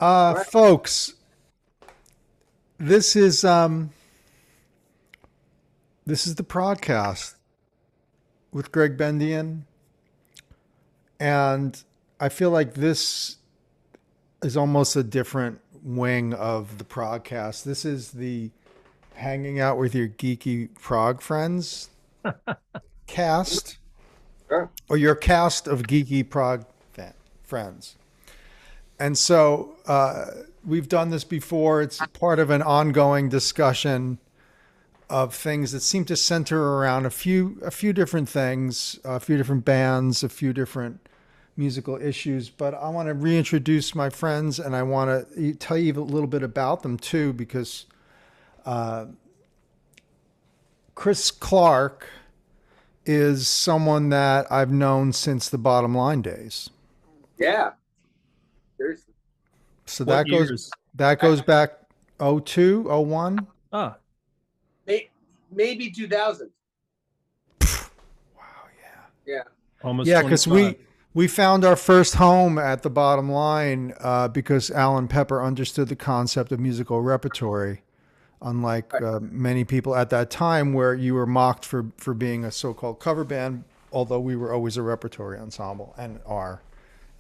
Right. Folks, this is the ProgCast with Gregg Bendian, and I feel like this is almost a different wing of the ProgCast. This is the hanging out with your geeky prog friends cast, Sure. or your cast of geeky prog friends. And so we've done this before. It's part of an ongoing discussion of things that seem to center around a few different things, a few different bands, a few different musical issues. But I want to reintroduce my friends, and I want to tell you a little bit about them too, because Chris Clark is someone that I've known since the Bottom Line days. Yeah. Seriously. So What that goes back 02, 01. Ah, Maybe 2000. Wow, Yeah. almost. yeah, because 25. we found our first home at the Bottom Line because Alan Pepper understood the concept of musical repertory, unlike many people at that time, where you were mocked for being a so-called cover band, although we were always a repertory ensemble and are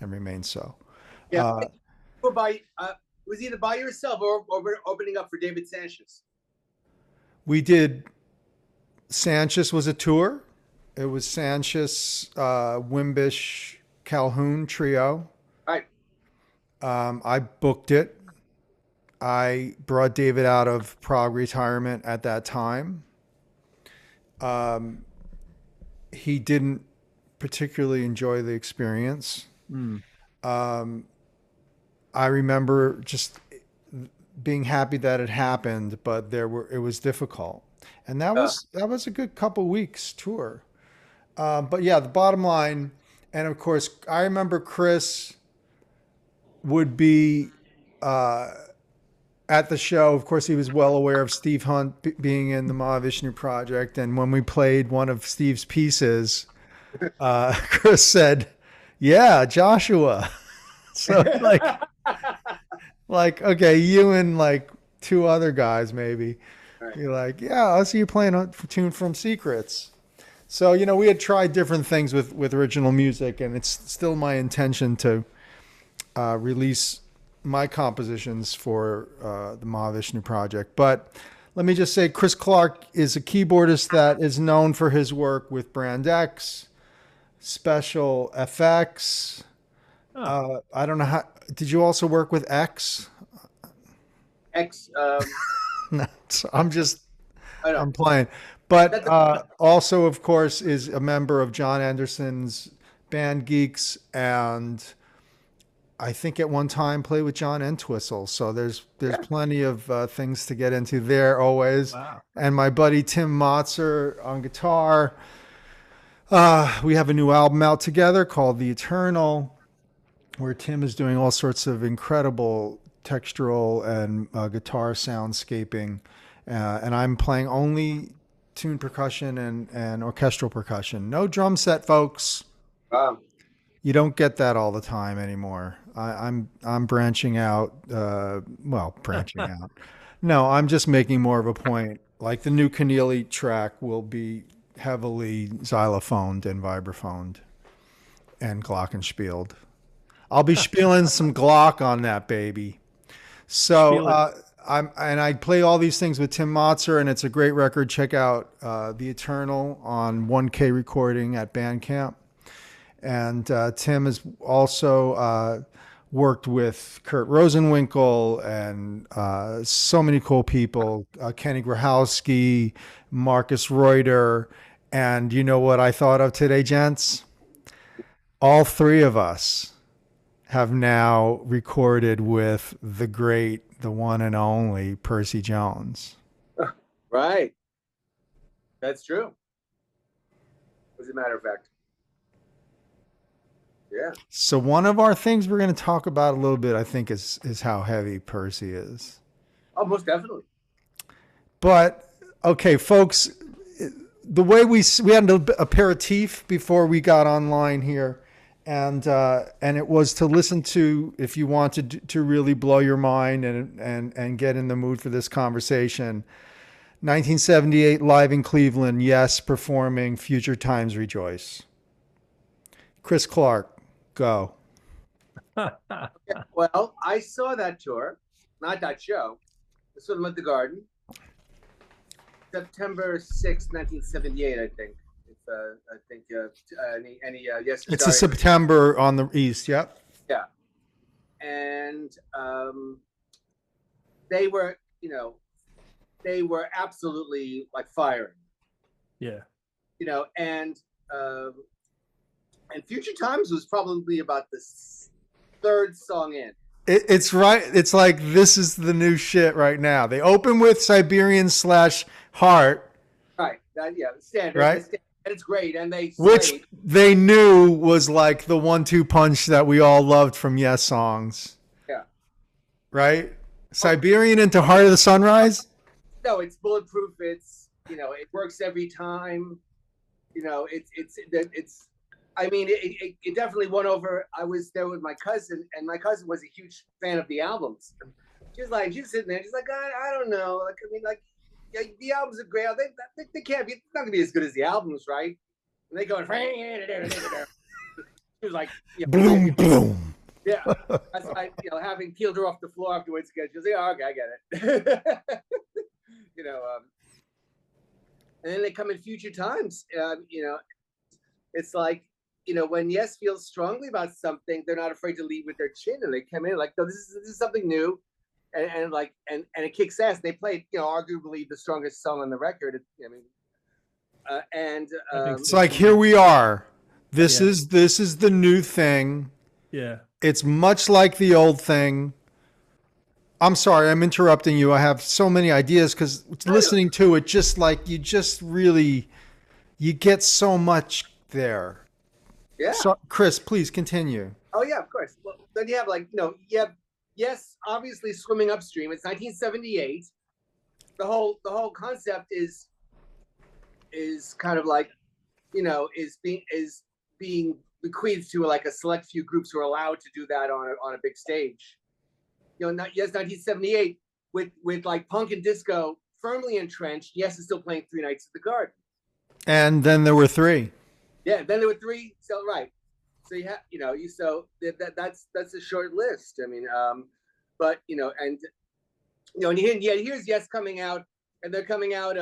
and remain so. Yeah. It was either by yourself or opening up for David Sanchez. We did. Sanchez was a tour. It was Sanchez, Wimbish, Calhoun trio. Right. I booked it. I brought David out of Prague retirement at that time. He didn't particularly enjoy the experience. I remember just being happy that it happened, but it was difficult. And that was a good couple weeks tour. But yeah, the Bottom Line. And of course, I remember Chris would be at the show. Of course, he was well aware of Steve Hunt being in the Mahavishnu Project. And when we played one of Steve's pieces, Chris said, "Yeah, Joshua." So like, okay, you and like two other guys, maybe. Right. You're like, yeah, I see you playing a tune from Secrets. So, we had tried different things with original music, and it's still my intention to release my compositions for the Mahavishnu Project. But let me just say, Chris Clark is a keyboardist that is known for his work with Brand X, Special FX. I don't know how. Did you also work with X? X. No, so I'm I playing. But also, of course, is a member of Jon Anderson's band Geeks, and I think at one time played with John Entwistle. So there's plenty of things to get into there always. Wow. And my buddy Tim Motzer on guitar. We have a new album out together called The Eternal, where Tim is doing all sorts of incredible textural and guitar soundscaping. And I'm playing only tuned percussion and orchestral percussion. No drum set, folks. You don't get that all the time anymore. I'm branching out. Branching out. No, I'm just making more of a point. Like the new Keneally track will be heavily xylophoned and vibraphoned and glockenspieled. I'll be spieling some Glock on that baby. So I play all these things with Tim Motzer, and it's a great record. Check out The Eternal on 1K Recording at Bandcamp. And Tim has also worked with Kurt Rosenwinkel and so many cool people, Kenny Grahowski, Marcus Reuter. And you know what I thought of today, gents? All three of us have now recorded with the great, the one and only Percy Jones. Right. That's true. As a matter of fact. Yeah. So one of our things we're going to talk about a little bit, I think, is how heavy Percy is. Oh, most definitely. But okay, folks, the way we had an aperitif before we got online here, and it was to listen to, if you wanted to really blow your mind and get in the mood for this conversation. 1978, live in Cleveland, Yes performing Future Times Rejoice. Chris Clark, go. Well, I saw that tour, not that show. I saw them at the Garden, September 6th, 1978, I think. Yes. It's a September on the East, yep. Yeah. And they were absolutely like firing. Yeah. And Future Times was probably about the third song in. It's right. It's like, this is the new shit right now. They open with Siberian / Heart. Right. Standard. Right. And it's great. And which they knew was like the 1-2 punch that we all loved from Yes songs. Yeah. Right. Siberian into Heart of the Sunrise. No, it's bulletproof. It's, it works every time. It definitely won over. I was there with my cousin, and my cousin was a huge fan of the albums. She's sitting there. She's like, I don't know. The albums are great. They can't be. It's not gonna be as good as the albums, right? And they go. She was like, boom, boom. Yeah, that's like, having peeled her off the floor afterwards. She was like, oh, okay, I get it. And then they come in Future Times. It's like, when Yes feels strongly about something, they're not afraid to lead with their chin, and they come in like, no, this is something new, and it kicks ass. They played, arguably the strongest song on the record. It's like, here we are. This is the new thing. Yeah. It's much like the old thing. I'm sorry, I'm interrupting you. I have so many ideas because listening to it, just like you get so much there. Yeah. So, Chris, please continue. Oh yeah, of course. Well, then you have Yes, obviously swimming upstream. It's 1978. The whole concept is kind of like, is being bequeathed to like a select few groups who are allowed to do that on a big stage. Yes, 1978 with like punk and disco firmly entrenched. Yes is still playing 3 nights at the Garden. And then there were 3. Yeah, then there were 3. So right. So you have that's a short list. Here's Yes coming out, and they're coming out.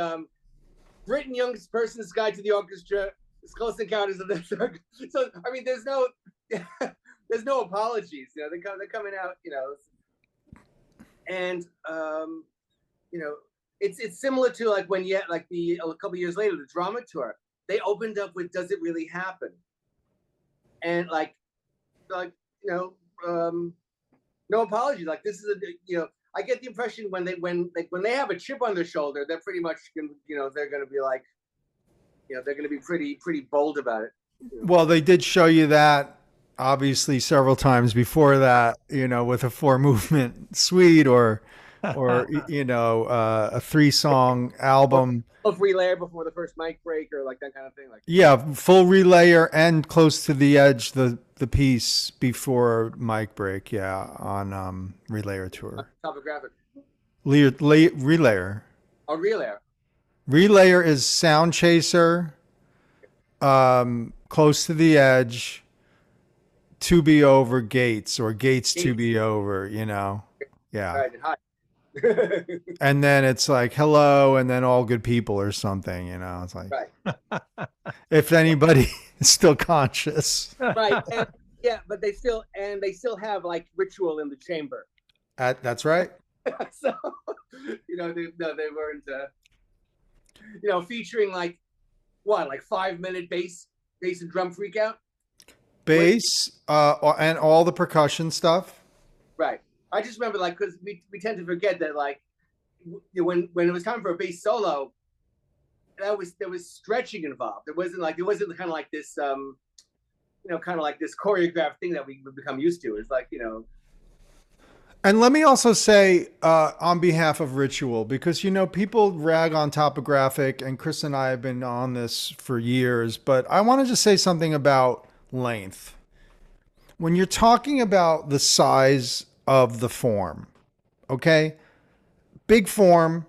Britain Young's Person's Guide to the Orchestra. It's Close Encounters of the Third. So there's no apologies. They're coming out. And it's similar to like when a couple years later, the drama tour, they opened up with "Does It Really Happen?" And no apologies. Like, this is I get the impression when they have a chip on their shoulder, they're pretty much they're going to be like, they're going to be pretty bold about it. Well, they did show you that obviously several times before that, with a 4-movement suite or a 3-song album. Full relayer before the first mic break, or like that kind of thing. Full relayer and Close to the Edge, the piece before mic break. Yeah, on relayer tour. Topographic. Relayer. Oh, relayer. Relayer is Sound Chaser, Close to the Edge, To Be Over, Gates, or Gates to Be Over. Yeah. Right. Hi. And then it's like Hello, and then All Good People or something. It's like, right. If anybody is still conscious. Right. But they still have like Ritual in the Chamber. That's right. So they weren't featuring like 5-minute bass and drum freak out. Bass and all the percussion stuff. Right. I just remember because we tend to forget that when it was time for a bass solo, there was stretching involved. It wasn't kind of like this kind of like this choreographed thing that we become used to. It's like And let me also say on behalf of Ritual, because people rag on Topographic, and Chris and I have been on this for years, but I want to just say something about length. when you're talking about the size of the form, okay? Big form,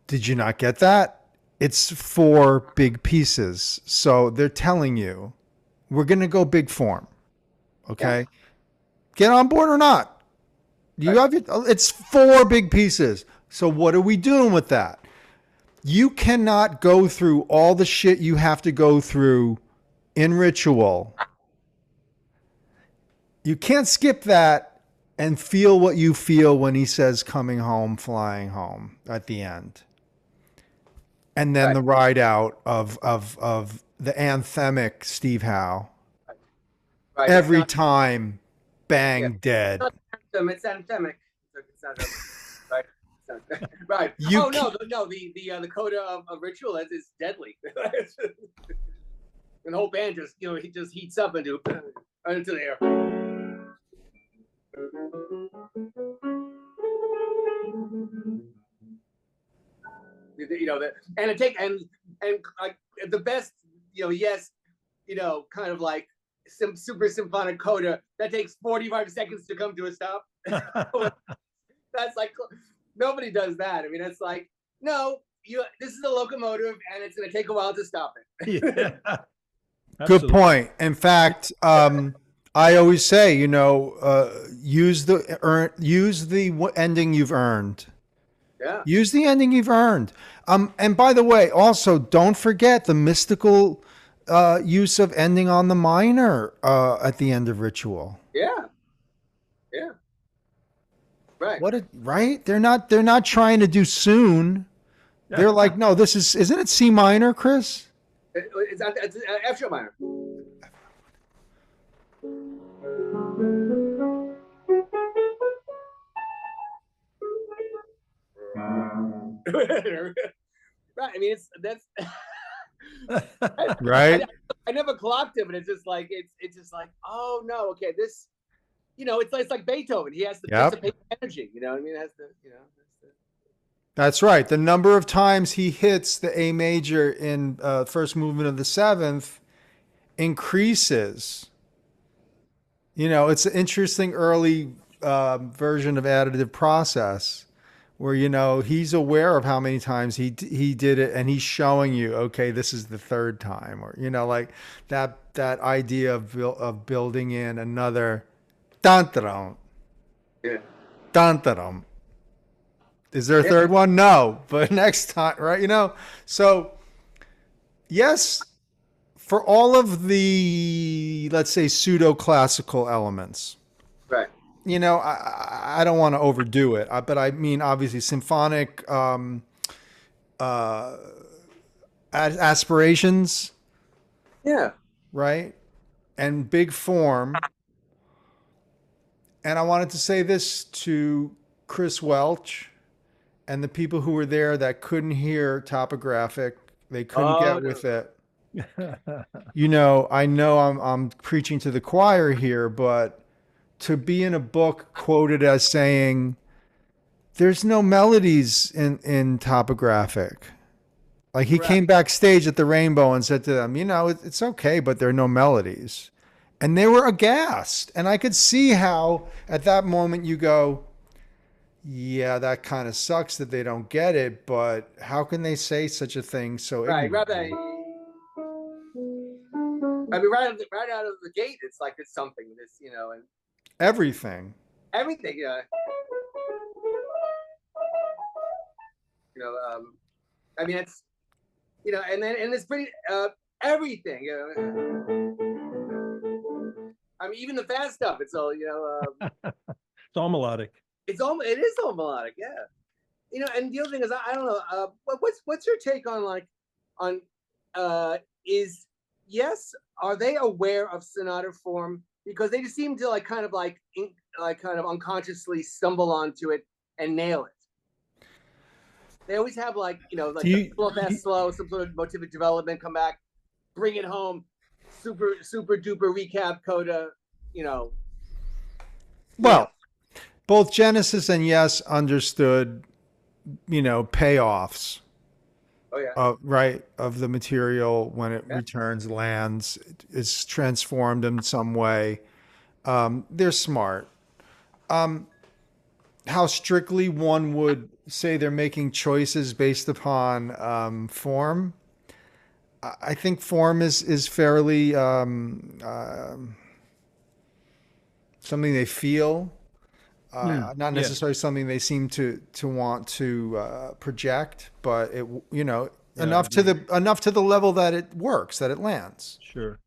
did you not get that? It's 4 big pieces. So they're telling you, we're going to go big form, okay? Yeah. Get on board or not. It's 4 big pieces. So what are we doing with that? You cannot go through all the shit you have to go through in Ritual. You can't skip that and feel what you feel when he says coming home, flying home at the end. And then the ride out of the anthemic Steve Howe. Right. Every time, bang, dead. It's anthemic. Right. Right. The coda of Ritual is deadly. And the whole band he just heats up into the air. And like the best, yes, kind of like some super symphonic coda that takes 45 seconds to come to a stop. That's like, nobody does that. I mean, it's like, no, this is a locomotive and it's going to take a while to stop it. Yeah. Good point. In fact, I always say, use the ending you've earned. Yeah. Use the ending you've earned. And by the way, also don't forget the mystical use of ending on the minor at the end of Ritual. Yeah. Yeah. Right. Right? They're not trying to do soon. Yeah. They're like, no, isn't it C minor, Chris? It's F sharp minor. Right. I mean, that's right. I never clocked it, but it's just like oh no, okay, this, it's like Beethoven. He has to dissipate energy. You know what I mean? It has to, That's right. The number of times he hits the A major in first movement of the 7th increases. It's an interesting early version of additive process where, he's aware of how many times he did it and he's showing you, okay, this is the 3rd time, or, like that idea of building in another dun-ta-dum. Yeah. Dun-ta-dum. Is there a 3rd one? No, but next time, right? So yes, for all of the, let's say, pseudo-classical elements. Right. I don't want to overdo it, but I mean, obviously symphonic aspirations. Yeah. Right. And big form. And I wanted to say this to Chris Welch and the people who were there that couldn't hear topographic. They couldn't get with it. I know I'm preaching to the choir here, but to be in a book quoted as saying there's no melodies in topographic. Like he came backstage at the Rainbow and said to them, it's okay, but there are no melodies. And they were aghast. And I could see how at that moment you go, yeah, that kind of sucks that they don't get it, but how can they say such a thing so ignorantly? I mean, right out of the gate, it's like it's something. This, and everything. Yeah. I mean, it's, and it's pretty everything. I mean, even the fast stuff. It's all it's all melodic. It is all melodic, yeah. And the other thing is, I don't know. What's your take on is YES? Are they aware of sonata form? Because they just seem to kind of unconsciously stumble onto it and nail it. They always have slow, fast, slow, some sort of motivic development, come back, bring it home, super duper recap coda, Well, both Genesis and YES understood, payoffs. Oh yeah. Of the material when it returns, lands, is transformed in some way. They're smart. How strictly one would say they're making choices based upon form. I think form is fairly something they feel, not necessarily something they seem to want to project, but it enough to the level that it works, that it lands. Sure.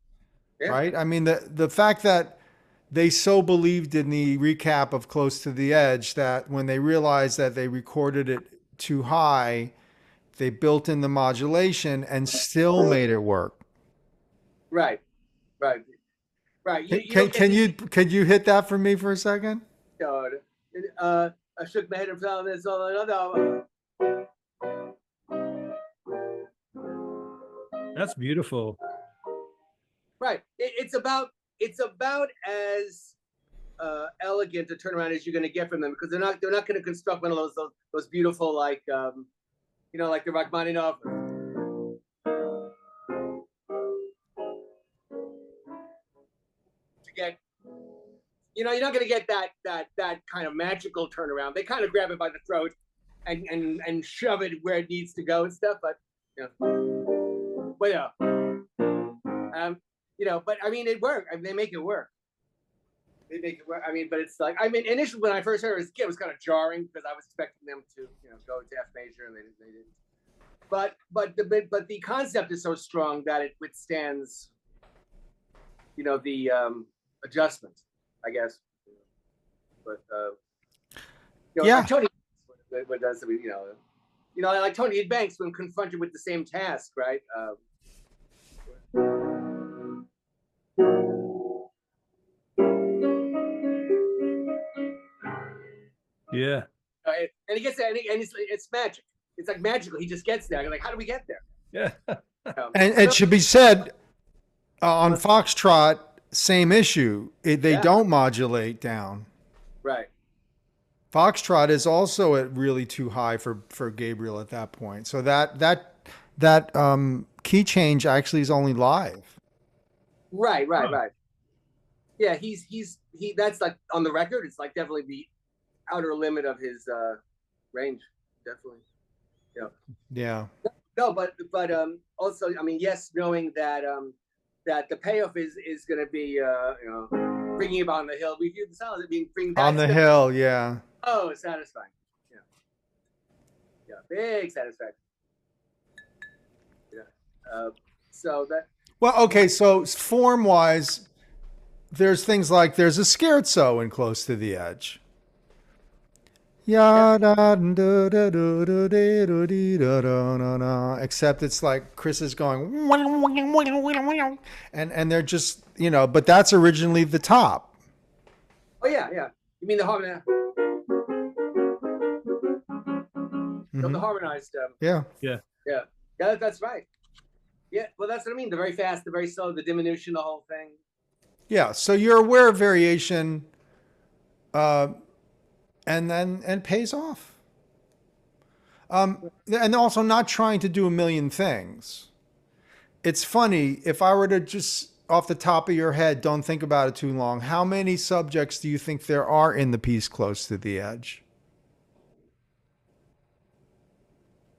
Yeah. Right. I mean the fact that they so believed in the recap of Close to the Edge that when they realized that they recorded it too high, they built in the modulation and still made it work. Right. Can you hit that for me for a second? I shook my head and fell. There's all another. That's beautiful. Right. It's about as elegant a turnaround as you're going to get from them, because they're not going to construct one of those beautiful like like the Rachmaninoff. To get, you're not going to get that kind of magical turnaround. They kind of grab it by the throat and shove it where it needs to go and stuff. But but I mean, it worked. I mean, they make it work. They make it work. I mean, but it's like, initially when I first heard it was kind of jarring because I was expecting them to, go to F major, and they didn't. But the concept is so strong that it withstands, the adjustment, I guess. But like Tony, what does like Tony Banks when confronted with the same task, right? Yeah. And he gets there, and it's magic. It's like magical. He just gets there. You're like, how do we get there? Yeah. And it should be said, on Foxtrot, same issue. They don't modulate down. Right. Foxtrot is also at really too high for Gabriel at that point. So that key change actually is only live. Right. Yeah, he's that's like on the record. It's like definitely the outer limit of his range. Definitely. Yeah. No, but also, I mean, yes, knowing that that the payoff is going to be bringing him on the hill. We view the sound as being bring back on the hill. Yeah. Oh, satisfying. Yeah, big satisfaction. Yeah. So that. Well, okay. So form wise, there's things like there's a scherzo in Close to the Edge. Except it's like Kris is going and they're just but that's originally the top. Oh yeah. You mean the harmony? Mm-hmm. The harmonized. Yeah. That's right. Yeah, well, that's what I mean. The very fast, the very slow, the diminution, the whole thing. Yeah. So you're aware of variation, and pays off. And also not trying to do a million things. It's funny, if I were to just off the top of your head, don't think about it too long, how many subjects do you think there are in the piece Close to the Edge?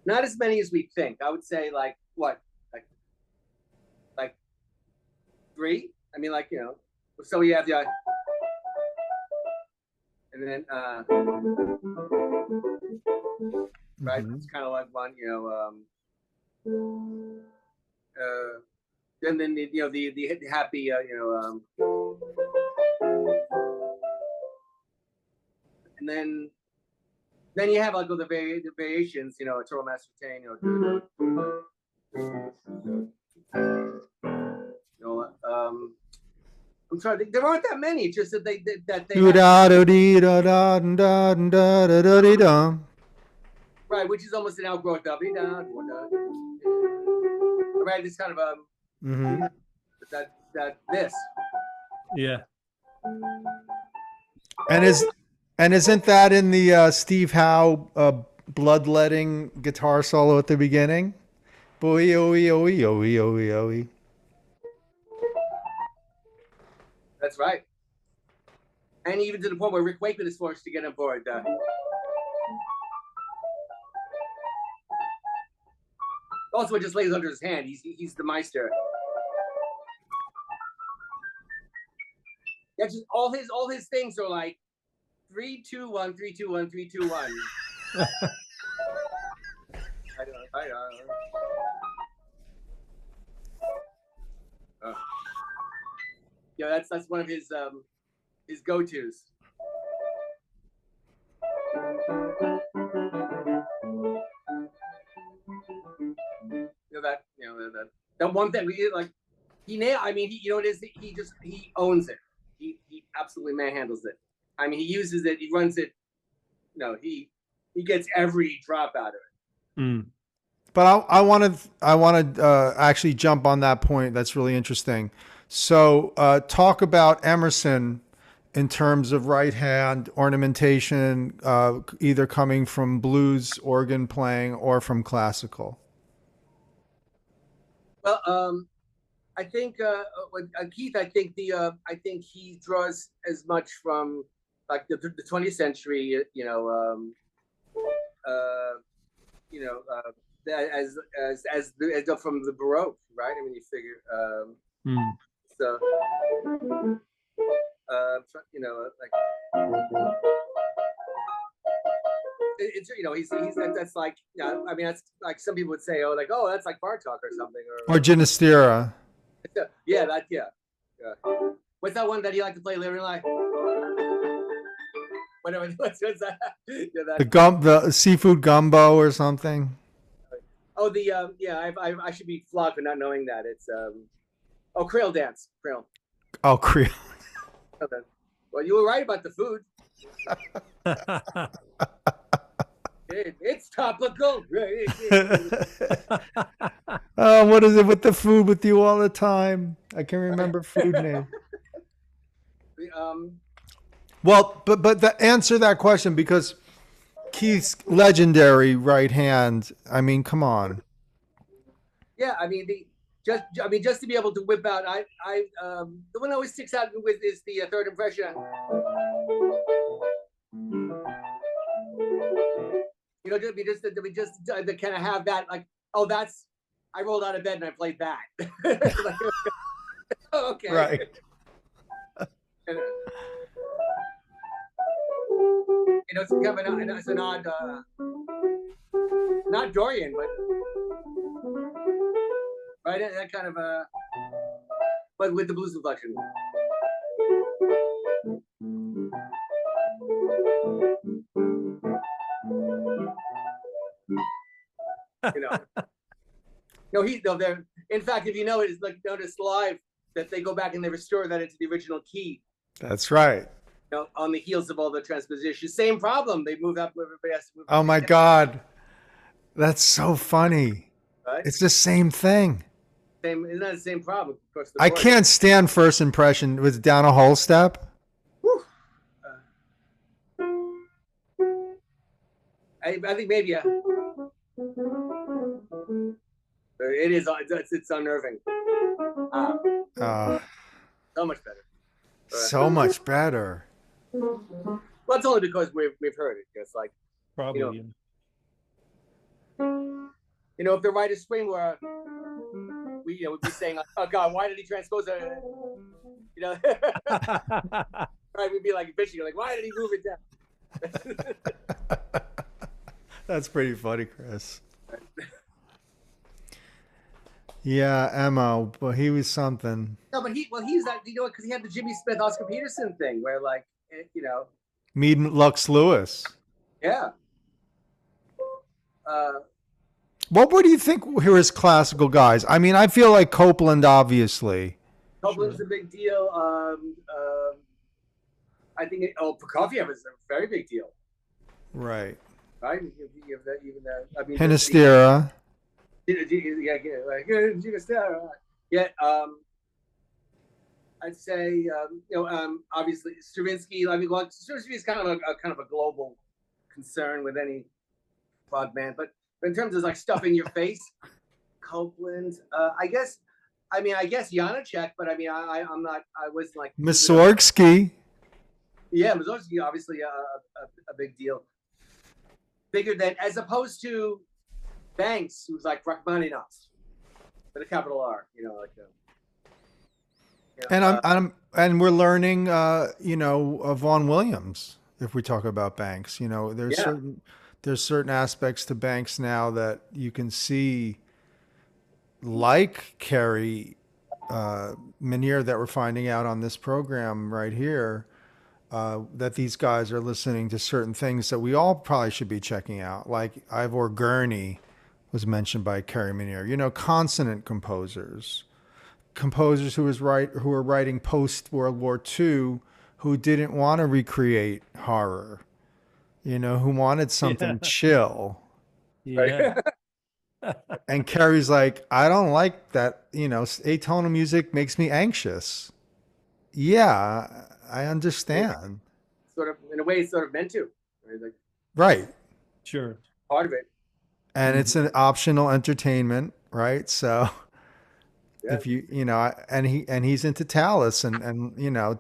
Not as many as we think. I would say like what? Like 3? I mean, so you have the and then right, it's kind of like one, and then the happy, and then you have like all the variations, Total Master Tane, I'm trying to think. There aren't that many. It's just that they right, which is almost an outgrowth of right. This kind of that this. Yeah. And isn't that in the Steve Howe bloodletting guitar solo at the beginning? Boy, That's right. And even to the point where Rick Wakeman is forced to get on board. Also, it just lays under his hand. He's the Meister. That's just all his things are like 3, 2, 1, 3, 2, 1, 3, 2, 1. I don't. Yeah, that's one of his go-tos. That one thing we did, like he owns it. He absolutely manhandles it. I mean, he uses it, he runs it. He gets every drop out of it. Mm. But I want to actually jump on that point. That's really interesting. So talk about Emerson in terms of right hand ornamentation, either coming from blues organ playing or from classical. Well, I think Keith. I think he draws as much from like the 20th century. As from the Baroque, right? I mean, you figure. So, like. It's that's like I mean that's like some people would say that's like Bartok or something or Ginastera. Yeah. What's that one that he liked to play later in life? Whatever. What's that? The seafood gumbo or something. Oh, I should be flogged for not knowing that. It's Creole dance. Creole. Oh, Creole. Well, you were right about the food. It's topical. Oh, what is it with the food with you all the time? I can't remember food name. Well, but answer that question, because Keith's legendary right hand. I mean, come on. Yeah, I mean just to be able to whip out. The one that always sticks out with is the third impression. We just to kind of have that, like, I rolled out of bed and I played that. Like, oh, okay. Right. It's kind of it's an odd, not Dorian, but right, that kind of but with the blues inflection. They're, in fact, if you know it, it's like notice live that they go back and they restore that into the original key. That's right. On the heels of all the transpositions. Same problem. They move up, everybody has to move. Oh my God. That's so funny. Right? It's the same thing. Isn't that the same problem? Of course, I can't stand first impression with down a whole step. I think maybe it is. It's unnerving. So much better. So much better. Well, it's only because we've heard it. It's like probably. If the right of spring were, we'd be saying, "Oh God, why did he transpose it?" Right? We'd be like bitching, like, "Why did he move it down?" That's pretty funny, Chris. Yeah, Emma, but he was something. No, but he's that, because he had the Jimmy Smith, Oscar Peterson thing, where Mead and Lux Lewis. Yeah. What do you think were his classical guys? I mean, I feel like Copeland, obviously. Copeland's a big deal. I think Prokofiev is a very big deal. Right. Right. I mean, Ginastera. Yeah. I'd say obviously Stravinsky. I mean, Stravinsky is kind of a global concern with any prog band, but in terms of like stuff in your face, Copeland. I guess Janacek, but I mean, I'm not. I was like Mussorgsky. Yeah, Mussorgsky obviously a big deal. Bigger than, as opposed to Banks, who's like Rachmaninoff with a capital R, And we're learning, Vaughan Williams. If we talk about Banks, there's certain aspects to Banks now that you can see, like Kerry Minier, that we're finding out on this program right here, that these guys are listening to certain things that we all probably should be checking out. Like Ivor Gurney was mentioned by Kerry Minier. Consonant composers who were writing post World War II, who didn't want to recreate horror, who wanted something chill. Yeah. And Kerry's like, I don't like that, atonal music makes me anxious. Yeah, I understand. Sort of, in a way, it's sort of meant to. Right. Sure. Part of it. And it's an optional entertainment, right? So if and he's into Tallis and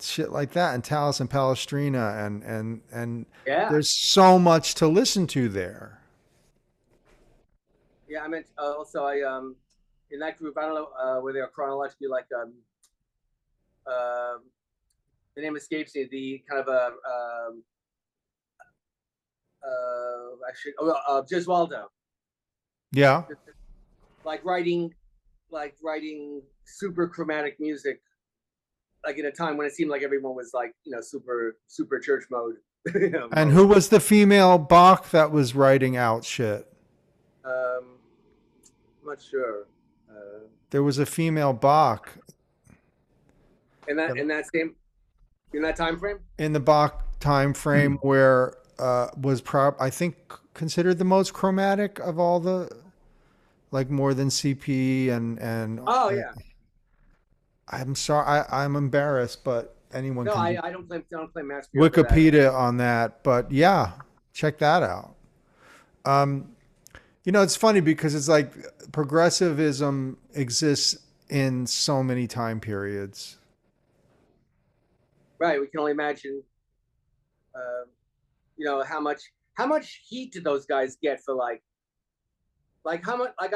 shit like that, and Tallis and Palestrina and there's so much to listen to there. Yeah, I meant also in that group, I don't know where they are chronologically, like the name escapes me. The kind of Gesualdo. Yeah. Like writing super chromatic music, like in a time when it seemed like everyone was like, super church mode. And who was the female Bach that was writing out shit? I'm not sure. There was a female Bach. In that time frame? In the Bach time frame where was I think considered the most chromatic of all the, like more than CP and oh yeah. I'm sorry, I'm embarrassed, but anyone can I don't claim master Wikipedia on that, but yeah, check that out. It's funny because it's like progressivism exists in so many time periods. Right. We can only imagine, how much heat did those guys get for like how much, like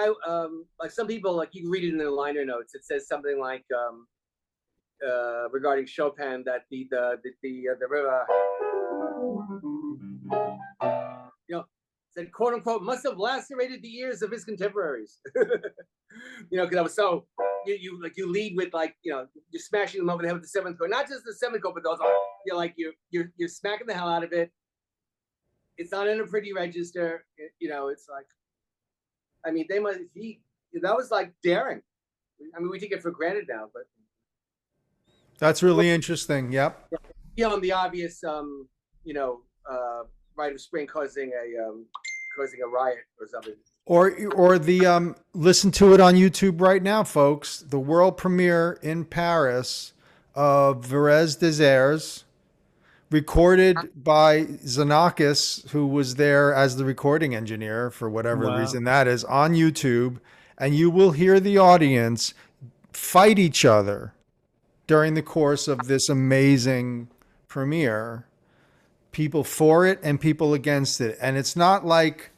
some people, like you can read it in the liner notes. It says something like, regarding Chopin, that the said, quote unquote, must have lacerated the ears of his contemporaries. Because I was so, you lead with you're smashing them over the head with the seventh chord, not just the seventh chord, but those are, you're smacking the hell out of it. It's not in a pretty register. It's like, that was like daring. We take it for granted now, but. That's really interesting. Yep. Beyond the obvious, Rite of Spring causing a riot or something. Or the listen to it on YouTube right now, folks. The world premiere in Paris of Verz Desaire's, recorded by Xenakis, who was there as the recording engineer for whatever reason that is, on YouTube, and you will hear the audience fight each other during the course of this amazing premiere. People for it and people against it. And it's not nice.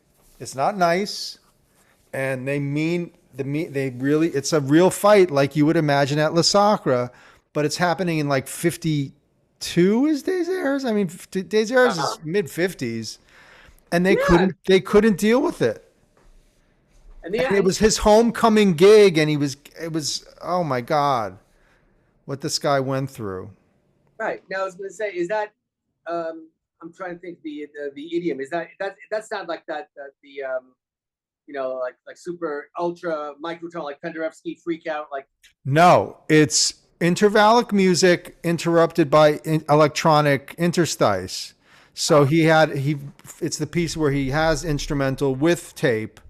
And it's a real fight like you would imagine at Le Sacre, but it's happening in like 52 is Desaire's. Desaire's is mid-50s, and they couldn't deal with it. And it was his homecoming gig, and it was oh my God, what this guy went through. Right. Now I was going to say, is that I'm trying to think the idiom. Is that's not like that like super ultra microtone like Penderecki freak out like. No, it's intervallic music interrupted by electronic interstice. So it's the piece where he has instrumental with tape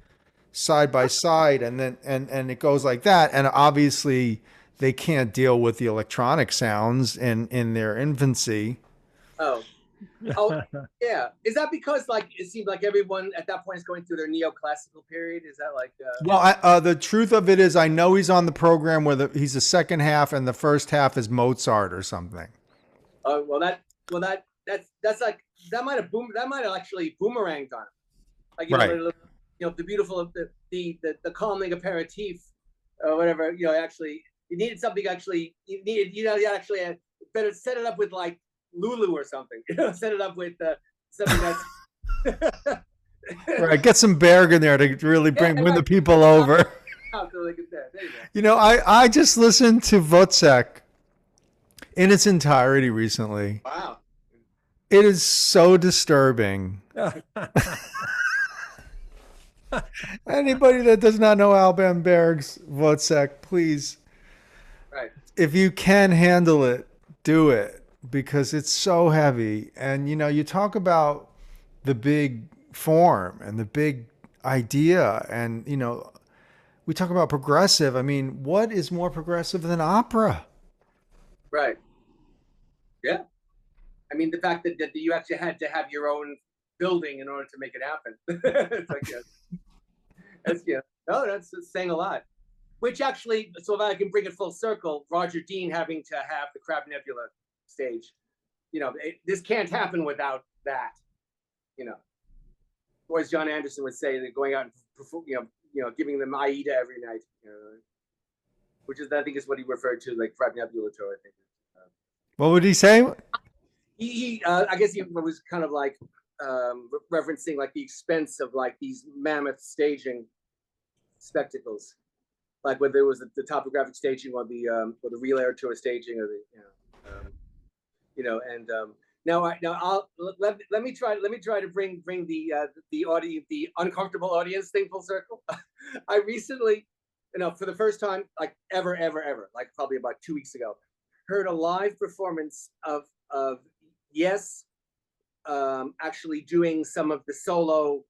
side by side, and then and it goes like that. And obviously they can't deal with the electronic sounds in their infancy. Oh, yeah. Is that because it seems like everyone at that point is going through their neoclassical period? Is that like? Well, the truth of it is, I know he's on the program where he's the second half and the first half is Mozart or something. That's like that might have actually boomeranged on him. Like Right. The beautiful the calming aperitif or whatever. Actually, you needed something. Actually, you actually better set it up with like Lulu or something. Set it up with something that's Right. Get some Berg in there to really win the people over. I just listened to Wozzeck in its entirety recently. Wow. It is so disturbing. Anybody that does not know Alban Berg's Wozzeck, please, right, if you can handle it, do it, because it's so heavy. And, you talk about the big form and the big idea, and, we talk about progressive. I mean, what is more progressive than opera? Right. Yeah. I mean, the fact that you actually had to have your own building in order to make it happen. It's like, that's saying a lot. Which actually, so if I can bring it full circle, Roger Dean having to have the Crab Nebula stage, this can't happen without that. Or as Jon Anderson would say, they're going out and giving them Aida every night, which is, I think, is what he referred to, like Crab Nebula tour, I think. What would he say? I guess he was kind of like referencing like the expense of like these mammoth staging spectacles, like whether it was the topographic staging or the real air tour staging, or let me try to bring the audience, the uncomfortable audience thing full circle. I recently, for the first time, like ever, like probably about 2 weeks ago, heard a live performance of YES actually doing some of the solo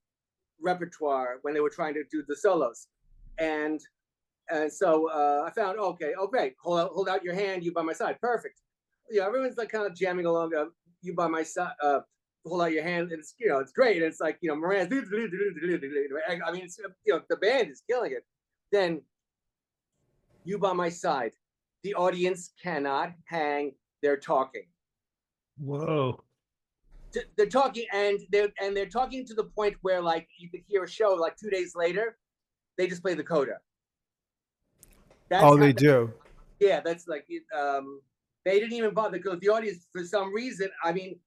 repertoire when they were trying to do the solos, and so I found okay, hold out your hand, you by my side, perfect. Everyone's like kind of jamming along, you by my side, hold out your hand, and it's it's great, and it's like Moran, I mean, it's the band is killing it. Then you by my side, the audience cannot hang, they're talking. Whoa. They're talking, and they're talking to the point where like you could hear a show like 2 days later, they just play the coda. They do. Yeah, that's like they didn't even bother, because the audience, for some reason, I mean,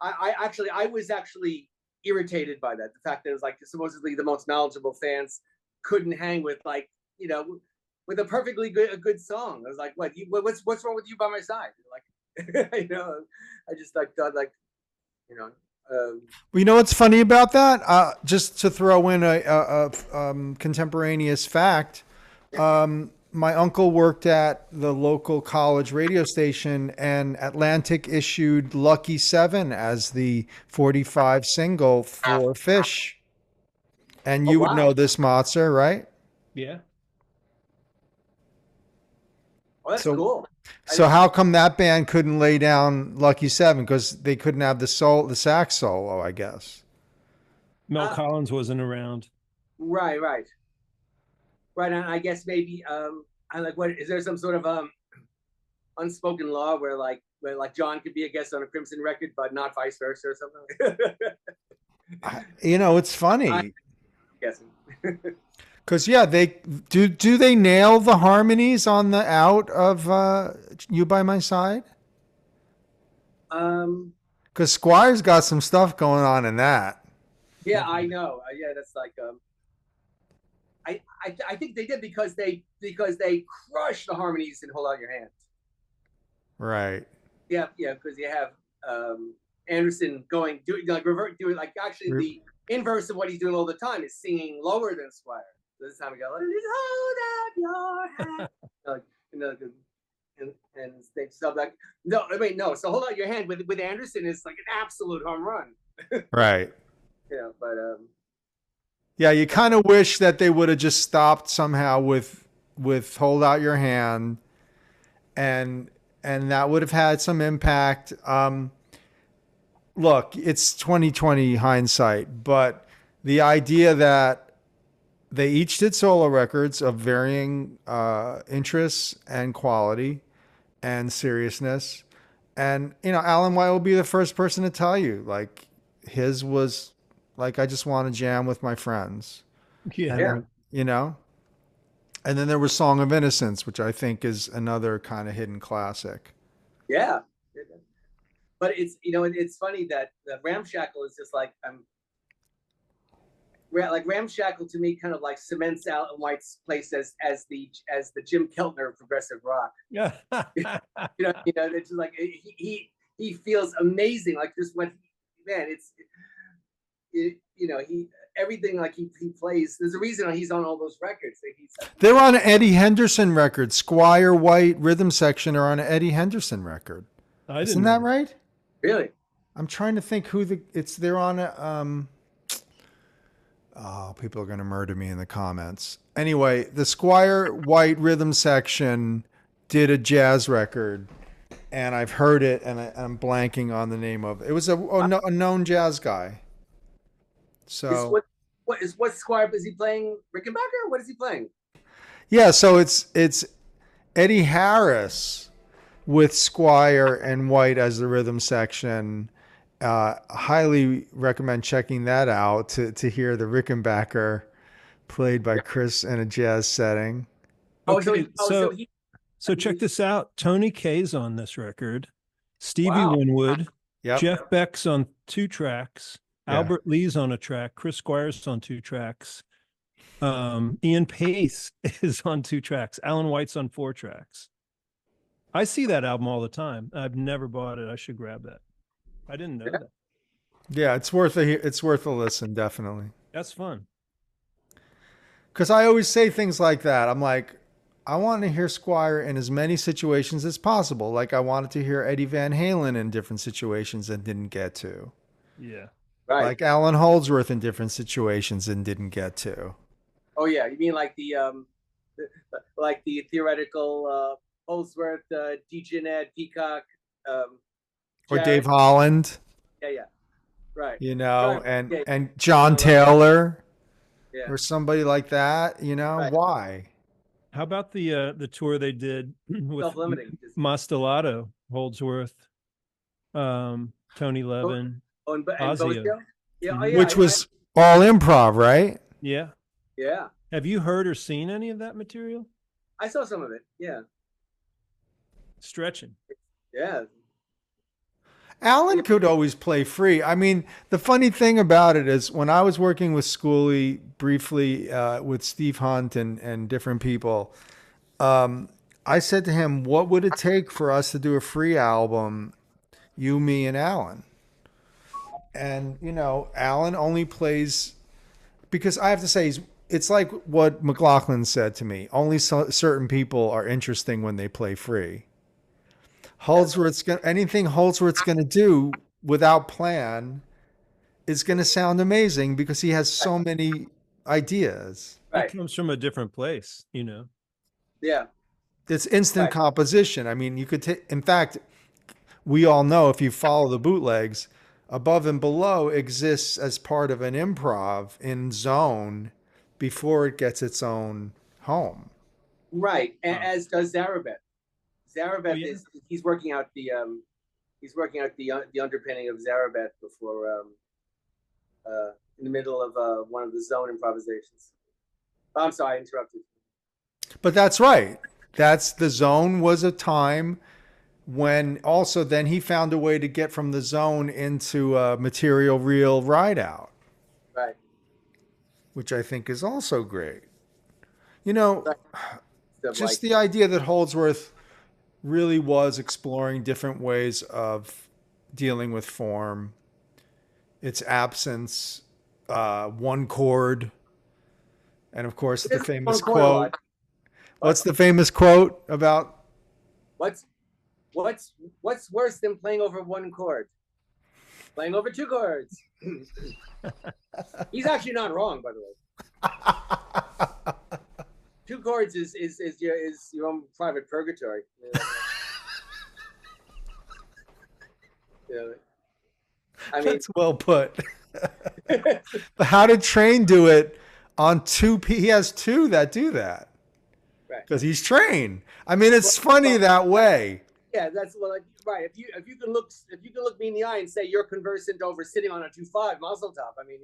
I was actually irritated by that. The fact that it was like supposedly the most knowledgeable fans couldn't hang with like with a perfectly good song. I was like, what's wrong with you by my side? Like, I just like thought like, Well, you know what's funny about that? Just to throw in a contemporaneous fact, my uncle worked at the local college radio station, and Atlantic issued Lucky 7 as the 45 single for Fish. And you would know this, Motzer, right? Yeah. Oh, that's cool. So how come that band couldn't lay down Lucky 7? Because they couldn't have the sax solo, I guess. Mel Collins wasn't around. Right. And I guess maybe I like, what is there some sort of unspoken law where John could be a guest on a Crimson record but not vice versa or something? It's funny. I'm guessing. Because they do they nail the harmonies on the out of You by My Side? Because Squire's got some stuff going on in that. Yeah, I know. Yeah, that's like I think they did because they crushed the harmonies in Hold Out Your Hand. Right. Yeah, because you have Anderson doing like actually the inverse of what he's doing all the time is singing lower than Squire. This time we go, hold out your hand, and stuff like no. So Hold Out Your Hand with Anderson is like an absolute home run. Right. But yeah, you kind of wish that they would have just stopped somehow with Hold Out Your Hand, and that would have had some impact. Look, it's 2020 hindsight, but the idea that they each did solo records of varying interests and quality and seriousness, And, Alan White will be the first person to tell you, like, his was like, I just want to jam with my friends. Yeah. And then, and then there was Song of Innocence, which I think is another kind of hidden classic. Yeah. But it's, it's funny that the Ramshackle is just like, Ramshackle to me kind of like cements Alan White's place as the Jim Keltner of progressive rock. Yeah. It's just like he feels amazing. Like just what everything like he plays. There's a reason he's on all those records. They're on an Eddie Henderson record. Squire, White, rhythm section are on an Eddie Henderson record. Isn't that right? Really? I'm trying to think who they're on a oh, people are going to murder me in the comments. Anyway, the Squire White rhythm section did a jazz record, and I've heard it, and I'm blanking on the name of it. It was a known jazz guy. So what Squire is he playing? Rickenbacker? What is he playing? Yeah, so it's Eddie Harris with Squire and White as the rhythm section. Highly recommend checking that out to hear the Rickenbacker played by Chris in a jazz setting. Okay, so check this out. Tony Kaye's on this record. Stevie Winwood. Yep. Jeff Beck's on 2 tracks. Albert Lee's on a track. Chris Squire's on 2 tracks. Ian Pace is on 2 tracks. Alan White's on 4 tracks. I see that album all the time. I've never bought it. I should grab that. I didn't know that. Yeah, it's worth a listen, definitely. That's fun. Because I always say things like that. I'm like, I want to hear Squire in as many situations as possible. Like I wanted to hear Eddie Van Halen in different situations and didn't get to. Yeah. Right. Like Allan Holdsworth in different situations and didn't get to. Oh yeah, you mean like the theoretical Holdsworth, Deaconette, Peacock, or Dave Holland. Yeah. Right. And John Taylor. Yeah. Or somebody like that, right. Why? How about the tour they did with Mastelotto, Holdsworth, Tony Levin, Ozio? Which was all improv, right? Yeah. Yeah. Have you heard or seen any of that material? I saw some of it. Yeah. Stretching. Yeah. Alan could always play free. I mean, the funny thing about it is when I was working with Schooley briefly with Steve Hunt and different people, I said to him, what would it take for us to do a free album, you, me, and Alan? And, Alan only plays, because I have to say, it's like what McLaughlin said to me. Only certain people are interesting when they play free. Anything Holdsworth's going to do without plan is going to sound amazing because he has so many ideas. It comes from a different place, Yeah. It's instant composition. I mean, you could in fact, we all know if you follow the bootlegs, Above and Below exists as part of an improv in Zone before it gets its own home. Right. As does Zarabeth. Zarabeth he's working out the underpinning of Zarabeth before in the middle of one of the Zone improvisations. Oh, I'm sorry, I interrupted. But that's right. The Zone was a time when also then he found a way to get from the Zone into a Material Real Ride Out. Right. Which I think is also great. Just the idea that Holdsworth really was exploring different ways of dealing with form, its absence, one chord, and of course the famous quote. What's the famous quote about? What's worse than playing over one chord? Playing over 2 chords. He's actually not wrong, by the way. 2 chords is your own private purgatory. I mean, that's well put. But how did Train do it on 2? He has 2 that do that. Right. Because he's Train. I mean, it's funny that way. Yeah, that's like right. If you can look me in the eye and say you're conversant over sitting on a 2/5 muzzle top, I mean,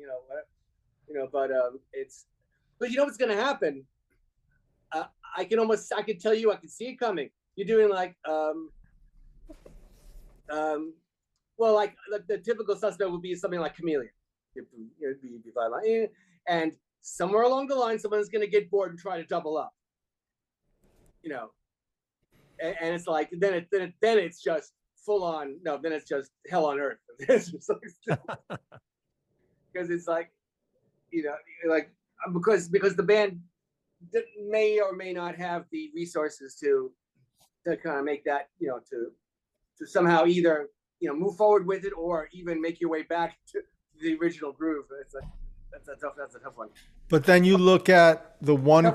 but but you know what's gonna happen? I could tell you, I can see it coming. You're doing like well, like the typical suspect would be something like Chameleon. And somewhere along the line, someone's gonna get bored and try to double up. And it's like then it's just full on. No, then it's just hell on earth. It's just like, because it's like, like because the band may or may not have the resources to kind of make that, to somehow either move forward with it or even make your way back to the original groove. It's like that's a tough one. But then you look at the one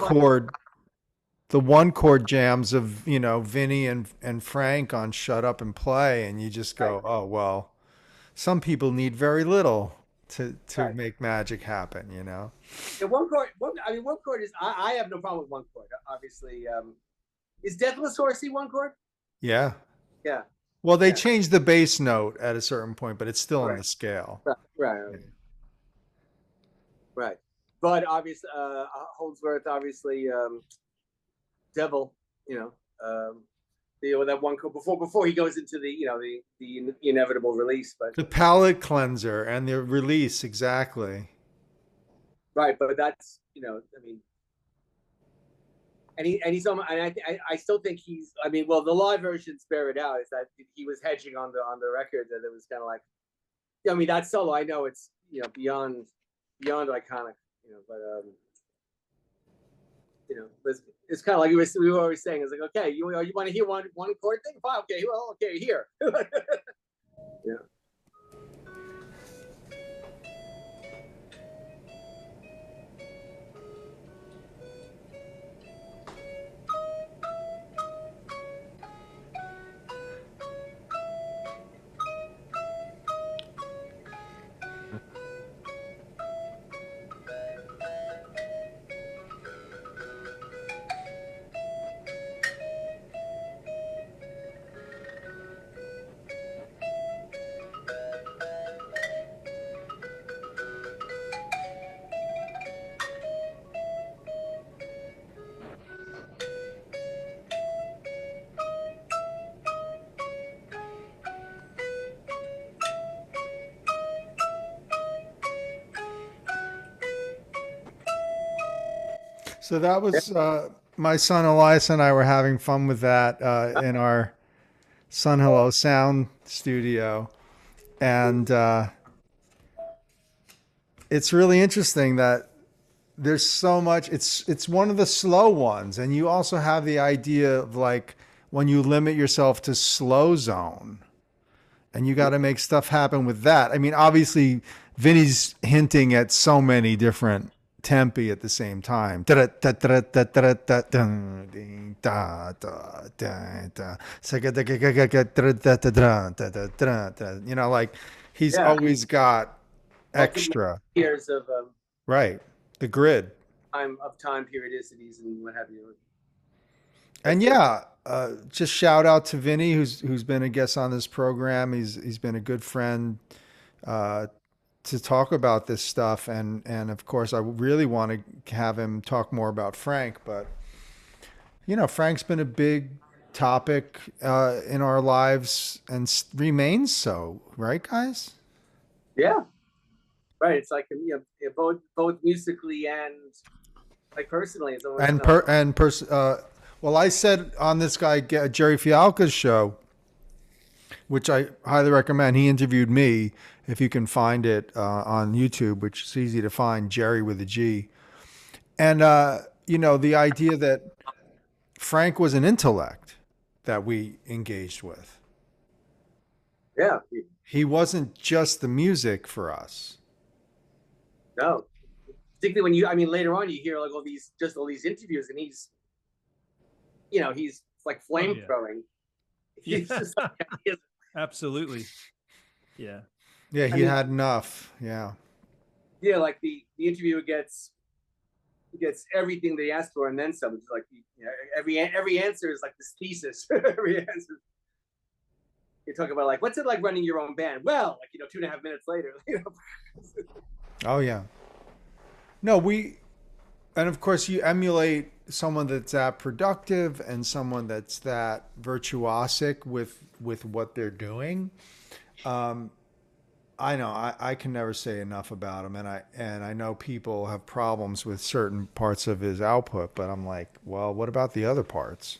chord jams of Vinny and Frank on Shut Up and Play, and you just go, oh well, some people need very little to make magic happen. Yeah, one chord is I have no problem with one chord. Obviously, is Deathless Horsey one chord? Yeah. Yeah. Well, they changed the bass note at a certain point, but it's still on the scale. Right. But obviously, Holdsworth, obviously, Devil, that one chord before he goes into the inevitable release, but the palate cleanser and the release, exactly. Right, but that's I mean, and he's on, and I still think he's. I mean, well, the live versions bear it out. Is that he was hedging on the record that it was kind of like, I mean, that solo. I know it's beyond iconic, but it's kind of like we were always saying. It's like, okay, you want to hear one chord thing? Fine, okay, well, okay, here. Yeah. So that was my son Elias and I were having fun with that in our Sun Hello Sound studio, and it's really interesting that there's so much. It's one of the slow ones, and you also have the idea of like when you limit yourself to slow zone, and you got to make stuff happen with that. I mean, obviously, Vinny's hinting at so many different tempi at the same time. Like he's always got extra years of right, the grid time periodicities and what have you. And just shout out to Vinny who's been a guest on this program. He's been a good friend to talk about this stuff, and of course I really want to have him talk more about Frank, but Frank's been a big topic in our lives and remains so, right, guys? Yeah, right. It's like both musically and like personally. Well, I said on this guy Jerry Fialka's show, which I highly recommend. He interviewed me. If you can find it on YouTube, which is easy to find, Jerry with a G. And, the idea that Frank was an intellect that we engaged with. Yeah. He wasn't just the music for us. No. Particularly when later on you hear like all these interviews and he's like flame throwing. He's just like, absolutely. Yeah. Yeah, he had enough. Yeah. Yeah, like the interviewer gets everything they asked for and then some. It's like every answer is like this thesis. Every answer. you talk about like, what's it like running your own band? Well, like, 2.5 minutes later, Oh yeah. No, and of course you emulate someone that's that productive and someone that's that virtuosic with what they're doing. I know I can never say enough about him, and I know people have problems with certain parts of his output, but I'm like, well, what about the other parts?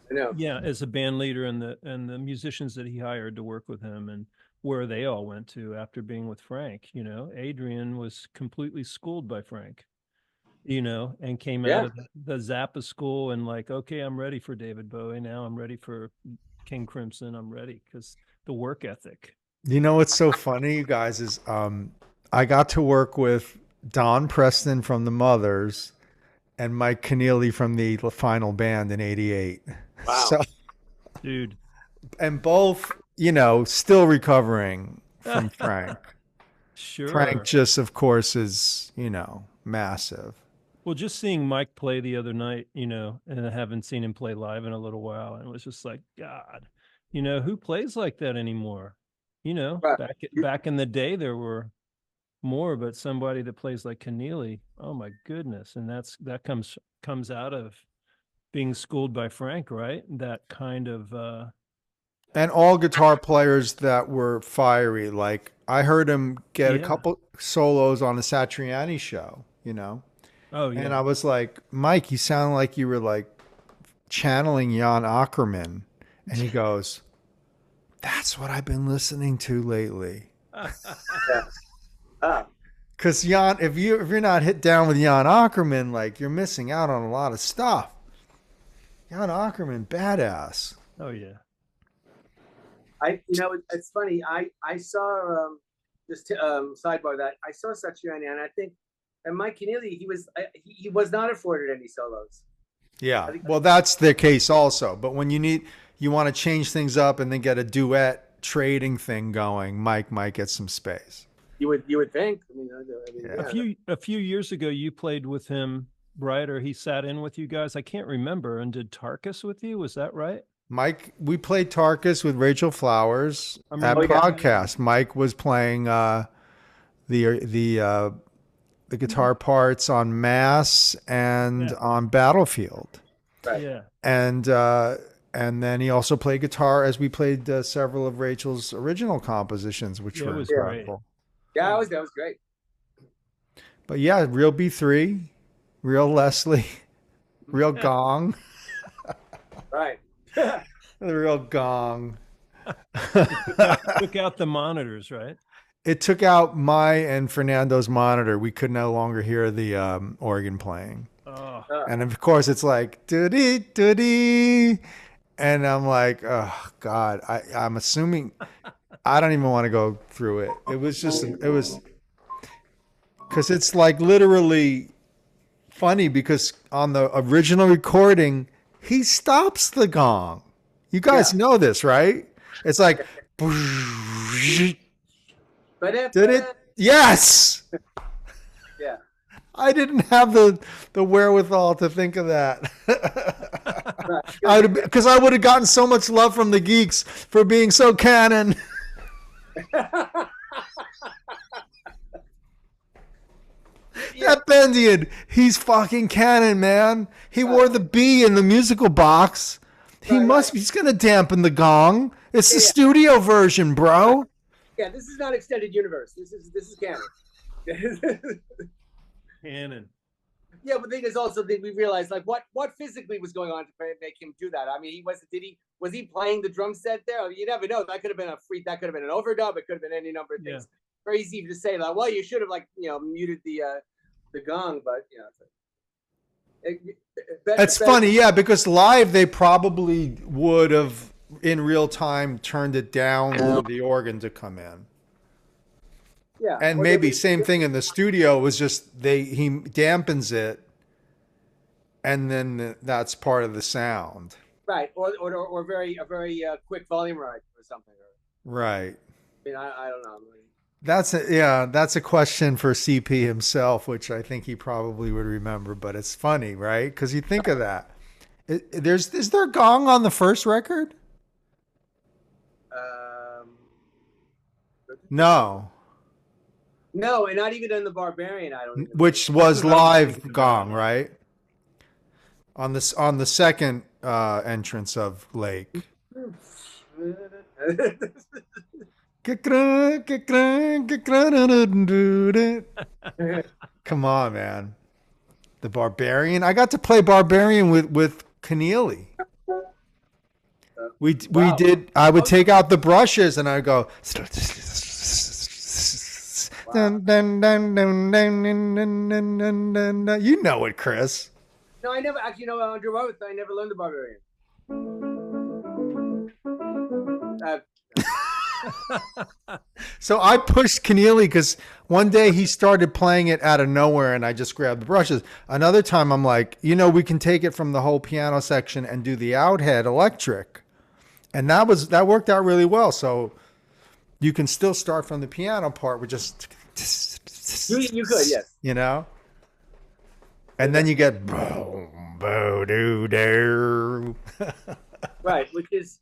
I know. Yeah, as a band leader and the musicians that he hired to work with him and where they all went to after being with Frank, Adrian was completely schooled by Frank, and came out of the Zappa school and like, okay, I'm ready for David Bowie now. I'm ready for King Crimson. I'm ready because the work ethic. What's so funny, you guys, is I got to work with Don Preston from the Mothers and Mike Keneally from the final band in '88. Wow. So, dude. And both, still recovering from Frank. Sure. Frank just, of course, is, massive. Well, just seeing Mike play the other night, and I haven't seen him play live in a little while, and it was just like, God, who plays like that anymore? Back in the day there were more, but somebody that plays like Keneally, oh my goodness. And that comes out of being schooled by Frank, right? That kind of and all guitar players that were fiery. Like I heard him get a couple solos on the Satriani show, Oh yeah. And I was like, Mike, you sound like you were like channeling Jan Ackerman. And he goes, that's what I've been listening to lately. Because Jan, if you're not hit down with Jan Ackerman, like you're missing out on a lot of stuff. Jan Ackerman, badass. Oh yeah. It's funny. I saw just sidebar that I saw Satriani, and I think, and Mike Keneally, he was not afforded any solos. Yeah, well, that's the case also. But when you want to change things up and then get a duet trading thing going, Mike might get some space. You would think. A few years ago, you played with him, right? Or he sat in with you guys. I can't remember. And did Tarkus with you? Was that right? Mike, we played Tarkus with Rachel Flowers at ProgCast. Mike was playing the guitar parts on Mass and on Battlefield. Right. Yeah. And then he also played guitar as we played several of Rachel's original compositions, which were incredible. Yeah, that was great. But yeah, real B3, real Leslie, real gong. Right. The real gong. Took out the monitors, right? It took out my and Fernando's monitor. We could no longer hear the organ playing. Oh. And of course it's like, doo-dee, doo-dee. And I'm like, oh God, I'm assuming, I don't even want to go through it. It was because it's like literally funny because on the original recording, he stops the gong. You guys know this, right? It's like, did it? Yes. Yeah. I didn't have the wherewithal to think of that. Because I would have gotten so much love from the geeks for being so canon. That Bendian, he's fucking canon, man. He wore the B in the musical box. He's going to dampen the gong. It's the studio version, bro. Yeah, this is not extended universe. This is canon. Canon. Yeah, but the thing is also that we realized like what physically was going on to make him do that. I mean, was he playing the drum set there? You never know. That could have been a freak. That could have been an overdub. It could have been any number of things. Very easy to say like, well, you should have muted the gong, but that's funny, yeah, because live they probably would have in real time turned it down for the organ to come in. Yeah, and maybe same thing in the studio was just he dampens it, and then that's part of the sound. Right, or a very quick volume ride or something. Right. I mean, I don't know. That's a question for CP himself, which I think he probably would remember. But it's funny, right? Because you think of that. Is there a gong on the first record? No. No, and not even in the Barbarian. I don't. Even Which was live gong, right? On the second entrance of Lake. Come on, man. The Barbarian. I got to play Barbarian with Keneally. We did. I would take out the brushes and I'd go. Dun, dun, dun, dun, dun, dun, dun, dun, dun, dun, dun. You know it, Chris. No, I never actually know Andrew Roth. I never learned the Barbarian. So I pushed Keneally because one day he started playing it out of nowhere and I just grabbed the brushes. Another time I'm like, we can take it from the whole piano section and do the outhead electric. And that worked out really well. So you can still start from the piano part with just you could, yes. And then you get boom, bo doo doo. Right, it's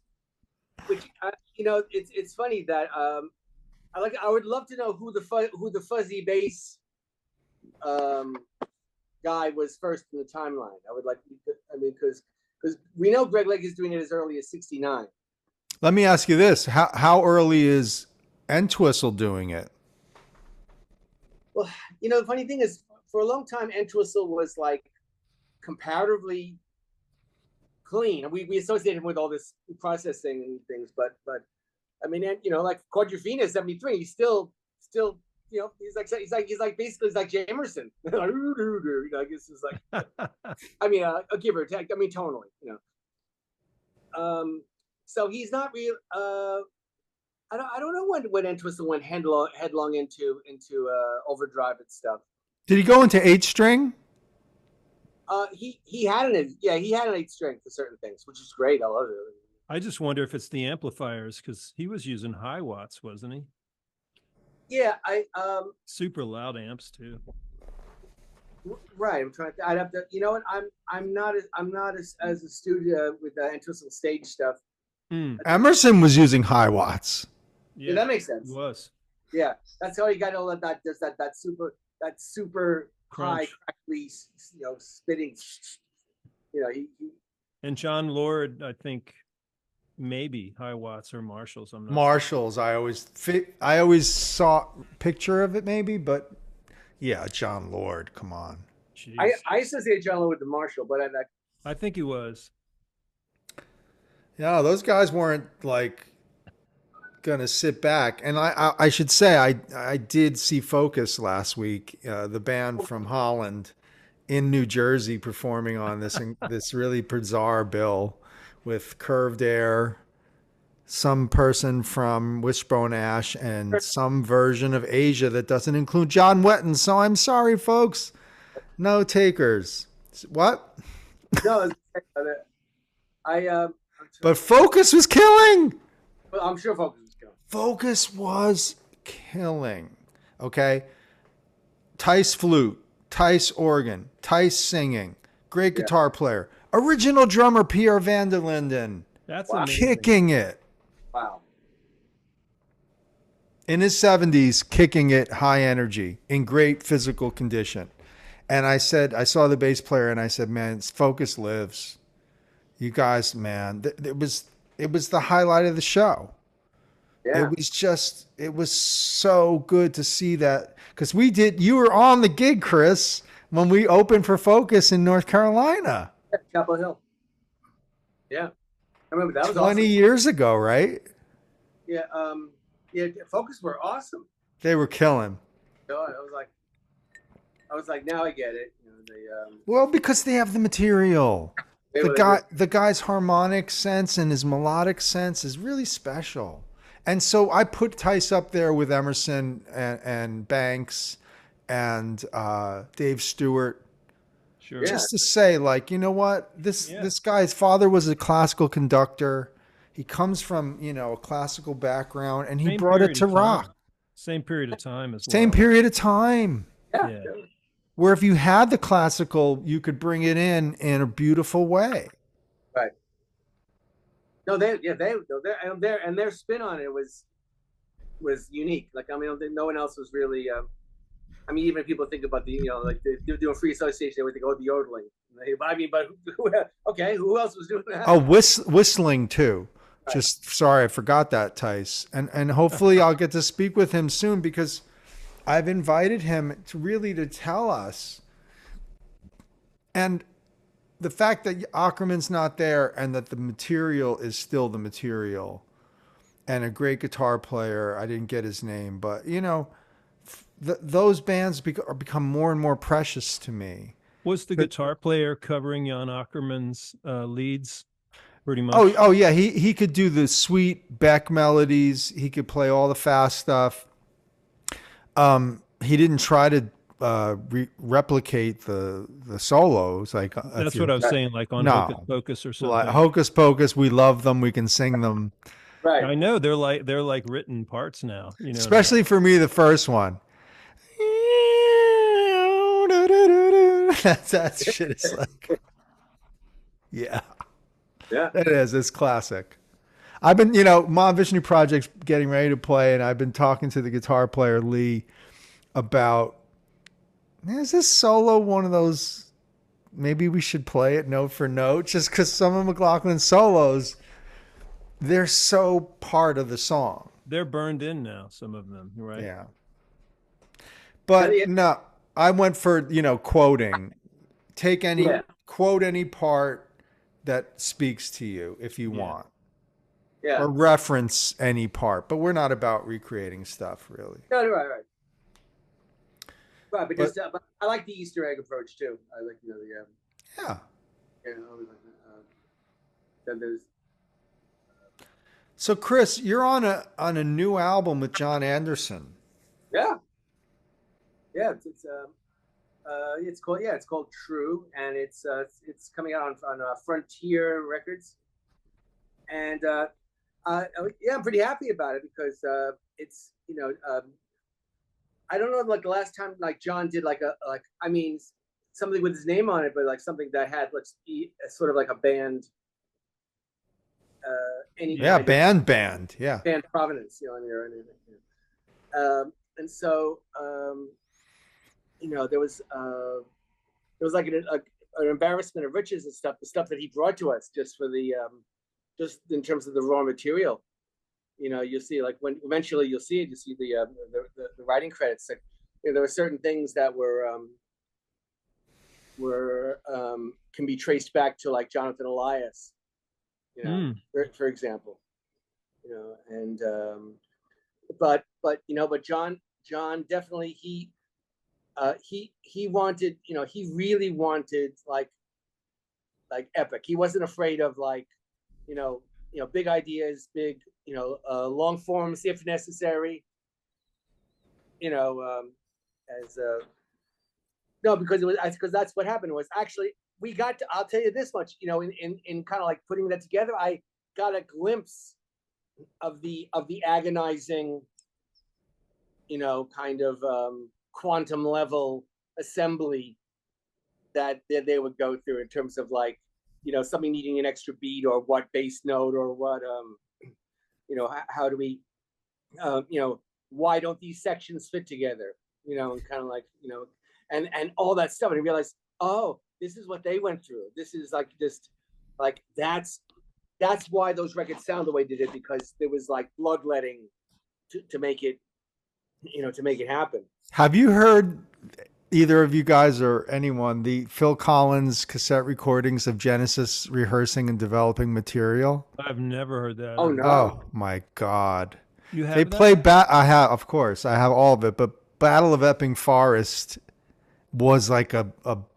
funny that I would love to know who the fuzzy bass guy was first in the timeline. I would like, because we know Greg Legg is doing it as early as '69. Let me ask you this: how early is Entwistle doing it? Well, the funny thing is, for a long time, Entwistle was like comparatively clean. We associate him with all this processing and things, but I mean, like Quadrophenia 73, he's still he's like basically like Jamerson. Like this is like, I mean, a give or take. I mean, tonally, So he's not real. I don't know when Entwistle went headlong into overdrive and stuff. Did he go into 8-string? He had an 8-string for certain things, which is great. I love it. I just wonder if it's the amplifiers because he was using high watts, wasn't he? Yeah, super loud amps too. Right, I'm trying to. I'd have to. You know what? I'm not as astute with the Entwistle stage stuff. Emerson was using high watts. Yeah, that makes sense. He was. Yeah, that's how he got all of that. There's that super high, crackly, spitting. He. And John Lord, I think, maybe high watts or Marshalls. I'm not Marshalls. Sure. I always saw a picture of it, maybe, but yeah, John Lord. Come on. Jeez. I associate John Lord with the Marshall, but I think he was. Yeah, those guys weren't like gonna sit back. And I should say I did see Focus last week, the band from Holland in New Jersey performing on this really bizarre bill with Curved Air, some person from Wishbone Ash, and some version of Asia that doesn't include John Wetton. So I'm sorry, folks. No takers. What? No, but Focus was killing. Well, I'm sure Focus was killing. Focus was killing. Okay. Tice flute, Tice organ, Tice singing, great guitar player, original drummer Pierre van der Linden. That's amazing. Kicking it. Wow. In his 70s, kicking it, high energy, in great physical condition. And I saw the bass player and I said, man, Focus lives. You guys, man, it was the highlight of the show. Yeah. It was so good to see that, because you were on the gig, Chris, when we opened for Focus in North Carolina. Chapel Hill. Yeah. I remember that was 20 years ago, right? Yeah. Focus were awesome. They were killing. So I was like, now I get it. Well, because they have the material. The guy's harmonic sense and his melodic sense is really special. And so I put Tice up there with Emerson and Banks and Dave Stewart. Sure. Just to say, like, you know what? This guy's father was a classical conductor. He comes from, a classical background, and he brought it to rock. Same period of time as well. Same period of time. Yeah. Where if you had the classical, you could bring it in a beautiful way. Right. No, their spin on it was, was unique. Like, I mean, I don't think no one else was really. I mean, even if people think about the, like they're doing free association, they would think, oh, the yodeling. But I mean, okay, who else was doing that? Oh, whistling too. Right. Just sorry, I forgot that, Tice. And hopefully I'll get to speak with him soon, because I've invited him to tell us. And the fact that Ackerman's not there and that the material is still the material, and a great guitar player, I didn't get his name, but those bands become more and more precious to me. Was the guitar player covering Jan Ackerman's leads pretty much? Oh yeah, he could do the sweet Beck melodies. He could play all the fast stuff. He didn't try to replicate the solos. Like that's what I was saying. Like on Hocus Pocus or something. Like Hocus Pocus, we love them. We can sing them. Right. I know they're like written parts now. Especially for me, the first one. that shit is like, yeah, it is. It's classic. I've been, Mahavishnu Project's getting ready to play, and I've been talking to the guitar player Lee about, is this solo one of those? Maybe we should play it note for note, just because some of McLaughlin's solos, they're so part of the song. They're burned in now, some of them, right? Yeah. But no, I went for, quoting. Quote any part that speaks to you if you want. Yeah. Or reference any part. But we're not about recreating stuff, really. No, right. Right, but just but I like the Easter egg approach too. I like there's. So Kris, you're on a new album with Jon Anderson. Yeah. It's called True, and it's coming out on Frontier Records, and I'm pretty happy about it, because it's I don't know, like the last time like Jon did something with his name on it, but like something that had sort of like a band. Band provenance, or anything. And so there was like an embarrassment of riches and stuff. The stuff that he brought to us, just for the just in terms of the raw material. You'll see, like, when eventually you'll see it. You see the writing credits. Like, there were certain things that were can be traced back to, like, Jonathan Elias. For example, and but Jon definitely he wanted, he really wanted like epic. He wasn't afraid of big ideas, big long forms if necessary. Because that's what happened. Was actually we got to. I'll tell you this much. In kind of like putting that together, I got a glimpse of the agonizing, kind of quantum level assembly that they would go through, in terms of like, something needing an extra beat, or what bass note, or what how do we why don't these sections fit together, and kind of like, and all that stuff. And I realized, oh, this is what they went through. This is like just like that's why those records sound the way they did, because there was like bloodletting to make it, to make it happen. Have you heard, either of you guys or anyone, the Phil Collins cassette recordings of Genesis rehearsing and developing material? I've never heard that. Oh no! Oh my God! You have they that? play I have, of course, I have all of it. But Battle of Epping Forest was like a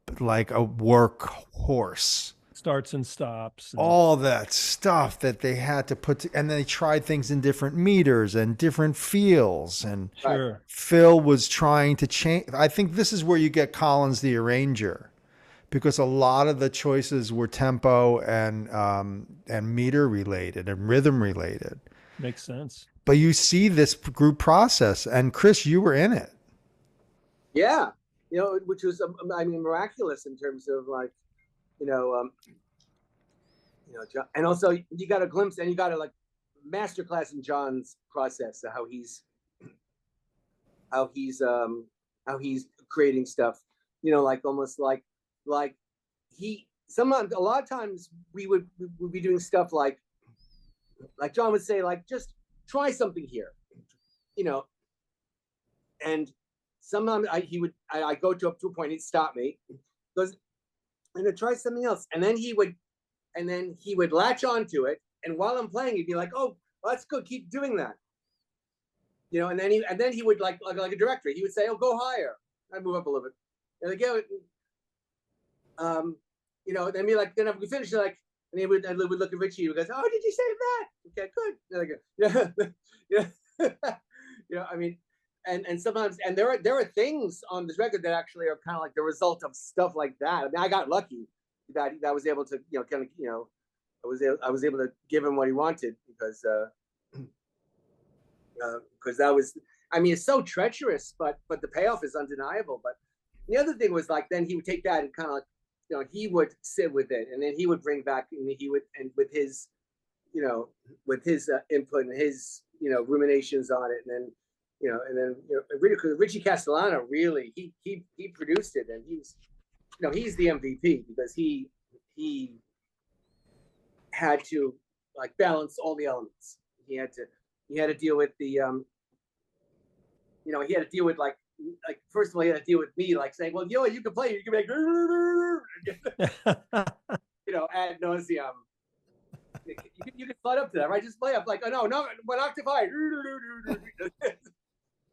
workhorse. Starts and stops. And all that stuff that they had to put and they tried things in different meters and different feels. And sure. Phil was trying to change. I think this is where you get Collins the arranger, because a lot of the choices were tempo and meter related and rhythm related. Makes sense. But you see this group process, and Kris, you were in it. Yeah, which was miraculous in terms of like, and also you got a glimpse, and you got a like masterclass in Jon's process, how he's how he's creating stuff, you know, like almost like he sometimes, a lot of times we would be doing stuff like Jon would say, like, just try something here, you know, and sometimes I go to up to a point, he'd stop me, goes, and to try something else, and then he would latch onto it, and while I'm playing, he'd be like, oh, well, that's good, keep doing that, you know, and then he would like a director, he would say, oh, go higher. I'd move up a little bit, and again, you know, then be like, then after we finish, like, and I would look at Richie, he goes, oh, did you say that? Okay, good. Yeah, yeah, you know, I mean, and sometimes, and there are things on this record that actually are kind of like the result of stuff like that. I mean, I got lucky that I was able to, you know, kind of, you know, I was able to give him what he wanted because that was, I mean, it's so treacherous, but the payoff is undeniable. But the other thing was, like, then he would take that and kind of like, you know, he would sit with it, and then he would bring back, and he would, and with his, you know, with his input and his, you know, ruminations on it, and then, you know, Richie Castellano really, he produced it, and he's, you know, he's the MVP because he had to, like, balance all the elements. He had to deal with the, you know, he had to deal with like first of all, he had to deal with me, like, saying, well, yo, you can play, you can make, you know, ad nauseum. You can flood up to that, right? Just play up, like, oh, no, 1 octave high.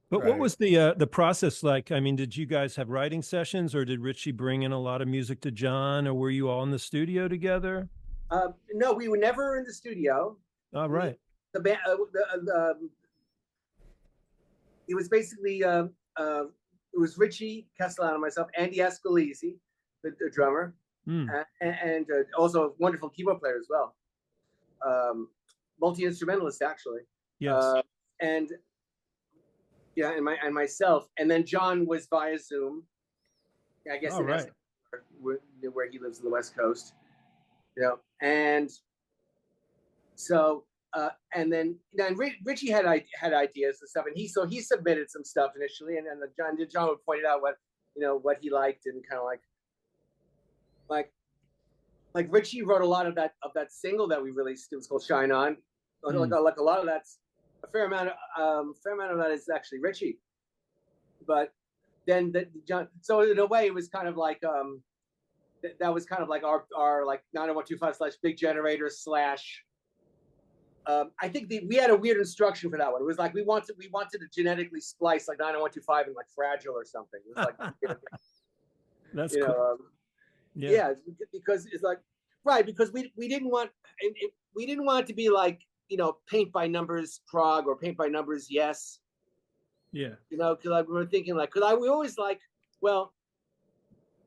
But Right. what was the process like? I mean, did you guys have writing sessions, or did Richie bring in a lot of music to Jon, or were you all in the studio together? No, we were never in the studio. All right. The band, it was basically, it was Richie Castellano, myself, Andy Ascolisi, the drummer, and also a wonderful keyboard player as well. Multi-instrumentalist, actually. Yes. And yeah, and myself, and then Jon was via Zoom. I guess in right. where he lives on the West Coast, you know, and so and then Richie had ideas and stuff, and he submitted some stuff initially, and then Jon would point out what, you know, what he liked, and kind of like Richie wrote a lot of that single that we released. It was called Shine On. Like a lot of that's a fair amount of that is actually Richie, but then Jon. So in a way, it was kind of like that was kind of like our like 90125 / Big Generator / I think we had a weird instruction for that one. It was like we wanted to genetically splice like 90125 and like Fragile or something. It was like that's you cool. know, yeah, because it's like, right, because we didn't want it to be like, you know, paint by numbers prog or paint by numbers yes. Yeah. You know, because we were thinking like, because we always like, well,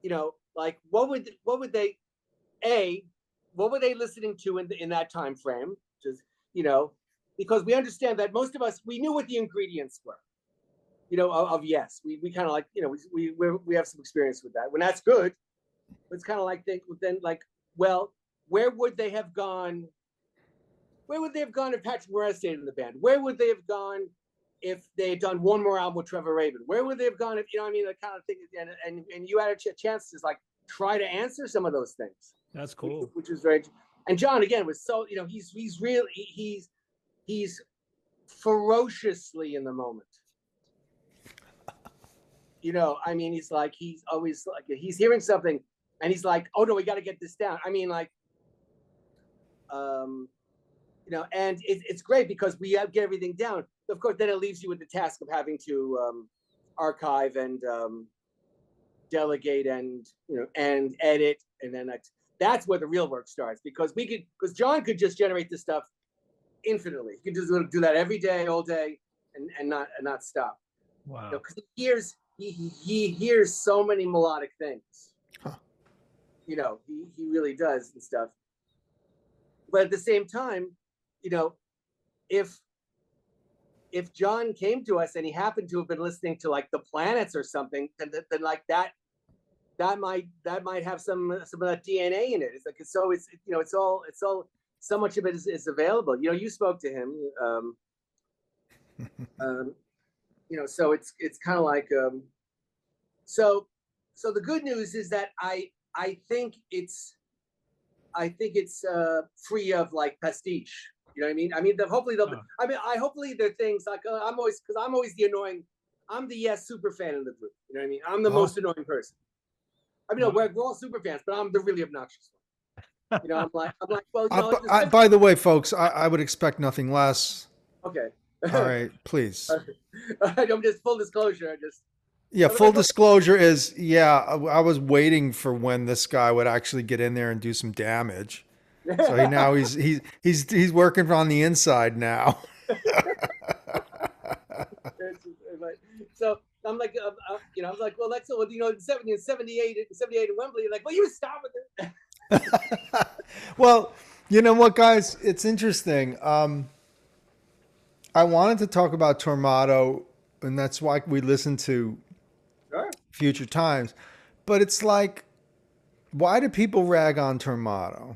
you know, like what would they listening to in that time frame? Just, you know, because we understand that most of us, we knew what the ingredients were, you know, of yes. We kind of like, you know, we have some experience with that. When that's good, it's kind of like then like, well, where would they have gone if Patrick Moran stayed in the band? Where would they have gone if they had done one more album with Trevor Rabin? Where would they have gone if, you know what I mean, that kind of thing? And you had a chance to like try to answer some of those things. That's cool. Which was very. And Jon again was so, you know, he's ferociously in the moment. You know, I mean, he's always like, he's hearing something and he's like, oh no, we got to get this down. I mean, like, you know, and it's great because we get everything down. Of course, then it leaves you with the task of having to archive and delegate and, you know, and edit, and then that's where the real work starts, because Jon could just generate this stuff infinitely. He could just do that every day, all day, and not stop. Wow. Because he hears so many melodic things. Huh. You know, he really does and stuff. But at the same time, you know, if Jon came to us and he happened to have been listening to like the Planets or something, then like that might have some of that DNA in it. It's like, so it's, you know, it's all so much of it is available. You know, you spoke to him, so it's kind of like so the good news is that I think it's free of like pastiche. You know what I mean? I mean, hopefully they'll. Hopefully there are things like I'm always the annoying. I'm the Yes super fan in the group. You know what I mean? I'm the most annoying person. I mean, no, we're all super fans, but I'm the really obnoxious one. I'm like, well, by the way, folks, I would expect nothing less. Okay. All right, please. I'm just full disclosure. Full disclosure is, I was waiting for when this guy would actually get in there and do some damage. So now he's working on the inside now. So I'm like, I was like, well, that's in 78 in Wembley. Like, well, you stop with it. Well, you know what, guys? It's interesting. I wanted to talk about Tormato, and that's why we listen to Future Times. But it's like, why do people rag on Tormato?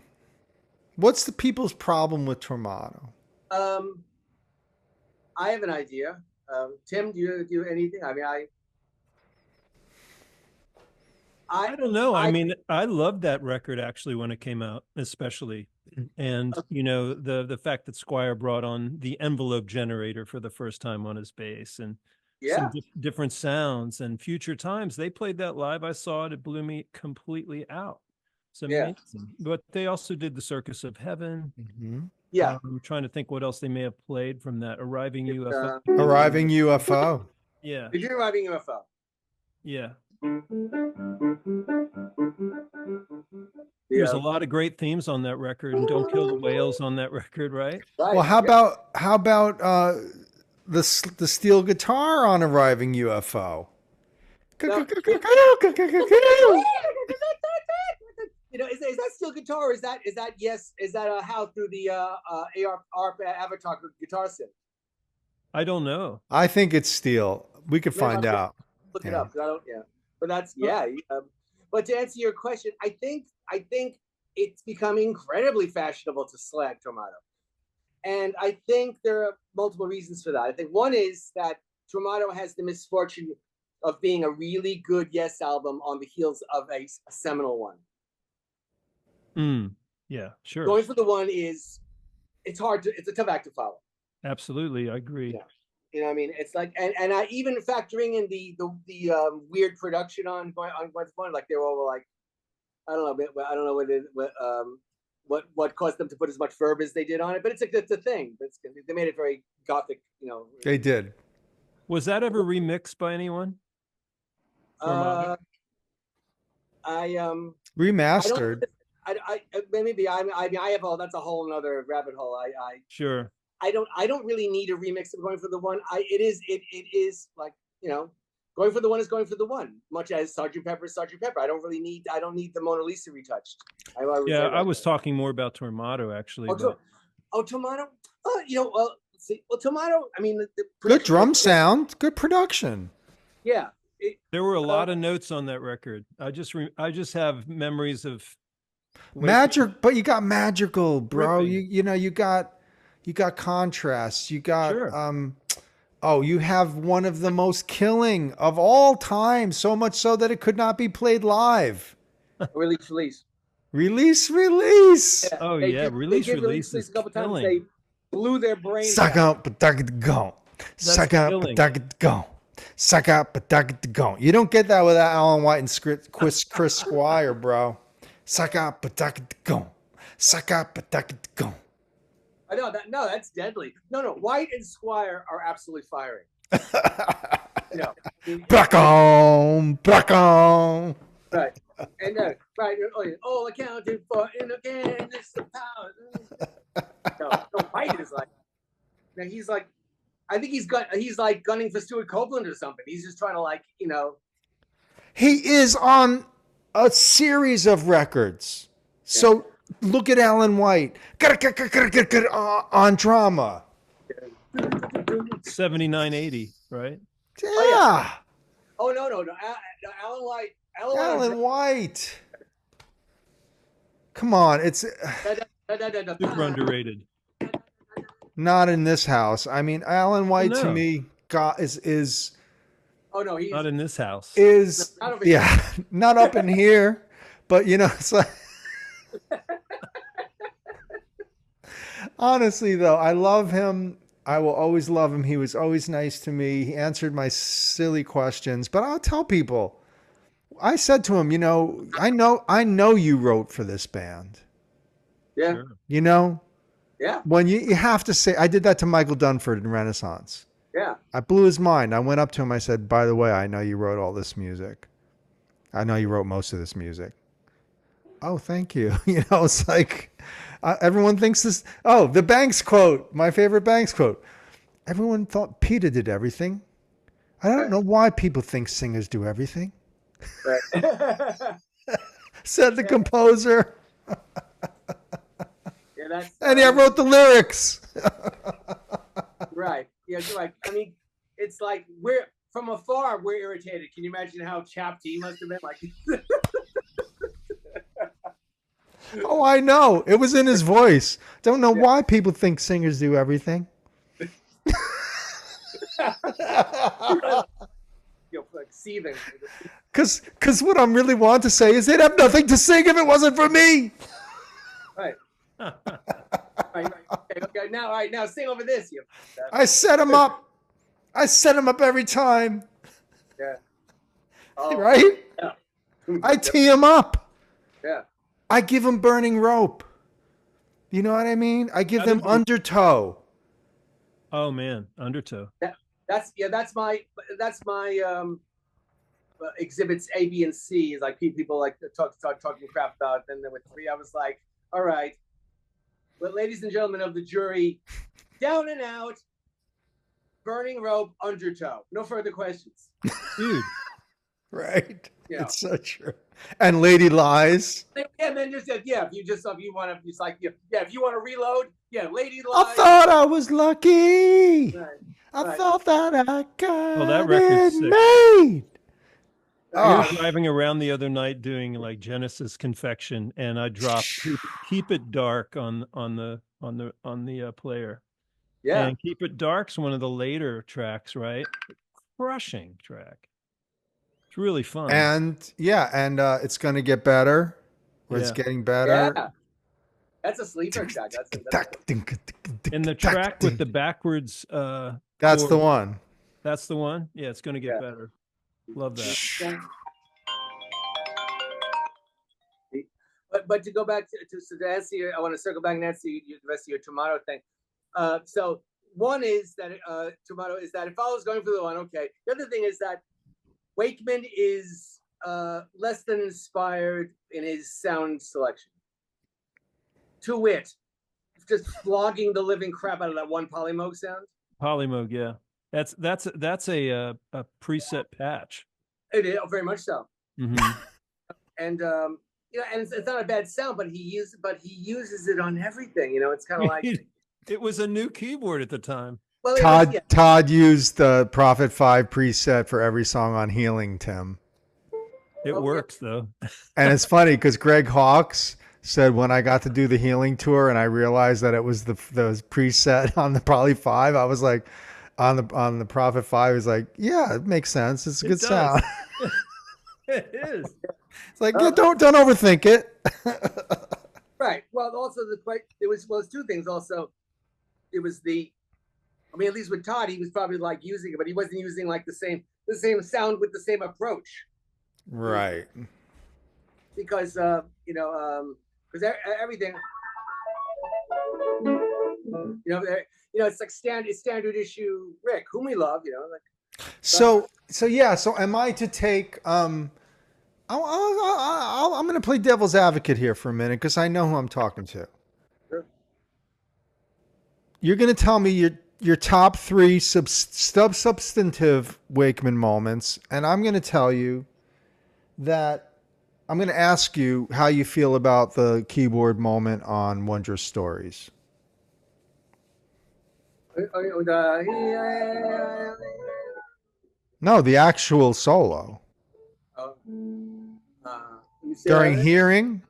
What's the people's problem with Tormato? I have an idea. Tim, do you do anything? I mean, I don't know. I mean, I loved that record actually when it came out, especially. And, the fact that Squire brought on the envelope generator for the first time on his bass and some different sounds, and Future Times, they played that live. I saw it. It blew me completely out. It's amazing. But they also did the Circus of Heaven. Mm-hmm. Yeah. I'm trying to think what else they may have played from that. Arriving UFO. Arriving UFO. Yeah. Did you Arriving UFO? Yeah. There's a lot of great themes on that record, and Don't Kill the Whales on that record, right? Well, how about the steel guitar on Arriving UFO? Is that steel guitar? Or is that a How through the ARP Avatar guitar synth? I don't know. I think it's steel. We could find out. Look it up. I don't. Yeah, but that's but to answer your question, I think it's become incredibly fashionable to slag Tormato, and I think there are multiple reasons for that. I think one is that Tormato has the misfortune of being a really good Yes album on the heels of a seminal one. Yeah, sure. Going for the one it's a tough act to follow. Absolutely, I agree. Yeah. You know what I mean? It's like, and I even factoring in the weird production on Gwen's One, like they were all like, I don't know what caused them to put as much verb as they did on it, but it's a thing. They made it very gothic, They did. Was that ever remixed by anyone? Remastered. I have all. That's a whole another rabbit hole. Sure. I don't really need a remix of Going for the One. It is like, Going for the One is Going for the One, much as Sgt. Pepper is Sgt. Pepper. I don't need the Mona Lisa retouched. I was talking more about Tormato actually. Tormato. Tormato. I mean, good drum sound, good production. Yeah. There were a lot of notes on that record. I just have memories of magic, but you got magical, bro. You got contrast. You got you have one of the most killing of all time, so much so that it could not be played live. Release. Yeah. Oh yeah, release is a couple killing. times. They blew their brains Suck out. Go. Suck up, go. Suck up, go. You don't get that without Alan White and Chris Squire, bro. Suck up, go. Suck up, go. I know that. No, that's deadly. No. White and Squire are absolutely firing. Back on. Right. And right. Oh, accounted for in again. It's the power. No, White is like. Now he's like. I think he's like gunning for Stuart Copeland or something. He's just trying to He is on a series of records. So look at Alan White. On drama. 7980, right? Yeah. Oh no. Alan White. Alan White. Come on, it's super underrated. Not in this house. I mean, Alan White to me, got is Oh no, he's Not in this house. not over here. yeah, not up in here, but you know, it's like honestly though, I love him. I will always love him. He was always nice to me. He answered my silly questions, but I'll tell people. I said to him, you know, I know you wrote for this band. Yeah, Sure. You know, yeah, when you have to say, I did that to Michael Dunford in Renaissance. yeah. I blew his mind. I went up to him. I said, by the way, I know you wrote all this music. I know you wrote most of this music. Oh, thank you. You know, it's like everyone thinks this. Oh, the Banks quote, my favorite Banks quote. Everyone thought Peter did everything. I don't know why people think singers do everything, Right. said the composer. Yeah, that's And I wrote the lyrics. right. Yeah, you're right. I mean, it's like we're from afar, we're irritated. Can you imagine how chapped he must have been? Like, Oh, I know. It was in his voice. Don't know why people think singers do everything. you're like seething. Cause what I'm really wanting to say is they'd have nothing to sing if it wasn't for me. Right. Right. Okay. Now, all right. Now, sing over this. You. I set him up. I set him up every time. Yeah. Oh, Right? Yeah. I tee him up. Yeah. I give him burning rope. You know what I mean? I give them undertow. Oh man, Undertow. That's my exhibits A, B, and C is like people like talking crap about. Then there were 3. I was like, all right, but ladies and gentlemen of the jury, down and out, burning rope, undertow. No further questions. Dude. Right? Yeah. It's so true. And Lady Lies. Yeah, and then just if you want to, it's like if you want to reload, Lady I Lies. thought I was lucky. Right. I Right. thought that I got that record's it sick. made. We Oh. were driving around the other night doing like Genesis Confection, and I dropped Keep It Dark on the player. Yeah. And Keep It Dark's one of the later tracks, right? Crushing track. It's really fun. And it's going to get better. Or it's Yeah. getting better. Yeah. That's a sleeper track. And the track with the backwards That's chord, the one. That's the one. Yeah, it's going to get better. Love that. But to go back to answer, I want to circle back and answer the rest of your tomato thing. So one is that tomato is that it follows going for the one. Okay. The other thing is that Wakeman is less than inspired in his sound selection. To wit, just flogging the living crap out of that one Polymoog sound. Polymoog, yeah. That's a preset patch. It is very much so. Mm-hmm. And and it's not a bad sound, but he uses it on everything. It's kind of like it was a new keyboard at the time. well, Todd used the Prophet 5 preset for every song on Healing, Tim. It works though. And it's funny because Greg Hawkes said when I got to do the Healing tour and I realized that it was the preset on the Probably 5, I was like, on the Prophet 5, he's like, yeah, it makes sense. It's a good sound. It is. It's like, yeah, don't overthink it. Right. Well, also it was 2 things. Also, it was at least with Todd, he was probably like using it, but he wasn't using like the same sound with the same approach. Right. Because because everything, it's like standard issue Rick, whom we love, like. So am I to take I'm going to play devil's advocate here for a minute because I know who I'm talking to. Sure. You're going to tell me your top 3 substantive Wakeman moments, and I'm going to tell you that I'm going to ask you how you feel about the keyboard moment on Wondrous Stories. No, the actual solo. During hearing.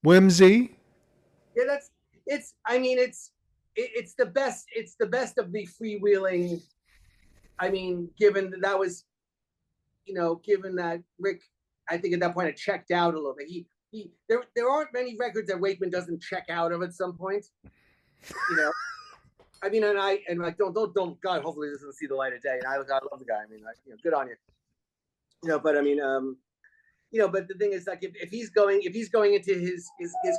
Whimsy. Yeah, it's the best. It's the best of the freewheeling. I mean, given that was, given that Rick, I think at that point had checked out a little bit. There aren't many records that Wakeman doesn't check out of at some point. I mean, and like don't God, hopefully this doesn't see the light of day. And I love the guy. I mean, like, good on you. But I mean, but the thing is, like, if he's going into his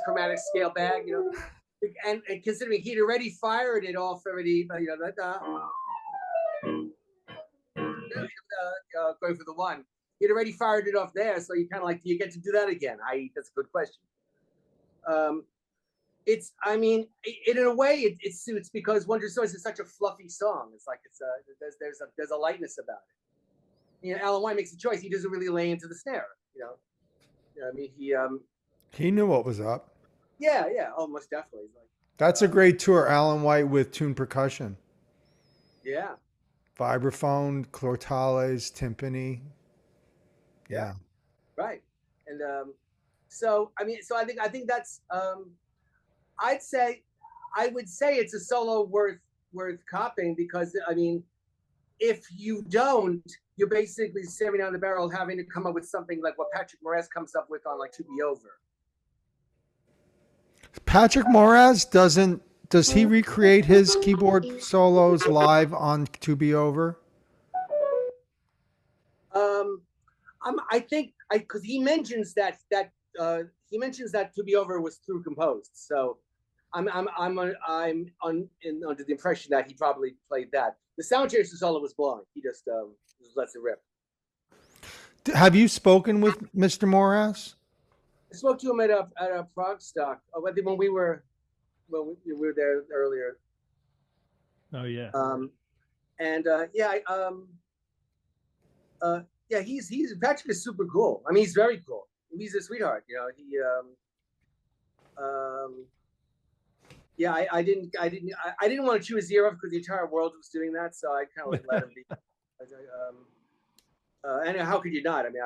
chromatic scale bag, and considering he'd already fired it off already, going for the one, he'd already fired it off there. So you kind of like, do you get to do that again? That's a good question. I mean, in a way, it suits because Wonder Stories is such a fluffy song. It's like there's a lightness about it. Alan White makes a choice. He doesn't really lay into the snare. I mean, he knew what was up. Yeah, most definitely. That's a great tour, Alan White with tuned percussion. Yeah. Vibraphone, clortales, timpani. Yeah. Right. And I think that's I would say it's a solo worth copying because I mean, if you don't, you're basically staring down the barrel having to come up with something like what Patrick Moraz comes up with on like To Be Over. Patrick Moraz does he recreate his keyboard solos live on To Be Over? I think because he mentions that To Be Over was through composed. So I'm under the impression that he probably played that. The Sound Chaser solo was blowing. He just lets it rip. Have you spoken with Mr. Moraz? I spoke to him at a ProgStock. When we were there earlier. Oh yeah. He's Patrick is super cool. I mean, he's very cool. He's a sweetheart. I didn't want to chew his ear off because the entire world was doing that, so I kind of like let him be. And how could you not? I mean,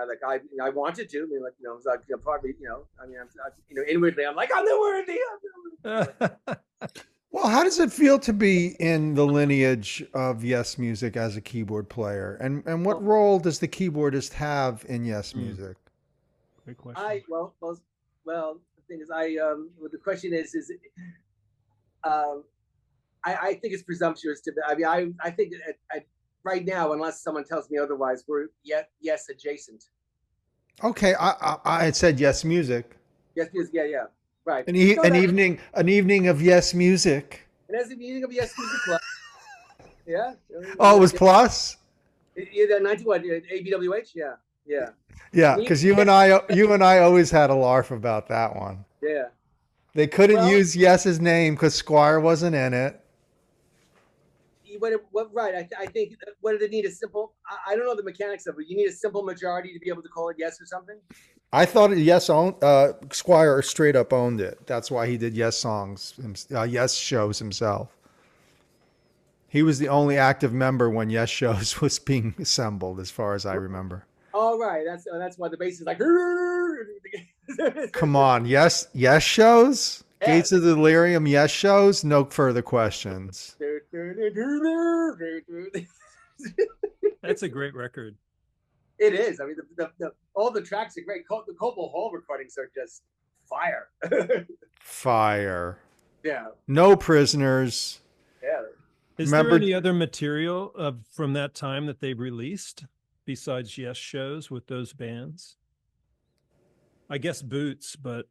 I wanted to. I mean, like, it was like, probably, I mean, inwardly, I'm like, I'm the worthy. Well, how does it feel to be in the lineage of Yes Music as a keyboard player, and what role does the keyboardist have in Yes Music? Great question. The thing is, the question is, I think it's presumptuous to. I mean, I think right now, unless someone tells me otherwise, we're Yes adjacent. Okay, I had said Yes Music. Yes Music, yeah, right. An evening of Yes Music. And as an evening of Yes Music Plus. Yeah. Oh, it was Plus. Yeah, 90 what? ABWH, yeah. Yeah, because you and I always had a laugh about that one. Yeah. They couldn't use Yes's name because Squire wasn't in it. Right. I think what did they need a simple? I don't know the mechanics of it. You need a simple majority to be able to call it Yes or something. I thought Yes owned Squire straight up owned it. That's why he did Yes songs, Yes shows himself. He was the only active member when Yes shows was being assembled, as far as I remember. Oh right, that's why the bass is like. Come on, Yes shows. Yeah. Gates of Delirium, Yes shows, no further questions. That's a great record. It is. I mean, all the tracks are great. The Coble Hall recordings are just fire. Fire. Yeah. No Prisoners. Yeah. Is there any other material from that time that they've released besides Yes shows with those bands? I guess Boots, but...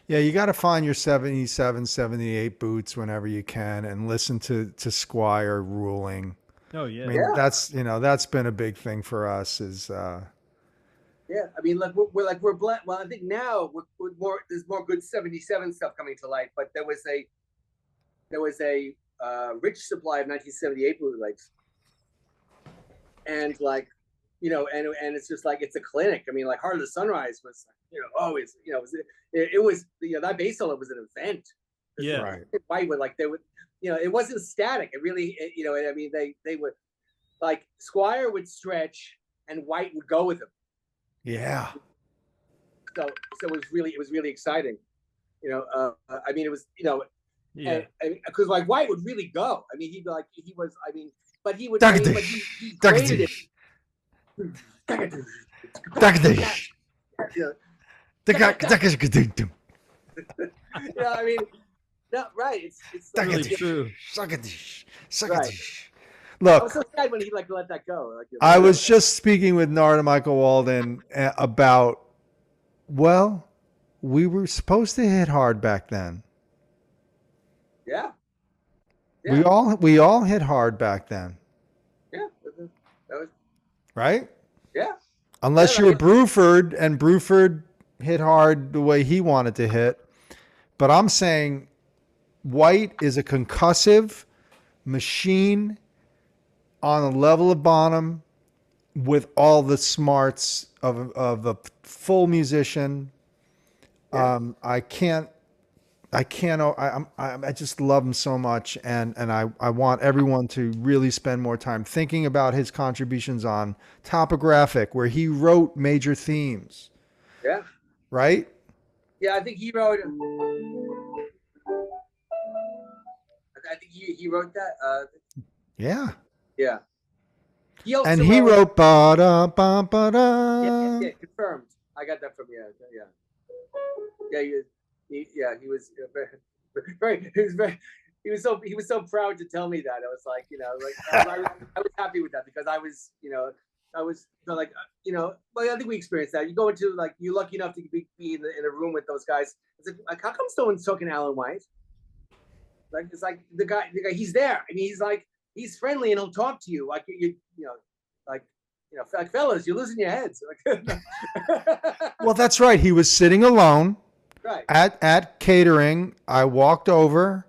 Yeah, you got to find your 77, 78 Boots whenever you can and listen to Squire ruling. Oh yeah. I mean, that's been a big thing for us is yeah, I mean, like we're blessed. Well, I think now there's more good 77 stuff coming to light, but there was a rich supply of 1978 bootlegs. And like, and it's just like, it's a clinic. I mean, like Heart of the Sunrise was, always, it was, that bass solo was an event. Yeah. Right. White would like, they would, it wasn't static. It really, I mean, they would, like, Squire would stretch and White would go with him. Yeah. so it was really exciting. I mean, it was, Yeah. because like White would really go. I mean, but he would. But he graded it. I mean, no, right? It's really true. Right. Look, I was so sad when he let that go. I was just speaking with Narda Michael Walden about, well, we were supposed to hit hard back then. Yeah. We all hit hard back then. Yeah. That was right. Yeah. Unless you're Bruford, and Bruford hit hard the way he wanted to hit. But I'm saying White is a concussive machine on a level of Bonham with all the smarts of a full musician. Yeah. I just love him so much. And I want everyone to really spend more time thinking about his contributions on Topographic, where he wrote major themes. Yeah. Right? Yeah, I think he wrote. I think he wrote that. Yeah. Yeah. He also And he wrote ba-da, ba-ba-da. Yeah, confirmed. I got that from he was he was so proud to tell me that. I was like, I was happy with that, because I was like, well, I think we experienced that. You go into, like, you're lucky enough to be in a room with those guys. It's like, how come someone's talking to Alan White? Like, it's like the guy, he's there. I mean, he's friendly and he'll talk to you. Like, like, fellas, you're losing your heads. Well, that's right. He was sitting alone. Right. At catering. I walked over.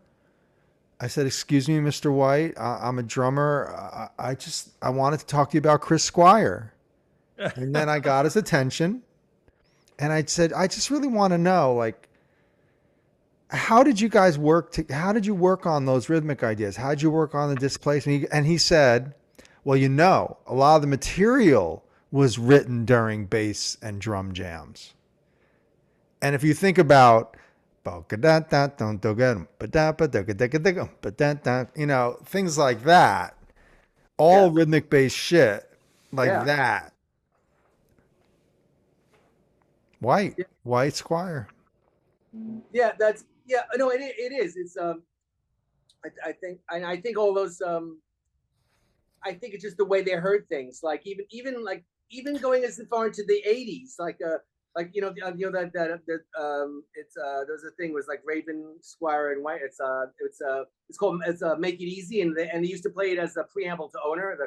I said, "Excuse me, Mr. White. I'm a drummer. I wanted to talk to you about Chris Squire." And then I got his attention, and I said, "I just really want to know, like, how did you guys work? How did you work on those rhythmic ideas? How did you work on the displacement?" And he said, "Well, a lot of the material was written during bass and drum jams. And if you think about, things like that, all rhythmic bass shit like that." White Squire. Yeah, no, it is. It's I think all those I think it's just the way they heard things. Like even going as far into the 80s, there's a thing was like Raven, Squire, and White. It's called Make It Easy, and they used to play it as a preamble to Owner.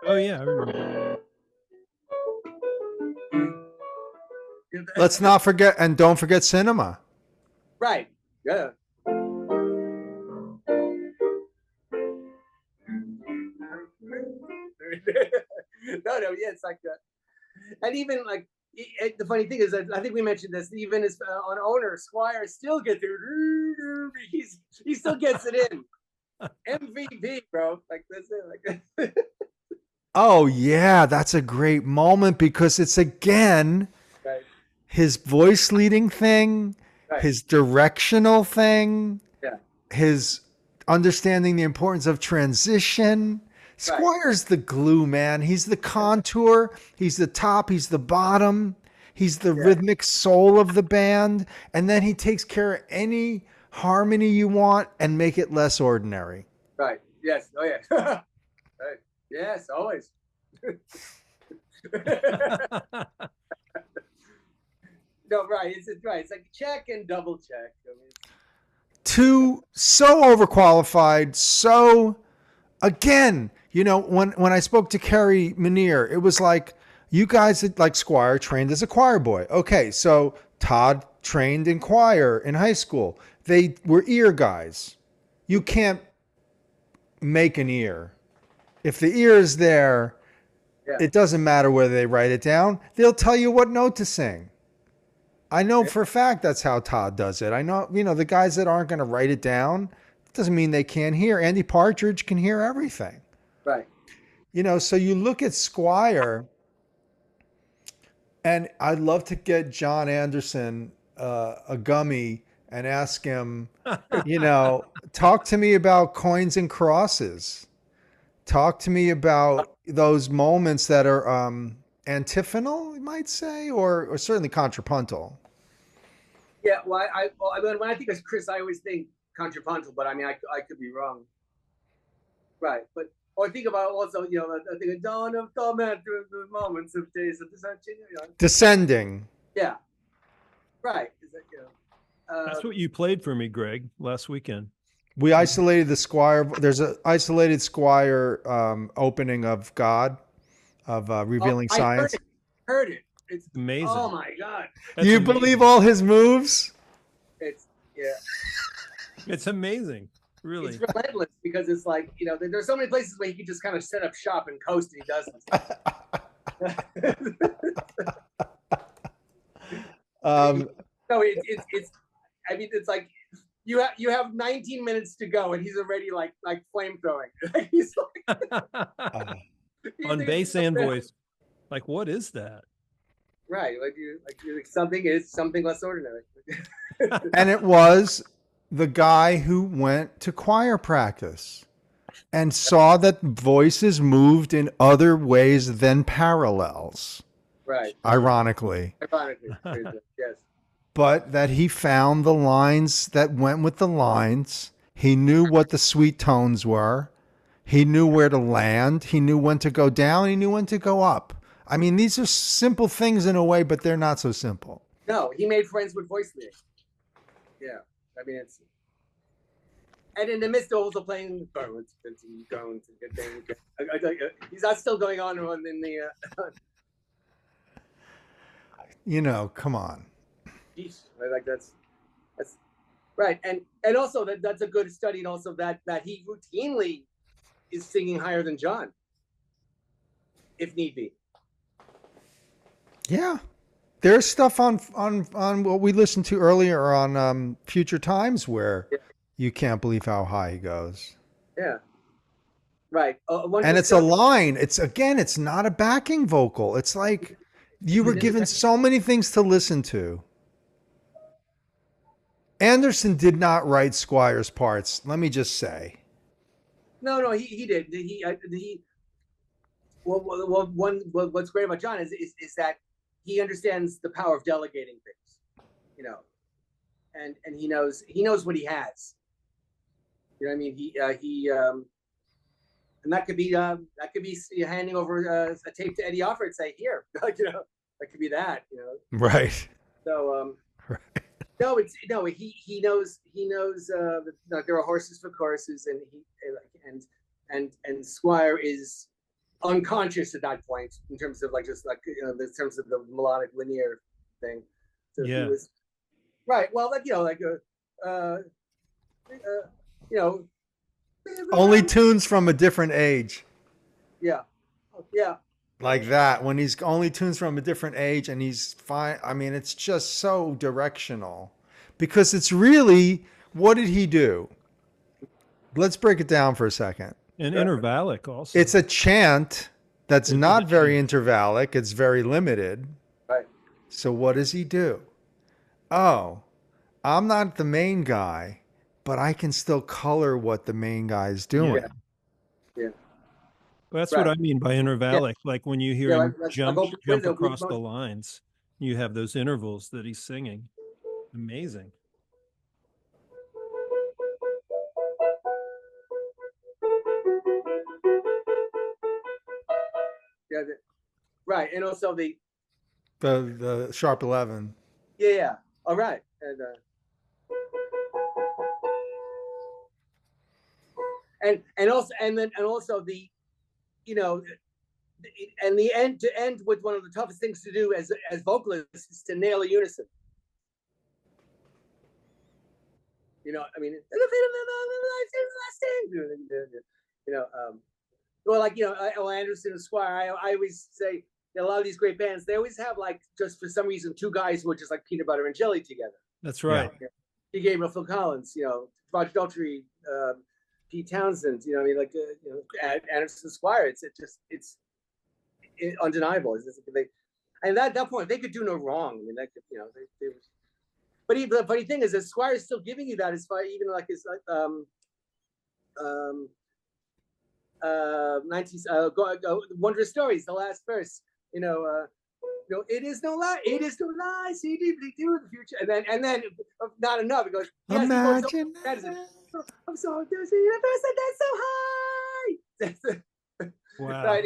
Oh yeah, I remember. Let's not forget, and don't forget Cinema. Right. Yeah. No, yeah, it's like that. And even like the funny thing is that I think we mentioned this. Even as on Owner, Squire still gets it. He still gets it in. MVP, bro. Like that's it. Like. Oh yeah, that's a great moment, because it's again his voice leading thing, his directional thing, his understanding the importance of transition. Squire's the glue, man. He's the contour. He's the top. He's the bottom. He's the rhythmic soul of the band. And then he takes care of any harmony you want and make it less ordinary. Right. Yes. Oh, yeah. Right. Yes, always. No, right. It's right. It's like check and double check. I mean, Two so overqualified. So, again, when I spoke to Kerry Menier, it was like, you guys like Squire trained as a choir boy. Okay, so Todd trained in choir in high school. They were ear guys. You can't make an ear. If the ear is there, it doesn't matter whether they write it down. They'll tell you what note to sing. I know for a fact that's how Todd does it. I know, the guys that aren't going to write it down, doesn't mean they can't hear. Andy Partridge can hear everything. Right. You know, so you look at Squire, and I'd love to get Jon Anderson a gummy and ask him, you know, talk to me about coins and crosses. Talk to me about those moments that are antiphonal, you might say, or certainly contrapuntal. Yeah, well, I mean, when I think of Kris, I always think contrapuntal, but I mean, I could be wrong. Right, but or think about also, you know, I think of dawn of torment through the moments of days of descension. You know. Descending. Yeah, right. Is that, you know, That's what you played for me, Greg, last weekend. We isolated the Squire. There's an isolated Squire opening of God, of Revealing Science. Heard it. It's amazing. Oh my God. That's you amazing. Believe all his moves? It's It's amazing. Really. It's relentless because it's like, you know, there's so many places where he can just kind of set up shop and coast, and he doesn't. No, it's I mean, it's like you have 19 minutes to go and he's already like flame throwing. He's like on bass and voice. Like, what is that? Right, like something less ordinary. And it was the guy who went to choir practice and saw that voices moved in other ways than parallels. Right. Ironically. Yes. But that he found the lines that went with the lines. He knew what the sweet tones were. He knew where to land. He knew when to go down. He knew when to go up. I mean, these are simple things in a way, but they're not so simple. No, he made friends with voice leading. Yeah. I mean, it's, and in the midst of also playing, he's not still going on in the. You know, come on. Geez, like that's right, and also that's a good study, and also that he routinely is singing higher than Jon, if need be. Yeah. There's stuff on what we listened to earlier on Future Times where you can't believe how high he goes. Yeah. Right. And it's a line. It's not a backing vocal. It's like you were given so many things to listen to. Anderson did not write Squire's parts. Let me just say. No, he did. What's great about Jon is that he understands the power of delegating things, you know, and he knows what he has. You know what I mean? And that could be handing over a tape to Eddie Offer and say, here, like, you know, that could be that, you know. Right. So right. He knows that there are horses for courses, and Squire is unconscious at that point in terms of in terms of the melodic linear thing. So yeah. He was, right. Well, only tunes from a different age. Yeah. Yeah. Like that, when he's only tunes from a different age and he's fine. I mean, it's just so directional because it's really, what did he do? Let's break it down for a second. And intervallic also. It's a chant that's not very intervallic. It's very limited. Right. So what does he do? Oh, I'm not the main guy, but I can still color what the main guy is doing. Yeah. That's right. What I mean by intervallic. Yeah. Like when you hear him jump across the lines, you have those intervals that he's singing. Amazing. Yeah, right, and also the sharp 11. Yeah. All right, and also the, you know, and the end to end with one of the toughest things to do as vocalists is to nail a unison. You know, I mean, you know, well, like, you know, Anderson and Squire, I always say a lot of these great bands, they always have, like, just for some reason, two guys who are just like peanut butter and jelly together. That's right. He Gabriel, Phil Collins, you know, Roger Daltrey, Pete Townsend, you know, I mean, like Anderson Squire. It's undeniable. And at that point, they could do no wrong. I mean, that could, you know, they but the funny thing is that Squire is still giving you that as far, even like his Wondrous Stories, the last verse, you know, it is no lie, see deeply to the future, and then not enough. It goes, yes, Imagine I'm so there's a universe that's so high. Wow. Right?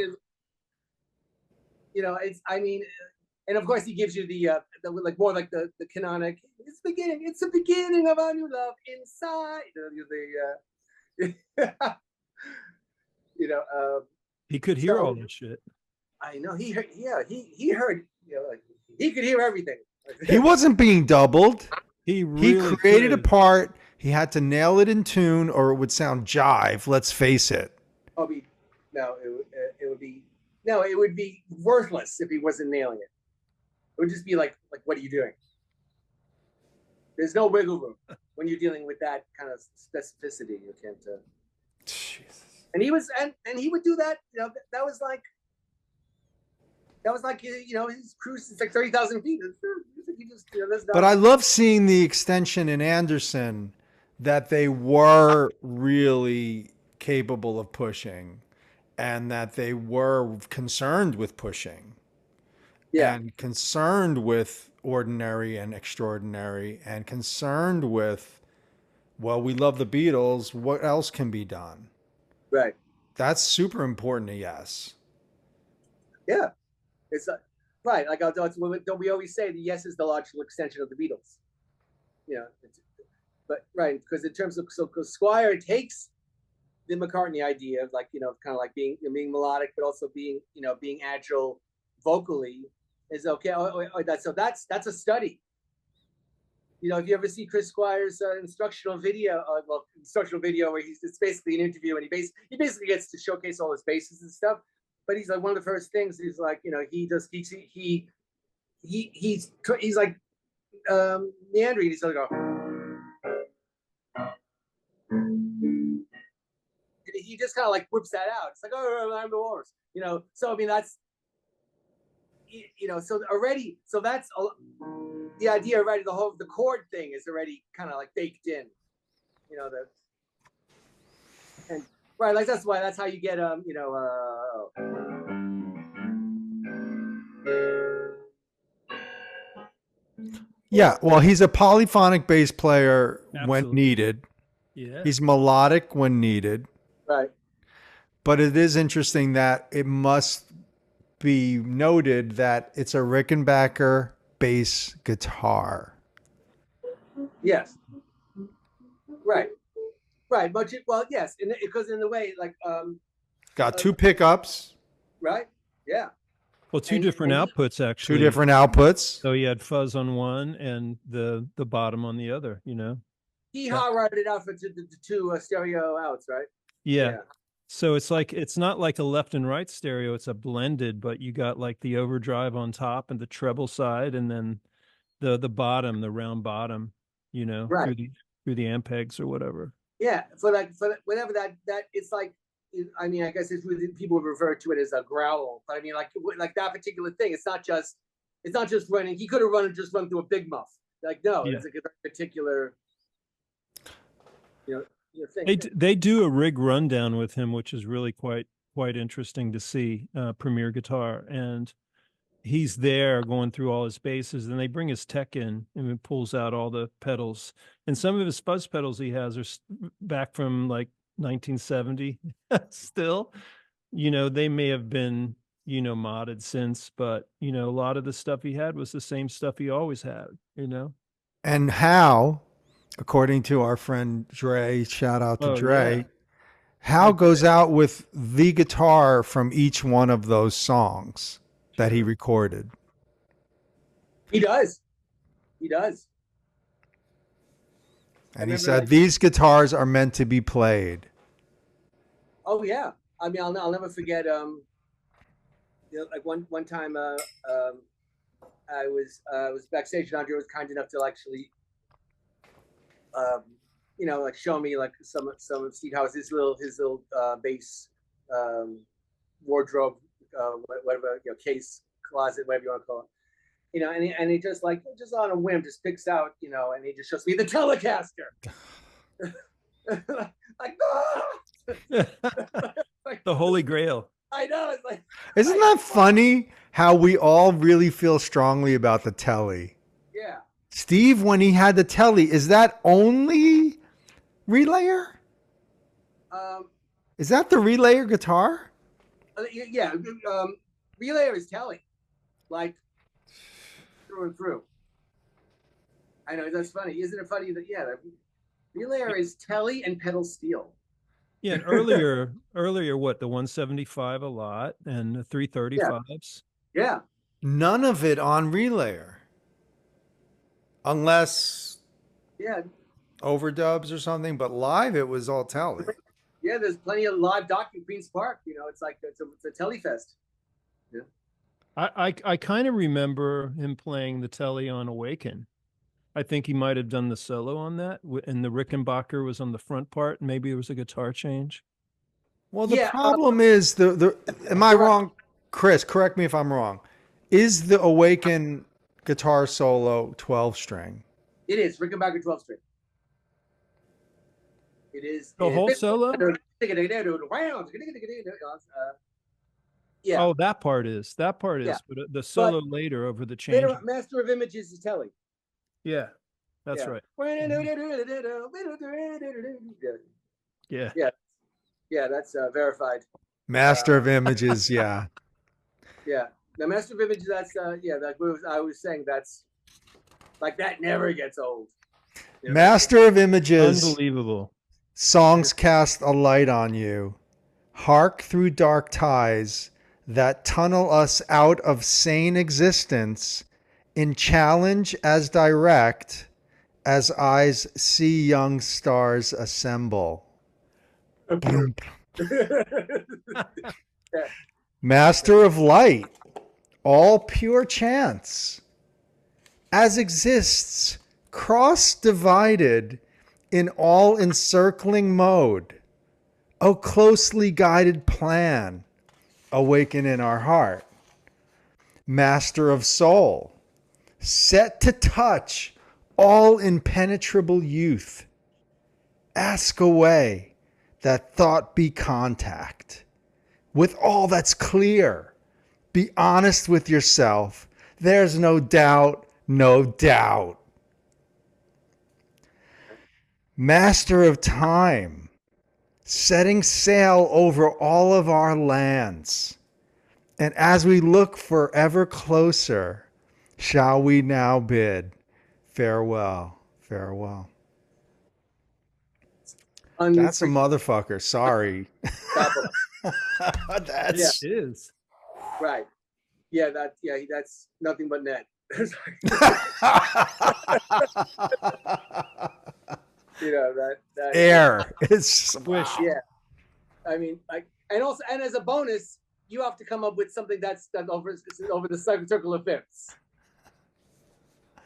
You know, it's, I mean, and of course he gives you the like more like the canonic. It's the beginning of our new love inside. You know, he could hear all that shit. I know he heard. Yeah, he heard. You know, like he could hear everything. he wasn't being doubled. He really created could. a part. He had to nail it in tune, or it would sound jive. Let's face it. It would be worthless if he wasn't nailing it. It would just be like, what are you doing? There's no wiggle room when you're dealing with that kind of specificity. You can't. Jesus. And he was, and he would do that. You know, that was like, you know, his cruise is like 30,000 feet. He just, you know, But I love seeing the extension in Anderson that they were really capable of pushing, and that they were concerned with pushing, and concerned with ordinary and extraordinary, and concerned with, well, we love the Beatles. What else can be done? Right. That's super important to Yes. Yeah. It's right. Like, don't we always say the Yes is the logical extension of the Beatles? You know, but right, because in terms of Squire takes the McCartney idea of, like, you know, kind of like being melodic, but also being, you know, being agile vocally is okay. That's a study. You know, if you ever see Chris Squire's instructional video where it's basically an interview, and he basically gets to showcase all his basses and stuff. But he's like, one of the first things he's like, you know, he's like meandering. He's like, he just kind of like whips that out. It's like, oh, I'm the Wars, you know. So I mean, that's, you know, so that's the idea already. The chord thing is already kind of like baked in, you know. And right, like that's how you get you know. Yeah, well, he's a polyphonic bass player when Absolutely. needed. Yeah. He's melodic when needed. Right. But it is interesting that it must be noted that it's a Rickenbacker bass guitar. Yes. Right. Right. But well, yes, because in the way, like, got two pickups. Right. Yeah. Well, two different outputs, actually. Two different outputs. So he had fuzz on one and the bottom on the other, you know. He hot-rodded it out for the two stereo outs, right? Yeah. So it's like, it's not like a left and right stereo, it's a blended, but you got like the overdrive on top and the treble side, and then the bottom, the round bottom, you know, right, through the amp pegs or whatever. Yeah, for whatever that it's like. I mean, I guess people refer to it as a growl, but I mean, like that particular thing. It's not just running. He could have just run through a big muff. Like, no, it's like a particular, you know, thing. They do a rig rundown with him, which is really quite interesting to see. Premier Guitar, and he's there going through all his basses, and they bring his tech in and it pulls out all the pedals, and some of his fuzz pedals he has are back from like 1970 still, you know. They may have been, you know, modded since, but you know, a lot of the stuff he had was the same stuff he always had, you know. And how, according to our friend Dre, shout out to Dre, How goes out with the guitar from each one of those songs that he recorded. He does. And he said, these guitars are meant to be played. Oh yeah. I mean, I'll never forget. You know, like one time, I was backstage, and Andre was kind enough to actually like show me like some of Steve Howe's his little bass wardrobe, whatever, case, closet, whatever you want to call it. And he just on a whim just picks out, and he just shows me the Telecaster. like, like the Holy Grail. I know. It's like, isn't that funny how we all really feel strongly about the Telly? Yeah. Steve, when he had the Telly, is that only relayer? Is that the relayer guitar? Yeah. Relayer is Telly, like through and through. I know, that's funny. Isn't it funny that relayer is Telly and pedal steel. Yeah, and earlier, what, the 175 a lot and the 335s? Yeah. None of it on relayer. Unless overdubs or something, but live it was all Telly. Yeah, there's plenty of live doc in Queen's Park. It's like it's a Telly fest. Yeah. I kind of remember him playing the Telly on Awaken. I think he might have done the solo on that, and the Rickenbacker was on the front part. Maybe it was a guitar change. Well, the problem is am I wrong, Kris? Correct me if I'm wrong. Is the Awaken guitar solo 12-string? It is Rickenbacker 12-string. It is the whole solo. Yeah. Oh, that part is. But the solo later over the change. Later, Master of Images is Telly. Yeah, that's right. Yeah. Yeah, that's verified. Master of Images, yeah. Yeah, the Master of Images. That's I was saying, that's like, that never gets old. Master of Images. Unbelievable. Songs cast a light on you. Hark through dark ties that tunnel us out of sane existence, in challenge as direct as eyes see young stars assemble. Master of light, all pure chance, as exists cross-divided in all encircling mode. O closely guided plan, awaken in our heart. Master of soul, set to touch all impenetrable youth. Ask away that thought be contact with all that's clear. Be honest with yourself. There's no doubt, no doubt. Master of time, setting sail over all of our lands. And as we look forever closer, shall we now bid farewell, farewell. That's a motherfucker. Sorry. It is. Right. Yeah, that's nothing but net. that air. It's swish. Wow. Yeah. I mean, and as a bonus, you have to come up with something that's over the circle of fifths.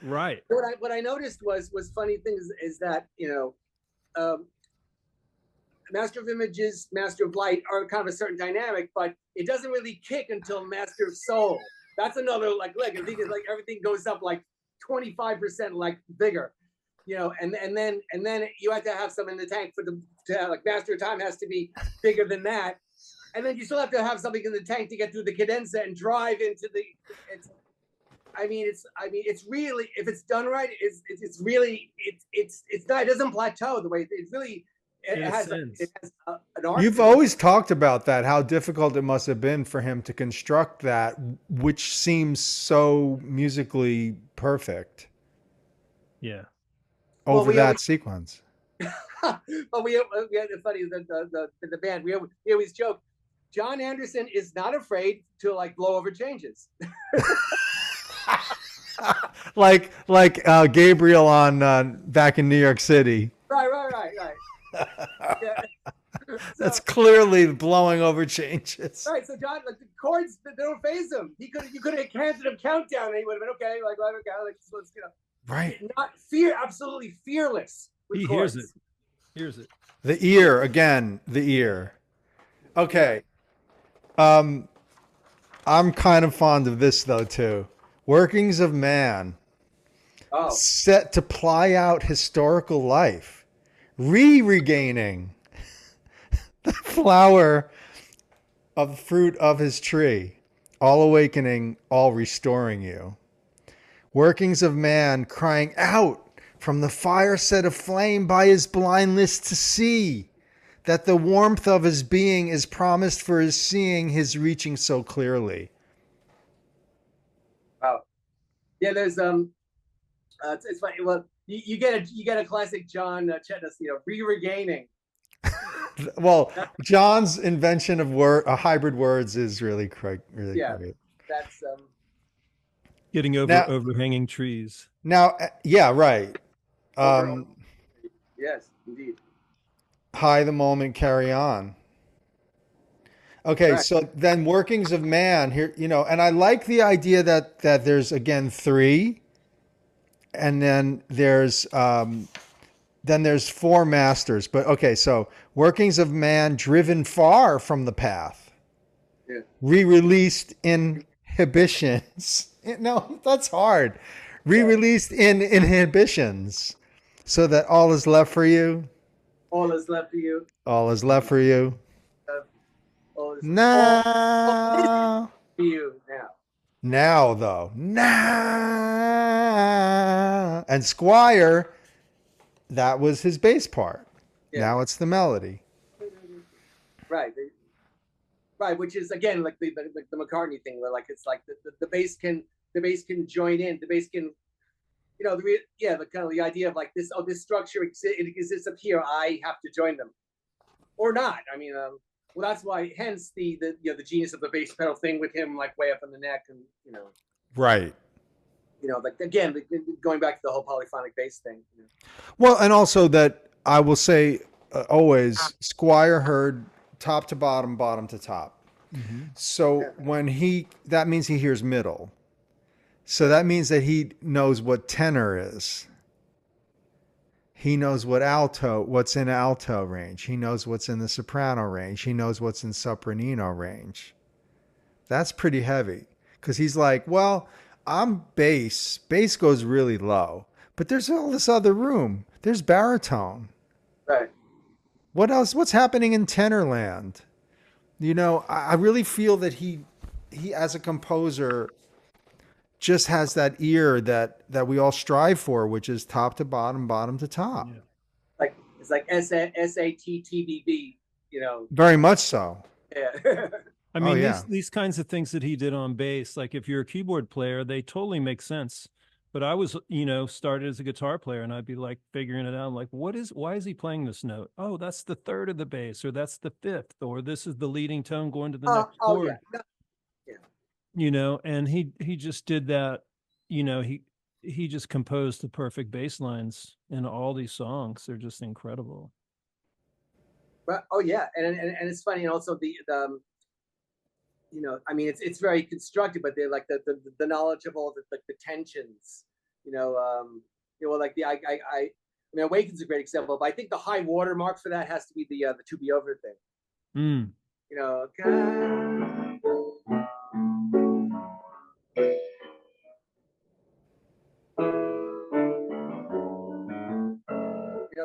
Right. What I noticed was funny things is that, Master of Images, Master of Light are kind of a certain dynamic, but it doesn't really kick until Master of Soul. That's another leg. I think it's like everything goes up like 25% like bigger, and then you have to have some in the tank like Master of Time has to be bigger than that, and then you still have to have something in the tank to get through the cadenza and drive into the. It's really, if it's done right, it's really not. It doesn't plateau the way it's really. It has an arc. You've always talked about that, how difficult it must have been for him to construct that, which seems so musically perfect. Yeah. Over that sequence. But we had the funny the band. We always joke, Jon Anderson is not afraid to like blow over changes. like Gabriel on back in New York City. Right. Yeah. That's clearly blowing over changes. Right. So John, like the chords, they don't phase him. You could have handed him Countdown, and he would have been okay. Right. Not absolutely fearless. He chords. hears it. Here's it. The ear again. The ear. Okay. I'm kind of fond of this though too. Workings of man. Oh, Set to ply out historical life, regaining the flower of the fruit of his tree, all awakening, all restoring you. Workings of man crying out from the fire set aflame by his blindness to see that the warmth of his being is promised for his seeing his reaching so clearly. wow. Yeah, there's it's funny. Well, you get a classic John Chetness, regaining. Well, John's invention of hybrid words is really great. Really Yeah. great. That's Getting over Now- overhanging trees. Now, yeah, right. Yes, indeed. High the moment, carry on. Okay, Right. so then workings of man here, and I like the idea that there's again three, and then there's four masters. But okay, so workings of man driven far from the path, Yeah. re-released inhibitions. No, that's hard. Re-released in inhibitions, so that all is left for you. All is left for you. All is left for you. All is Now. for you now. Now, though. Now. And Squire, that was his bass part. Yeah. Now it's the melody. Right. Right, which is again like the McCartney thing, where like it's like the bass can join in. The bass can, the kind of the idea of like this. Oh, this structure exists up here. I have to join them, or not. I mean, well, that's why. Hence the genius of the bass pedal thing with him like way up in the neck, and Right. like again going back to the whole polyphonic bass thing. Well, and also that I will say always Squire heard top to bottom, bottom to top. Mm-hmm. So that means he hears middle. So that means that he knows what tenor is. He knows what's in alto range. He knows what's in the soprano range. He knows what's in sopranino range. That's pretty heavy because he's like, well, I'm bass. Bass goes really low, but there's all this other room. There's baritone. Right. What else? What's happening in Tenorland? I really feel that he as a composer just has that ear that we all strive for, which is top to bottom, bottom to top. Yeah. Like it's like SATTBB, Very much so. Yeah. I mean, yeah. these kinds of things that he did on bass, like if you're a keyboard player, they totally make sense. But I was, started as a guitar player, and I'd be like figuring it out. I'm like, why is he playing this note? Oh, that's the third of the bass, or that's the fifth, or this is the leading tone going to the next chord. Yeah. And he just did that. He just composed the perfect bass lines in all these songs. They're just incredible. But and it's funny, and also the I mean, it's very constructed, but they're like the knowledge of all the tensions, like I mean, Awaken's a great example, but I think the high watermark for that has to be the To Be Over thing. Mm.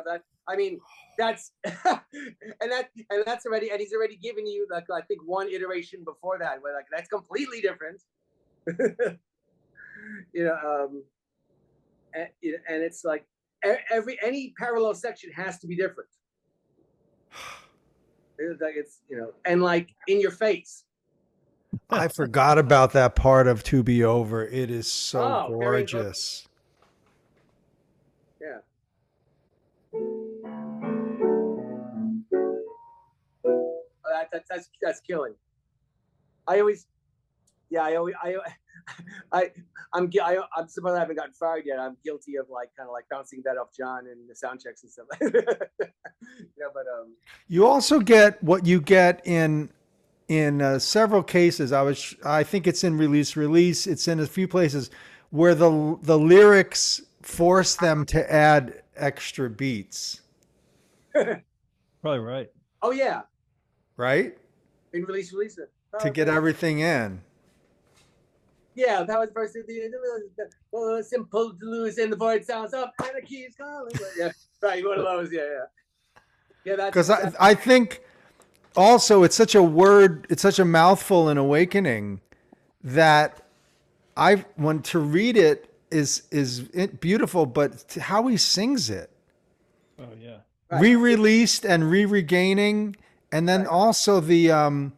That, I mean, that's and that's already, and he's already given you like I think one iteration before that where like that's completely different. And it's like any parallel section has to be different. It's and like in your face. I forgot about that part of To Be Over. It is so gorgeous. Yeah. That's killing. I'm surprised I haven't gotten fired yet. I'm guilty of like kind of like bouncing that off John and the sound checks and stuff. But you also get what you get in several cases. I think it's in release. It's in a few places where the lyrics force them to add extra beats. Probably right. Oh yeah, right? in release it. To get everything in. Yeah, that was first. Simple to lose, and the void sounds up, and the keys calling. Yeah, right. One of those. Yeah. That's because I think also it's such a word, it's such a mouthful in Awakening that I want to read it is beautiful, but how he sings it. Oh yeah. Right. Re-released and re-regaining, and then also the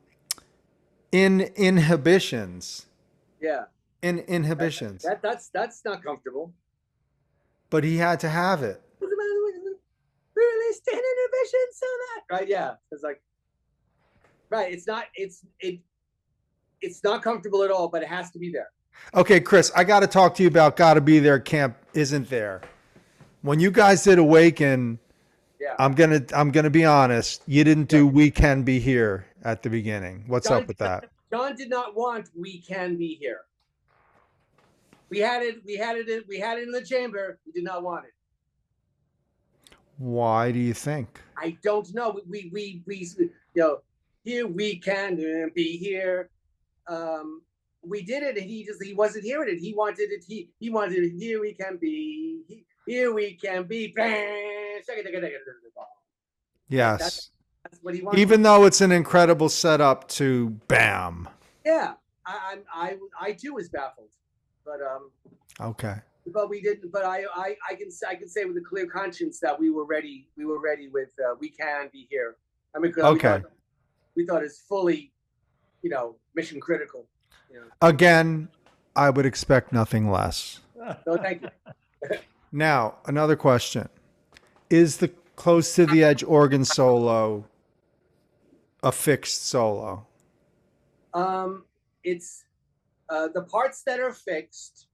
inhibitions. Yeah. Inhibitions. That's not comfortable. But he had to have it. Released in inhibitions, so that right, yeah. It's like right. It's not comfortable at all, but it has to be there. Okay, Kris, I got to talk to you about "Gotta Be There" Camp Isn't There. When you guys did Awaken, yeah, I'm gonna be honest. You didn't do "We Can Be Here" at the beginning. What's up with that? Jon did not want "We Can Be Here." We had it in the chamber. We did not want it. Why do you think? I don't know. We here we can be here. We did it, and he wasn't hearing it. He wanted it. He wanted it. Here we can be. Here we can be. Yes. That's what he wanted. Even though it's an incredible setup to bam. Yeah, I too was baffled, but Okay. But we didn't. But I can say with a clear conscience that we were ready. We were ready with "We Can Be Here." I mean, okay. We thought it's fully, mission critical. Again, I would expect nothing less. So thank you. Now, another question: is the Close to the Edge organ solo a fixed solo? It's the parts that are fixed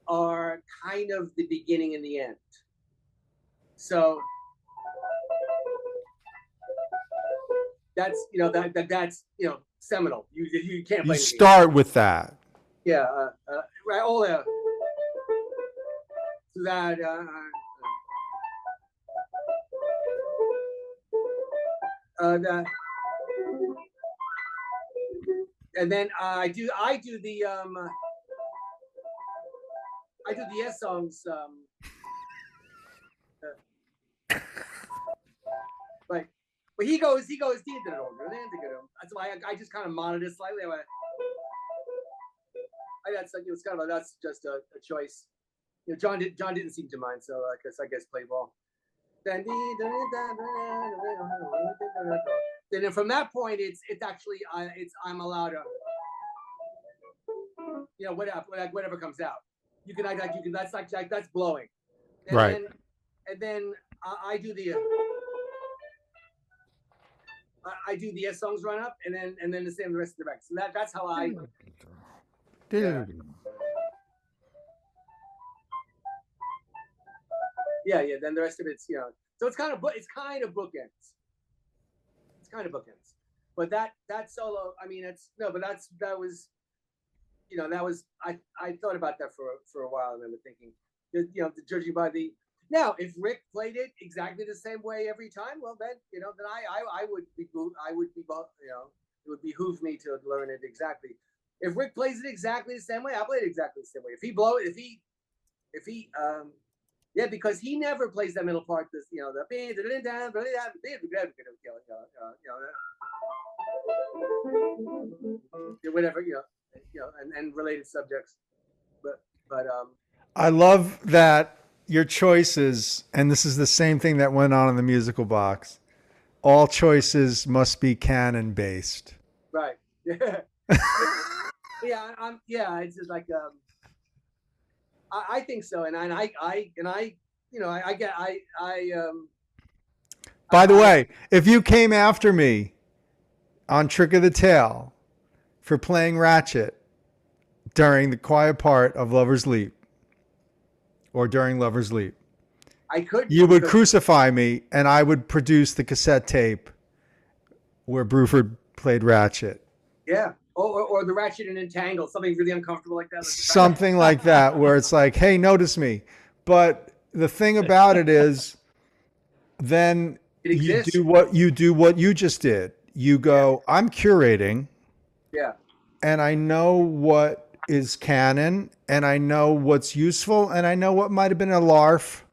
are kind of the beginning and the end. So that's that's seminal. You can't play. You start with that. Yeah. Right. All that. So that. That. And then I do the YES songs. But he goes. That's why I just kind of modded it slightly. That's just a choice. Jon didn't seem to mind, so I guess play ball. Then from that point, it's actually I'm allowed to, whatever comes out. You can that's blowing, and right? Then I do the YES songs run up, and then the same the rest of the record. So that's how I. Yeah. Then the rest of it's so it's kind of bookends. It's kind of bookends, but that solo. I mean, that was I thought about that for a while. I remember thinking, judging by the. Now, if Rick played it exactly the same way every time, well, then then I would be it would behoove me to learn it exactly. If Rick plays it exactly the same way, I'll play it exactly the same way. If he because he never plays that middle part. This whatever and related subjects, but I love that. Your choices, and this is the same thing that went on in the musical box. All choices must be canon based. Right. Yeah. It's just like I think so, and I. By the way, if you came after me on Trick of the Tail for playing Ratchet during the quiet part of Lover's Leap, or during Lover's Leap, you would crucify me, and I would produce the cassette tape where Bruford played Ratchet. Yeah, or the Ratchet and Entangle, something really uncomfortable like that. Something like that, where it's like, hey, notice me. But the thing about it is, then It you exists. do what you just did. You go, I'm curating, Yeah. and I know what is canon, and I know what's useful, and I know what might have been a larf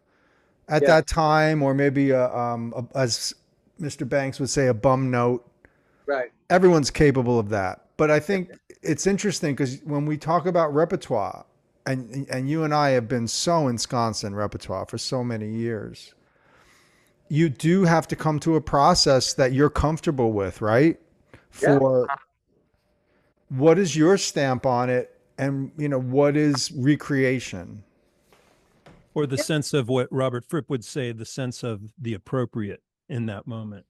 at that time, or maybe as Mr. Banks would say, a bum note. Right. Everyone's capable of that. But I think it's interesting because when we talk about repertoire, and you and I have been so ensconced in repertoire for so many years, you do have to come to a process that you're comfortable with, right? For what is your stamp on it, and what is recreation? Or the sense of what Robert Fripp would say, the sense of the appropriate in that moment.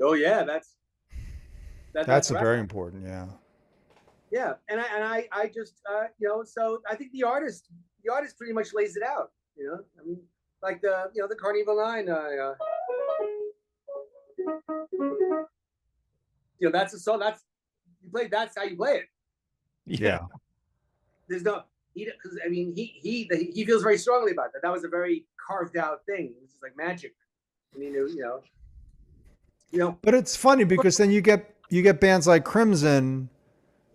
Oh yeah, that's That's right. very important. Yeah. Yeah, and I just so I think the artist pretty much lays it out. I mean, like the Carnival 9. That's a song. That's how you play it. Yeah. There's no because I mean he feels very strongly about that. That was a very carved out thing. It was just like magic. And he knew. But it's funny because then you get bands like Crimson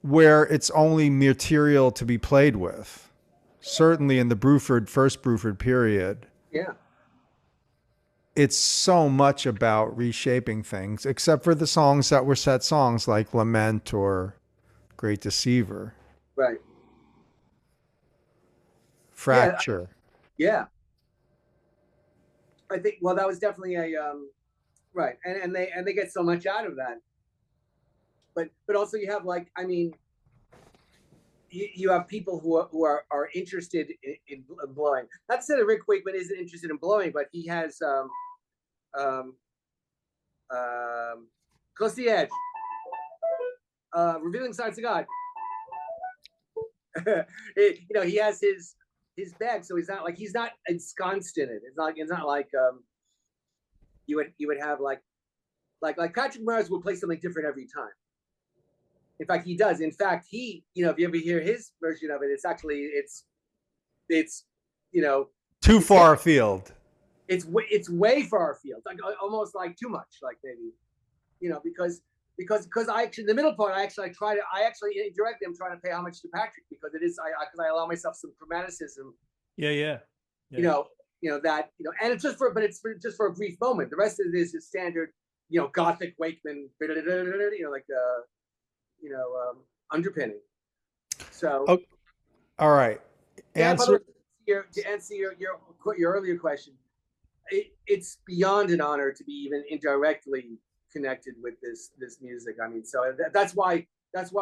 where it's only material to be played with. Certainly in the first Bruford period. Yeah. It's so much about reshaping things, except for the songs that were set songs like Lament or Great Deceiver. Right. Fracture. Yeah. I think that was definitely a right, and they get so much out of that. But also you have you have people who are interested in blowing. Not to say that Rick Wakeman isn't interested in blowing, but he has Close to the Edge, Revealing Signs of God. He has his bag, so he's not ensconced in it. It's not like you would have like Patrick Mars will play something different every time. In fact, he does. In fact, if you ever hear his version of it, it's too far afield. It's way far afield, like almost like too much, like maybe, because I actually the middle part I actually indirectly I'm trying to pay homage to Patrick because it is because I allow myself some chromaticism. Yeah. That and it's just for a brief moment. The rest of it is standard, Gothic Wakeman, underpinning. So, all right. To answer your earlier question, it's beyond an honor to be even indirectly connected with this music. I mean, so that's why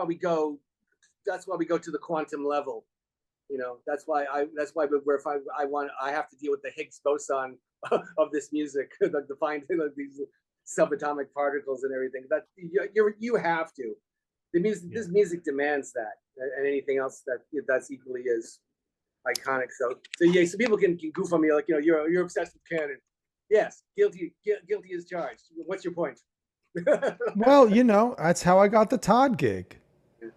we go to the quantum level. That's why I have to deal with the Higgs boson of this music, the finding of these subatomic particles and everything. That you have to. This music demands that, and anything else that's equally as iconic. So people can goof on me like you're obsessed with canon. Yes, guilty as charged. What's your point? Well, that's how I got the Todd gig.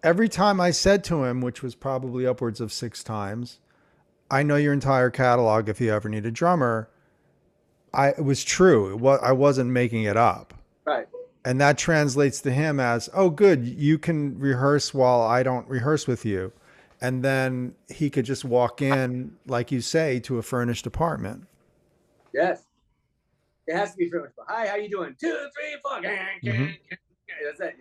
Every time I said to him, which was probably upwards of 6 times, I know your entire catalog if you ever need a drummer. It was true. I wasn't making it up. Right. And that translates to him as, oh, good, you can rehearse while I don't rehearse with you. And then he could just walk in, like you say, to a furnished apartment. Yes. It has to be furnished. Hi, how you doing? 2, 3, 4. Mm-hmm. That's it.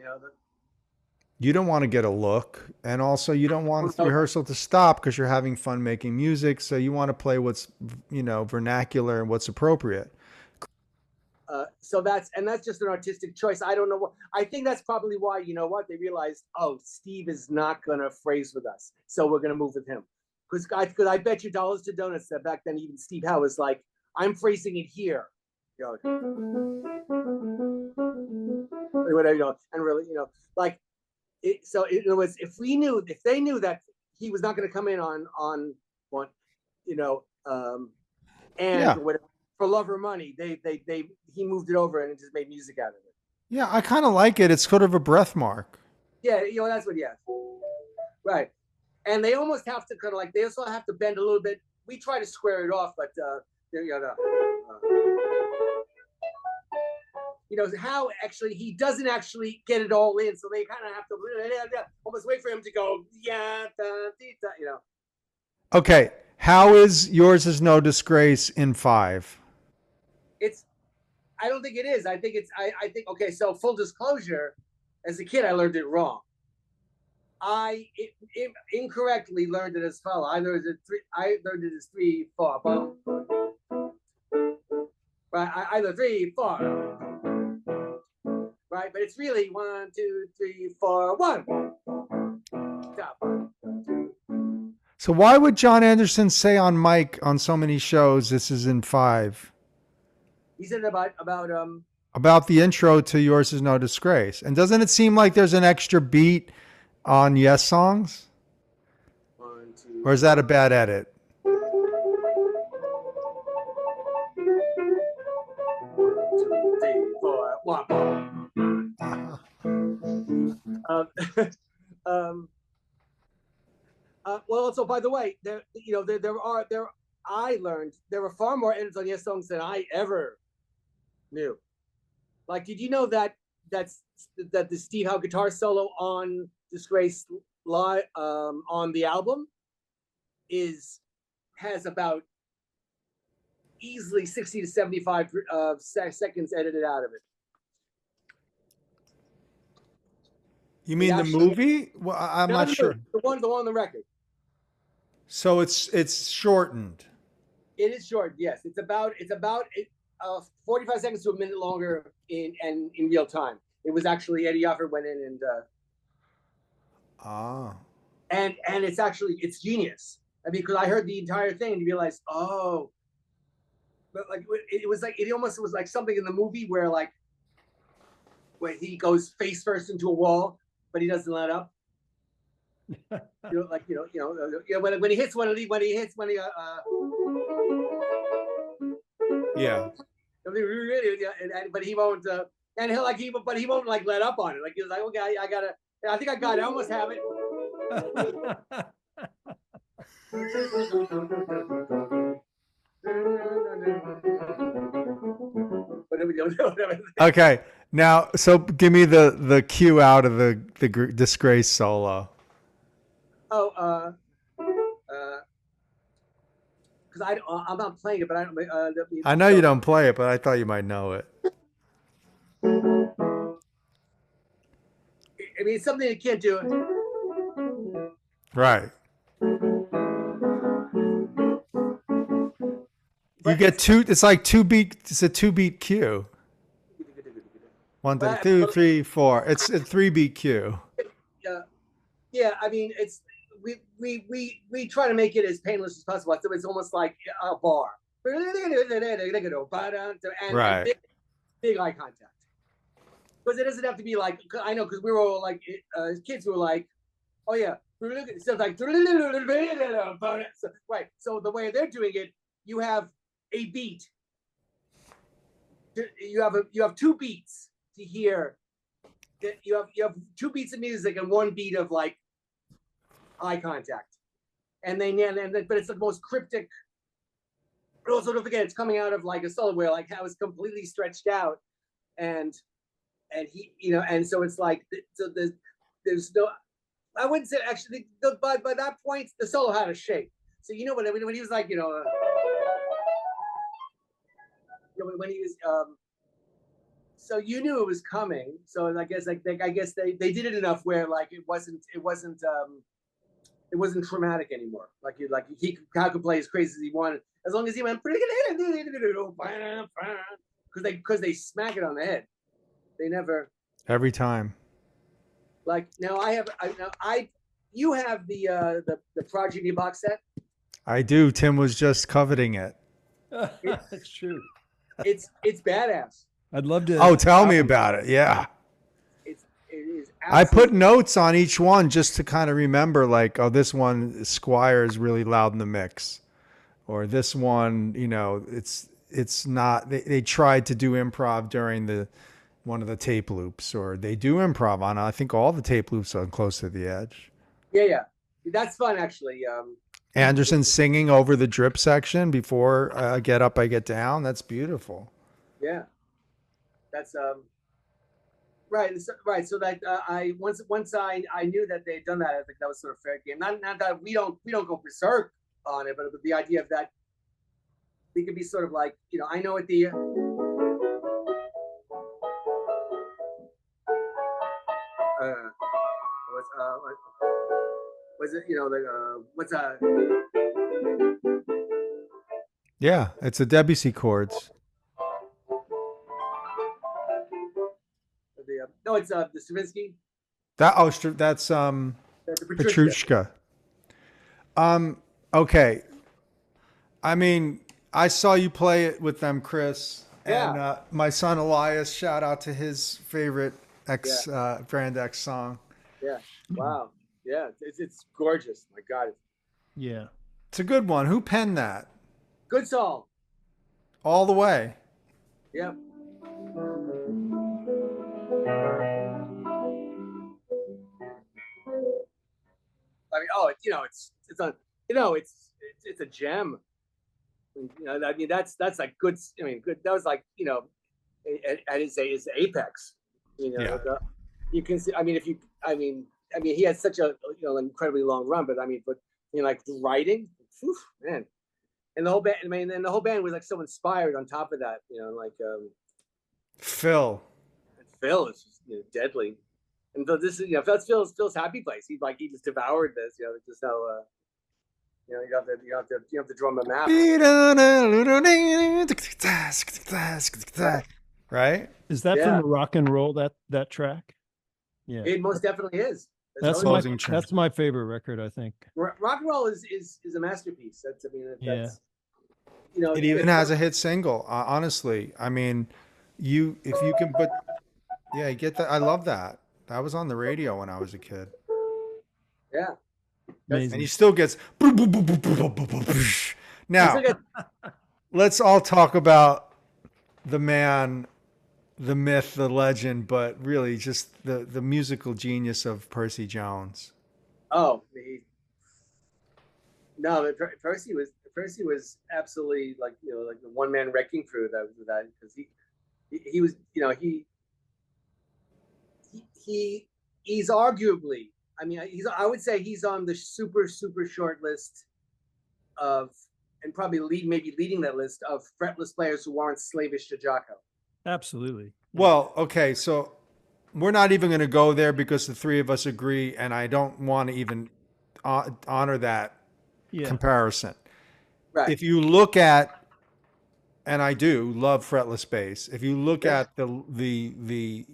You don't want to get a look. And also you don't want rehearsal to stop because you're having fun making music. So you want to play what's, vernacular and what's appropriate. So that's just an artistic choice. I don't know what. I think that's probably why they realized, oh, Steve is not gonna phrase with us, so we're gonna move with him. Because I bet you dollars to donuts that back then even Steve Howe was like, I'm phrasing it here, whatever, and really, like it. So it was if they knew that he was not gonna come in on whatever. For love or money, he moved it over and it just made music out of it. Yeah, I kind of like it. It's sort of a breath mark. Yeah, that's what. Yeah, right. And they almost have to they also have to bend a little bit. We try to square it off, but how actually he doesn't actually get it all in, so they kind of have to almost wait for him to go, Okay, how is Yours Is No Disgrace in 5? I don't think it is. I think okay, so full disclosure, as a kid, I learned it wrong. I incorrectly learned it as follows. I learned it as 3, 4. Right, I learned 3, 4. Right, but it's really 1, 2, 3, 4, 1. Stop. 1, 2. So why would Jon Anderson say on mic on so many shows this is in 5? He said about the intro to Yours Is No Disgrace. And doesn't it seem like there's an extra beat on Yes songs? 1, 2. Or is that a bad edit? 2, 3, 4, 1. Well, also, by the way, there I learned there were far more edits on Yes songs than I ever knew. Like, did you know that the Steve Howe guitar solo on Disgrace live on the album has about easily 60 to 75 seconds edited out of it. You mean the movie? Well, I'm not sure. The one on the record. So it's shortened. It is short, yes. It's about 45 seconds to a minute longer in real time. It was actually Eddie Offer went in and it's genius. I mean, because I heard the entire thing and you realize, but like it almost was like something in the movie where he goes face first into a wall, but he doesn't let up. When he hits one of the yeah. But he won't but he won't like let up on it. Like he was like, okay, I think I got it. I almost have it. Okay, now so give me the cue out of the Disgrace solo. Because I'm not playing it, but I don't. I know you don't play it, but I thought you might know it. I mean, it's something you can't do. Right. You get two. It's like 2 beat. It's a 2 beat cue. 1, 2, 3, 4. It's a 3 beat cue. Yeah. I mean, it's we try to make it as painless as possible. So it's almost like a bar. And right. Big eye contact. Because it doesn't have to be like, I know, because we were all like, as kids, we were like, oh yeah, so like, so, right. So the way they're doing it, you have a beat. You have 2 beats to hear. You have 2 beats of music and 1 beat of like eye contact, but it's the most cryptic. But also don't forget, it's coming out of like a solo where like how it's completely stretched out, and he, and so it's like there's no. I wouldn't say actually. By that point, the solo had a shape. So when he was like when he was so you knew it was coming. So I guess they did it enough where like it wasn't traumatic anymore. He could play as crazy as he wanted, as long as he went because they smack it on the head. They never every time. Like now you have the Progeny box set. I do. Tim was just coveting it. That's true. It's badass. I'd love to. Oh, tell me about it. Yeah. It is. I put notes on each one just to kind of remember, like, oh, this one Squire is really loud in the mix, or this one, it's not. They tried to do improv during one of the tape loops, or they do improv on I think all the tape loops on Close to the Edge. Yeah, that's fun actually. Anderson singing over the drip section before Get Up, I Get Down. That's beautiful. Yeah. that's right. So that I once I knew that they had done that, I think that was sort of fair game. Not that we don't go berserk on it, but the idea of that we could be sort of like, I know at the was it what's Yeah, it's the Debussy chords. no, it's the Stravinsky. That's The Petrushka. Okay. I mean, I saw you play it with them, Kris. Yeah. And my son Elias, shout out to his favorite Brand X song. Yeah. Wow. Yeah. It's gorgeous. My God. Yeah. It's a good one. Who penned that? Good song. All the way. Yeah. I mean, it's a gem. I mean, that's like good. I mean, good. That was like, at his apex. Yeah. You can see. I mean, he had such a incredibly long run, but like writing, whew, man, and the whole band. I mean, and the whole band was like so inspired. On top of that, Phil is just, deadly. And so this is, that's Phil's happy place. He just devoured this. Just how you have to drum him out. Right? Is that from the rock and roll, that track? Yeah. It most definitely is. That's my favorite record, I think. Rock and roll is a masterpiece. That's it even has a hit single. Honestly, I mean, if you can put, you get that. I love that. That was on the radio when I was a kid. Yeah. Amazing. And he still gets. Now, let's all talk about the man, the myth, the legend, but really just the musical genius of Percy Jones. Oh, Percy was absolutely like the one man wrecking crew that because he was he's arguably, I would say he's on the super short list of, and probably leading that list of fretless players who aren't slavish to Jocko. Absolutely. Well, okay, so we're not even going to go there because the three of us agree, and I don't want to even honor that comparison. Right. If you look at, and I do love fretless bass, if you look at the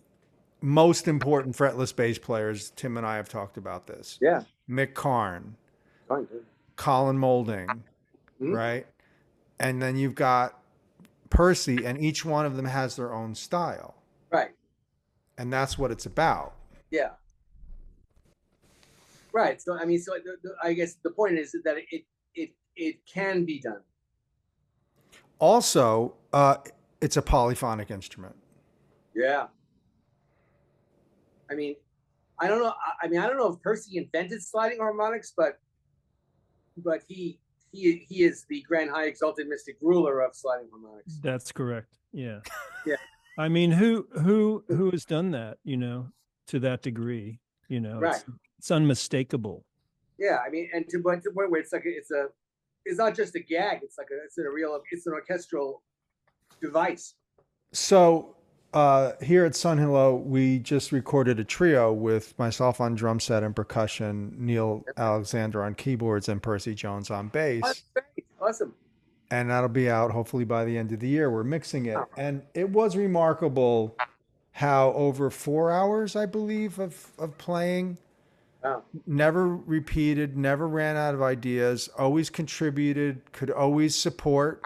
most important fretless bass players, Tim and I have talked about this. Yeah. Mick Karn, Colin Moulding, right? And then you've got Percy, and each one of them has their own style. Right. And that's what it's about. Yeah. Right. So, I guess the point is that it can be done. Also, it's a polyphonic instrument. Yeah. I don't know. I don't know if Percy invented sliding harmonics, but he is the grand high exalted mystic ruler of sliding harmonics. That's correct. Yeah. Yeah. I mean, who has done that, to that degree, right. It's unmistakable. Yeah. And to the point where it's like, it's not just a gag. It's an orchestral device. So, here at Sun Hello, we just recorded a trio with myself on drum set and percussion, Neil Alexander on keyboards, and Percy Jones on bass. That's great. Awesome. And that'll be out hopefully by the end of the year. We're mixing it. And it was remarkable how over 4 hours, I believe, of playing, never repeated, never ran out of ideas, always contributed, could always support,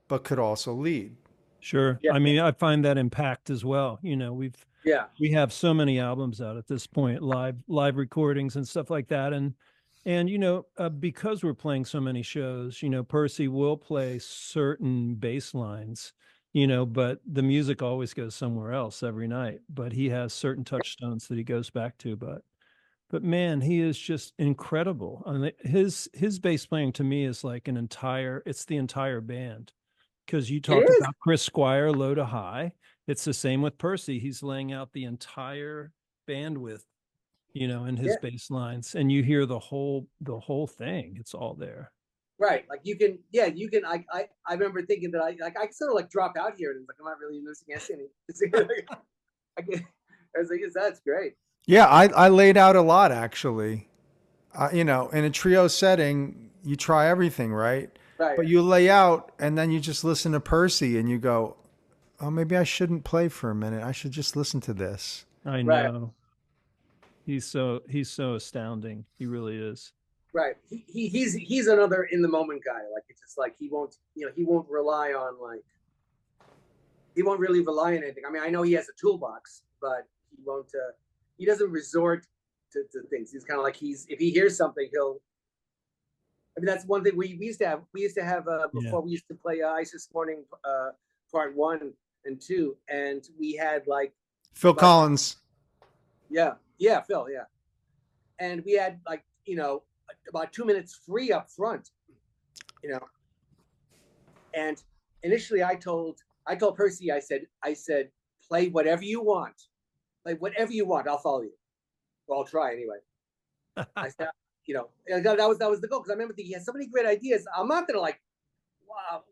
but could also lead. Sure. Yeah. I find that impact as well. We have so many albums out at this point, live recordings and stuff like that. And because we're playing so many shows, Percy will play certain bass lines, but the music always goes somewhere else every night. But he has certain touchstones that he goes back to. But man, he is just incredible. His bass playing to me is like it's the entire band because you It talked is. about Chris Squire low to high. It's the same with Percy. He's laying out the entire bandwidth, you know, in his bass lines, and you hear the whole thing. It's all there. Right. Like you can, I remember thinking that I sort of like drop out here and it's like, I'm not really listening to anything. I was like, yes, that's great. Yeah, I laid out a lot actually. You know, in a trio setting, you try everything, right? Right. But you lay out and then you just listen to Percy and you go, oh, maybe I shouldn't play for a minute. I should just listen to this. I know. He's so astounding. He really is. Right. He's another in the moment guy. Like it's just like he won't rely on he won't really rely on anything. I mean, I know he has a toolbox, but he doesn't resort to things. He's kind of like if he hears something, I mean, that's one thing we used to have. We used to have before we used to play Ice This Morning part 1 and 2, and we had like Phil Collins. Yeah, Phil, yeah. And we had like, you know, about 2 minutes free up front, you know. And initially I told Percy, I said, play whatever you want. Play whatever you want, I'll follow you. Well, I'll try anyway. I said, you know, that was the goal, because I remember thinking he had so many great ideas. I'm not gonna like, wow,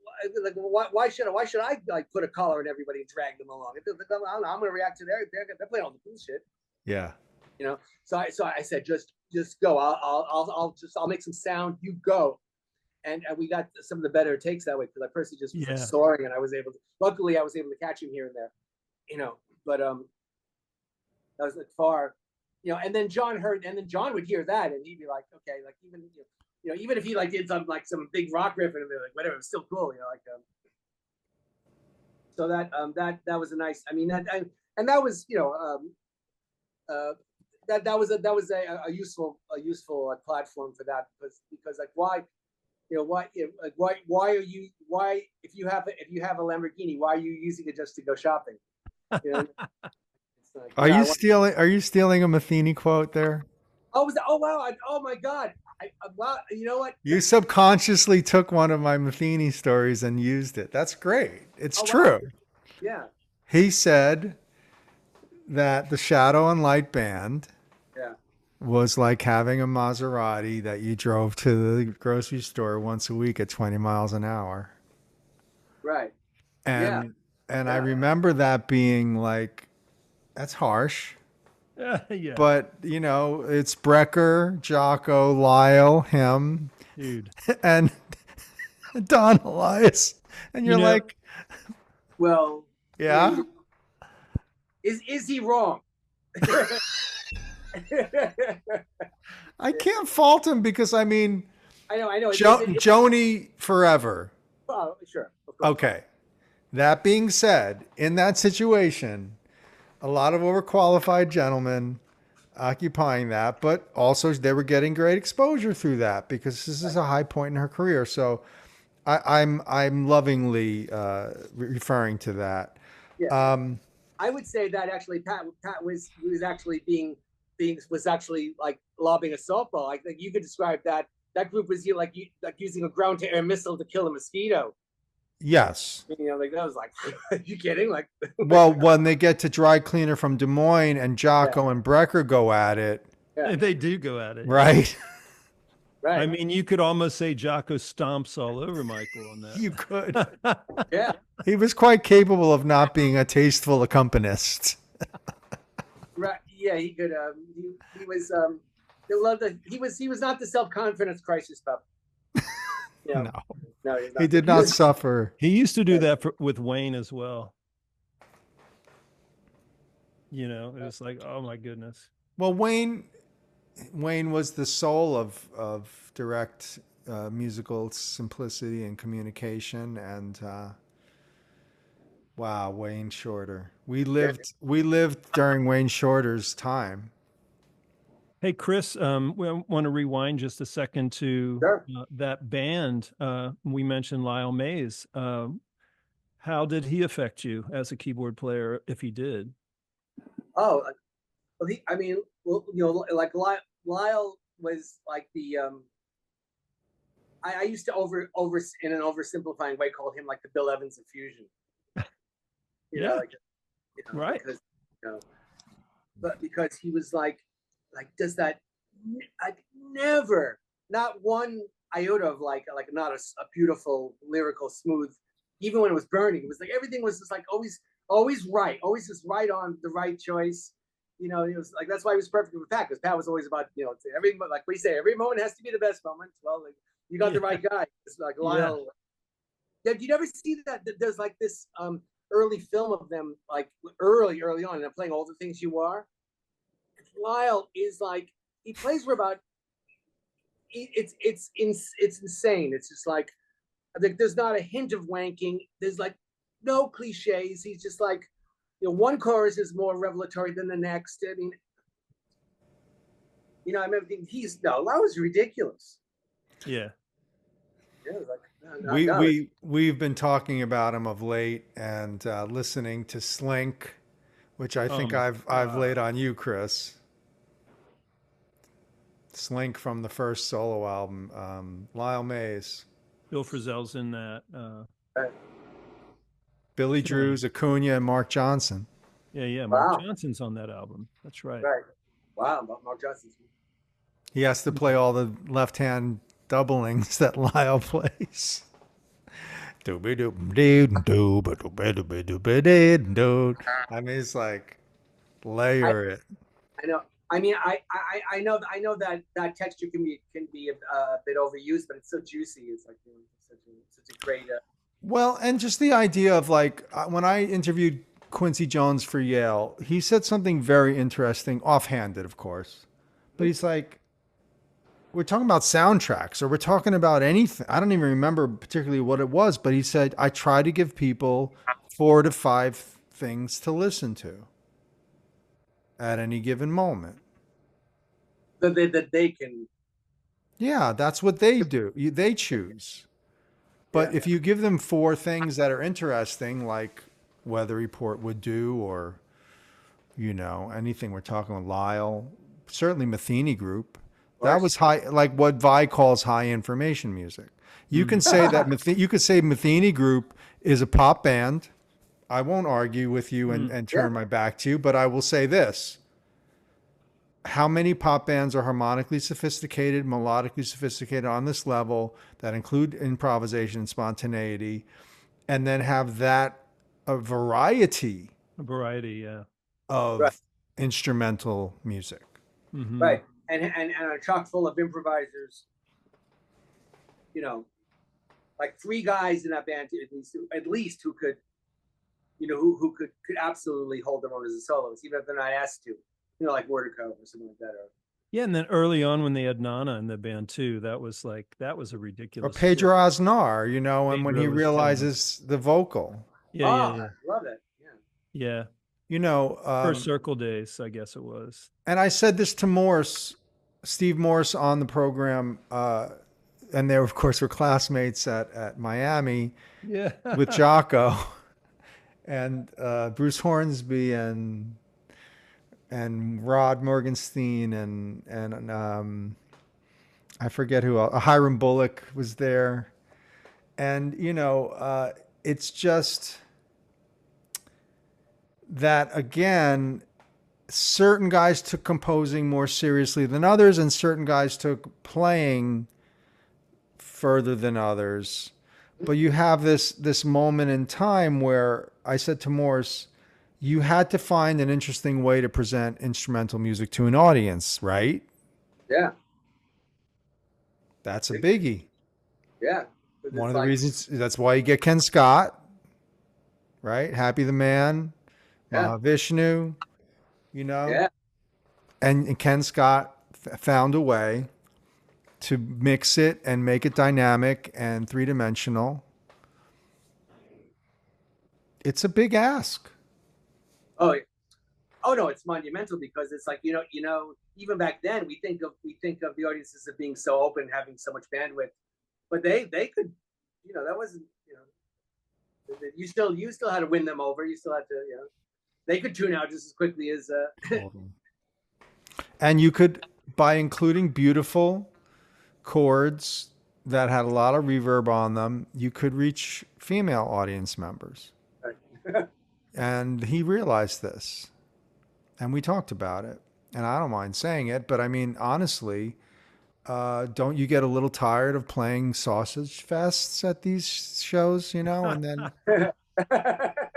like why should I like put a collar on everybody and drag them along? I'm gonna react to they're playing all the cool shit. Yeah. You know, so I said, just go. I'll make some sound. You go, and we got some of the better takes that way, because like Percy just was like soaring, and luckily I was able to catch him here and there, you know. But that was like far, you know. And then John would hear that, and he'd be like, okay, like even if he like did some big rock riff and like whatever, it was still cool, you know, like so that was a nice. I mean, and that was, you know, that was a useful platform for that, because like why are you if you have a Lamborghini, why are you using it just to go shopping? You know? Like, are you stealing a Metheny quote there? Oh wow! Oh my God! Wow! You know what? You subconsciously took one of my Metheny stories and used it. That's great. It's true. Wow. Yeah. He said that the Shadow and Light Band was like having a Maserati that you drove to the grocery store once a week at 20 miles an hour. Right. And I remember that being like, that's harsh. Yeah. But, you know, it's Brecker, Jocko, Lyle, him, dude, and Don Elias. And you're like, well, yeah. Is he wrong? I can't fault him, because I mean, I know. Joni forever. Oh, sure. Okay. That being said, in that situation, a lot of overqualified gentlemen occupying that, but also they were getting great exposure through that, because this is a high point in her career. So I'm lovingly referring to that. Yeah. I would say that actually Pat was actually was actually like lobbing a softball. I think you could describe that group was like using a ground to air missile to kill a mosquito. Yes. You know, like that was like, are you kidding? Like, well, when they get to Dry Cleaner from Des Moines and Jocko and Brecker go at it. Yeah. They do go at it. Right. Right. I mean, you could almost say Jocko stomps all over Michael on that. You could. Yeah. He was quite capable of not being a tasteful accompanist. Right. Yeah, he could. He was. He was not the self-confidence crisis pup. Yeah. No, he did not suffer. He used to do that with Wayne as well. You know, it was like, oh my goodness. Well, Wayne was the soul of direct musical simplicity and communication, and wow, Wayne Shorter. We lived during Wayne Shorter's time. Hey, Kris, we want to rewind just a second to that band. We mentioned Lyle Mays. How did he affect you as a keyboard player, if he did? Oh, well, you know, like Lyle was like the I used to over in an oversimplifying way call him like the Bill Evans of fusion. Yeah. Like, right. Because, but because he was like does that, like never, not one iota of like not a beautiful lyrical smooth, even when it was burning, it was like everything was just like always right, always just right on the right choice. It was like, that's why he was perfect with Pat, because Pat was always about, every, like we say, every moment has to be the best moment. Well, like, you got the right guy. It's like Lyle. Yeah. Did you ever see that there's like this early film of them, like early on, and they're playing All the Things You Are? Lyle is like, he plays for about, it's insane. It's just like there's not a hint of wanking. There's like no cliches. He's just like, one chorus is more revelatory than the next. I mean, I remember thinking, that was ridiculous. Yeah. Yeah, like, we've been talking about him of late, and listening to Slink, which I think I've laid on you, Kris. Slink from the first solo album, Lyle Mays. Bill Frisell's in that. Billy Drews, Acuna, and Mark Johnson. Yeah. Mark Johnson's on that album. That's right. Right. Wow, Mark Johnson's. He has to play all the left-hand doublings that Lyle plays. I mean, it's like layer it. I know. I mean, I know that texture can be a bit overused, but it's so juicy. It's like such a great. Well, and just the idea of like, when I interviewed Quincy Jones for Yale, he said something very interesting, offhanded, of course, but he's like, we're talking about soundtracks, or we're talking about anything. I don't even remember particularly what it was, but he said, I try to give people 4 to 5 things to listen to at any given moment. That they can. Yeah, that's what they do. They choose. But if you give them 4 things that are interesting, like Weather Report would do, or, anything we're talking with Lyle, certainly Metheny Group, that was high, like what Vi calls high information music. You can say that you could say Metheny Group is a pop band. I won't argue with you and turn my back to you, but I will say this. How many pop bands are harmonically sophisticated, melodically sophisticated on this level that include improvisation and spontaneity, and then have a variety of instrumental music? Mm-hmm. Right. And a chock full of improvisers, like 3 guys in that band at least who could, who could absolutely hold their own as a soloist, even if they're not asked to, like Werdico or something like that. Yeah, and then early on when they had Nana in the band too, that was a ridiculous. Or Pedro Aznar, and when he realizes the vocal. Yeah. I love it. Yeah. First Circle days, I guess it was. And I said this to Steve Morse on the program, and they of course were classmates at Miami with Jocko and Bruce Hornsby and Rod Morgenstein and I forget who else. Hiram Bullock was there, and it's just that, again, certain guys took composing more seriously than others, and certain guys took playing further than others. But you have this moment in time where I said to Morse, you had to find an interesting way to present instrumental music to an audience, right? Yeah. That's a biggie. Yeah. One of the reasons, that's why you get Ken Scott, right? Happy the Man, Mahavishnu, Yeah. And Ken Scott found a way to mix it and make it dynamic and 3-dimensional. It's a big ask. Oh no, it's monumental, because it's like, even back then we think of the audiences as being so open, having so much bandwidth, but they could, that wasn't, you still had to win them over. You still had to, they could tune out just as quickly as and you could, by including beautiful chords that had a lot of reverb on them, you could reach female audience members. And he realized this. And we talked about it. And I don't mind saying it, but I mean, honestly, don't you get a little tired of playing sausage fests at these shows, you know? And then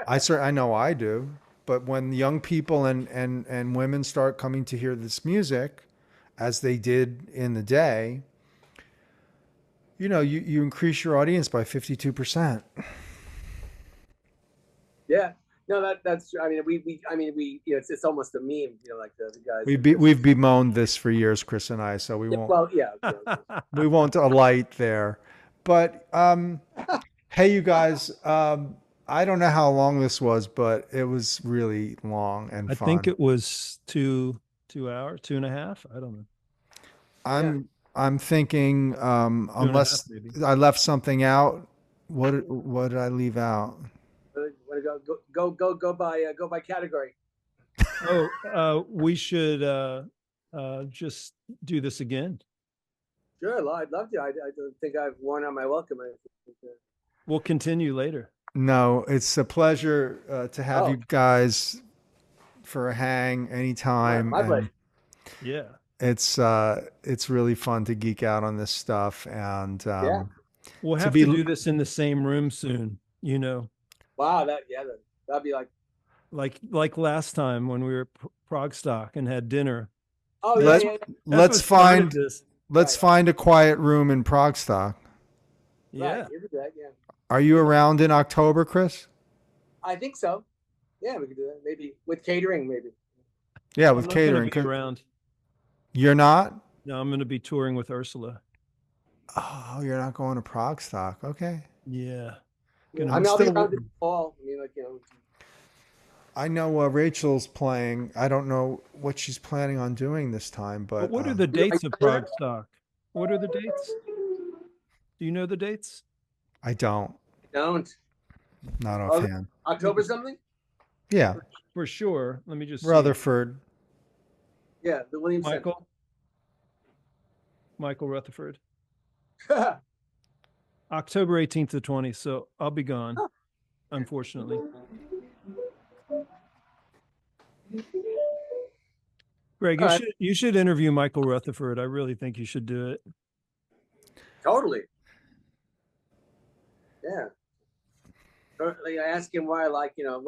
I know I do. But when young people and women start coming to hear this music, as they did in the day, you know, you increase your audience by 52%. Yeah. No, that's true. I mean, we you know, it's almost a meme, you know, like the guys. We've bemoaned this for years, Kris and I, so we won't. Well, yeah. We won't alight there. But hey, you guys, I don't know how long this was, but it was really long and fun. I think it was 2 hours, 2.5. I don't know. I'm thinking, unless I left something out, what did I leave out? Go by category. We should just do this again. Sure, I'd love to. I don't think I've worn out my welcome. We'll continue later. No, it's a pleasure to have you guys for a hang anytime. My pleasure. Yeah. It's really fun to geek out on this stuff, and we'll have to do this in the same room soon, you know. Wow, that'd be like last time when we were ProgStock and had dinner. Oh, let's find a quiet room in ProgStock. Yeah. Right, yeah. Are you around in October, Kris? I think so. Yeah, we could do that. Maybe with catering, maybe. Yeah, with catering. Around. You're not? No, I'm going to be touring with Ursula. Oh, you're not going to ProgStock. Okay. Yeah. I'm still around in the fall. I mean, like, you know. I know Rachel's playing. I don't know what she's planning on doing this time, but what are the dates of ProgStock? What are the dates? Do you know the dates? I don't. Not offhand. October something? Yeah. For sure. Let me just Rutherford. Yeah, the Williams Michael Rutherford. October 18th to 20th, so I'll be gone, unfortunately. Greg, you should interview Michael Rutherford. I really think you should do it. Totally. Yeah. Totally. I ask him why, like, you know.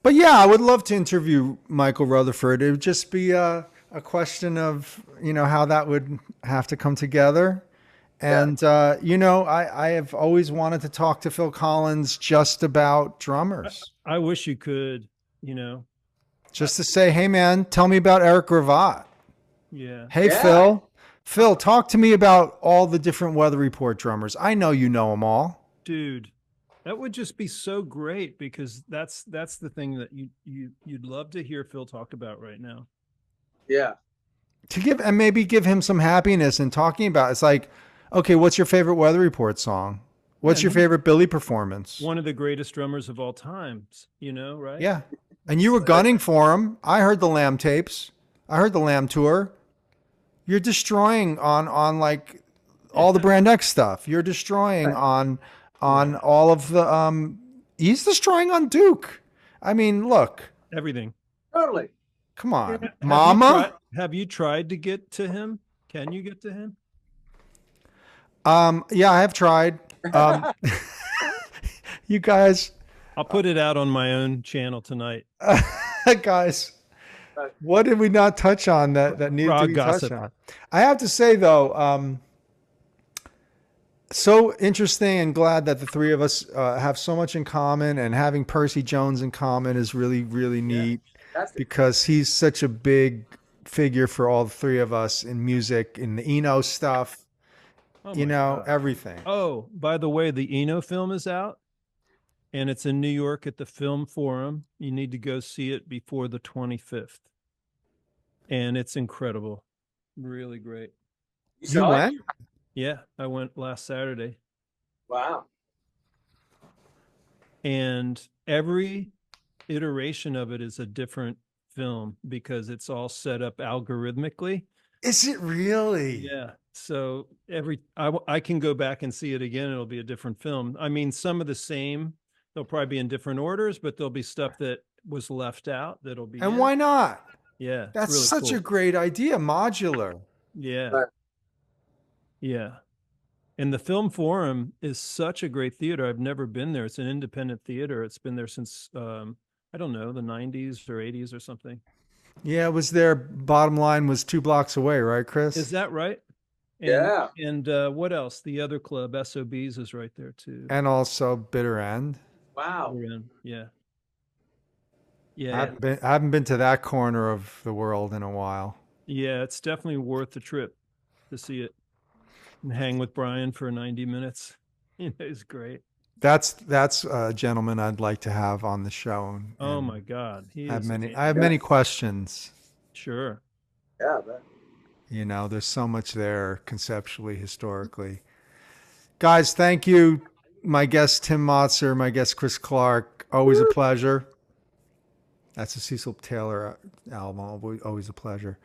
But yeah, I would love to interview Michael Rutherford. It would just be a question of, you know, how that would have to come together. And, you know, I have always wanted to talk to Phil Collins just about drummers. I wish you could, you know. Just to say, hey, man, tell me about Eric Gravatt. Yeah. Hey, Phil. Phil, talk to me about all the different Weather Report drummers. I know you know them all. Dude, that would just be so great, because that's the thing that you'd love to hear Phil talk about right now. Yeah. Maybe give him some happiness in talking about, it's like, okay, what's your favorite Weather Report song? What's your favorite Billy performance? One of the greatest drummers of all times, you know, right? Yeah. And you were gunning for him. I heard the Lamb tapes. I heard the Lamb tour. You're destroying on like all the Brand X stuff. You're destroying on all of the he's destroying on Duke. I mean, look. Everything. Totally. Come on. Mama. Have you tried to get to him? Can you get to him? Yeah, I have tried. You guys, I'll put it out on my own channel tonight. Guys, what did we not touch on that needed to be touched on? I have to say, though, so interesting and glad that the three of us have so much in common, and having Percy Jones in common is really, really neat, because he's such a big figure for all the three of us in music, in the Eno stuff, you know, everything. Oh, by the way, the Eno film is out. And it's in New York at the Film Forum. You need to go see it before the 25th. And it's incredible. Really great. You went? Yeah, I went last Saturday. Wow. And every iteration of it is a different film, because it's all set up algorithmically. Is it really? Yeah. So I can go back and see it again. It'll be a different film. I mean, some of the same, they'll probably be in different orders, but there'll be stuff that was left out that'll be And in. why not? Yeah. That's really such cool. a great idea. Modular. Yeah. Right. Yeah. And the Film Forum is such a great theater. I've never been there. It's an independent theater. It's been there since I don't know, the 90s or 80s or something. Yeah, it was there. Bottom line was 2 blocks away, right, Chris? Is that right? And, Yeah. And what else? The other club, SOBs, is right there too. And also Bitter End. Wow. Yeah. I Yeah. haven't been to that corner of the world in a while. Yeah, it's definitely worth the trip to see it and hang with Brian for 90 minutes. You know, it's great. That's a gentleman I'd like to have on the show. Oh my God. I have many questions. Sure. Yeah, man. You know, there's so much there conceptually, historically. Guys, thank you. My guest, Tim Motzer, my guest, Chris Clark. Always a pleasure. That's a Cecil Taylor album. Always a pleasure.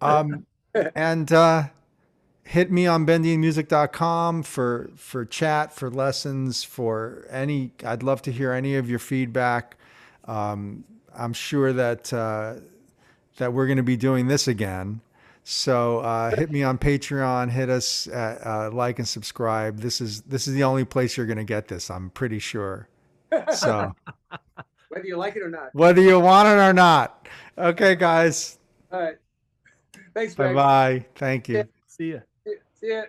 And hit me on bendianmusic.com for chat, for lessons, for any. I'd love to hear any of your feedback. I'm sure that that we're going to be doing this again. So hit me on Patreon. Hit us like and subscribe. This is the only place you're going to get this. I'm pretty sure. So Whether you like it or not. whether you want it or not. Okay, guys. All right. Thanks, Bye Greg. bye. Thank you. See ya. See ya.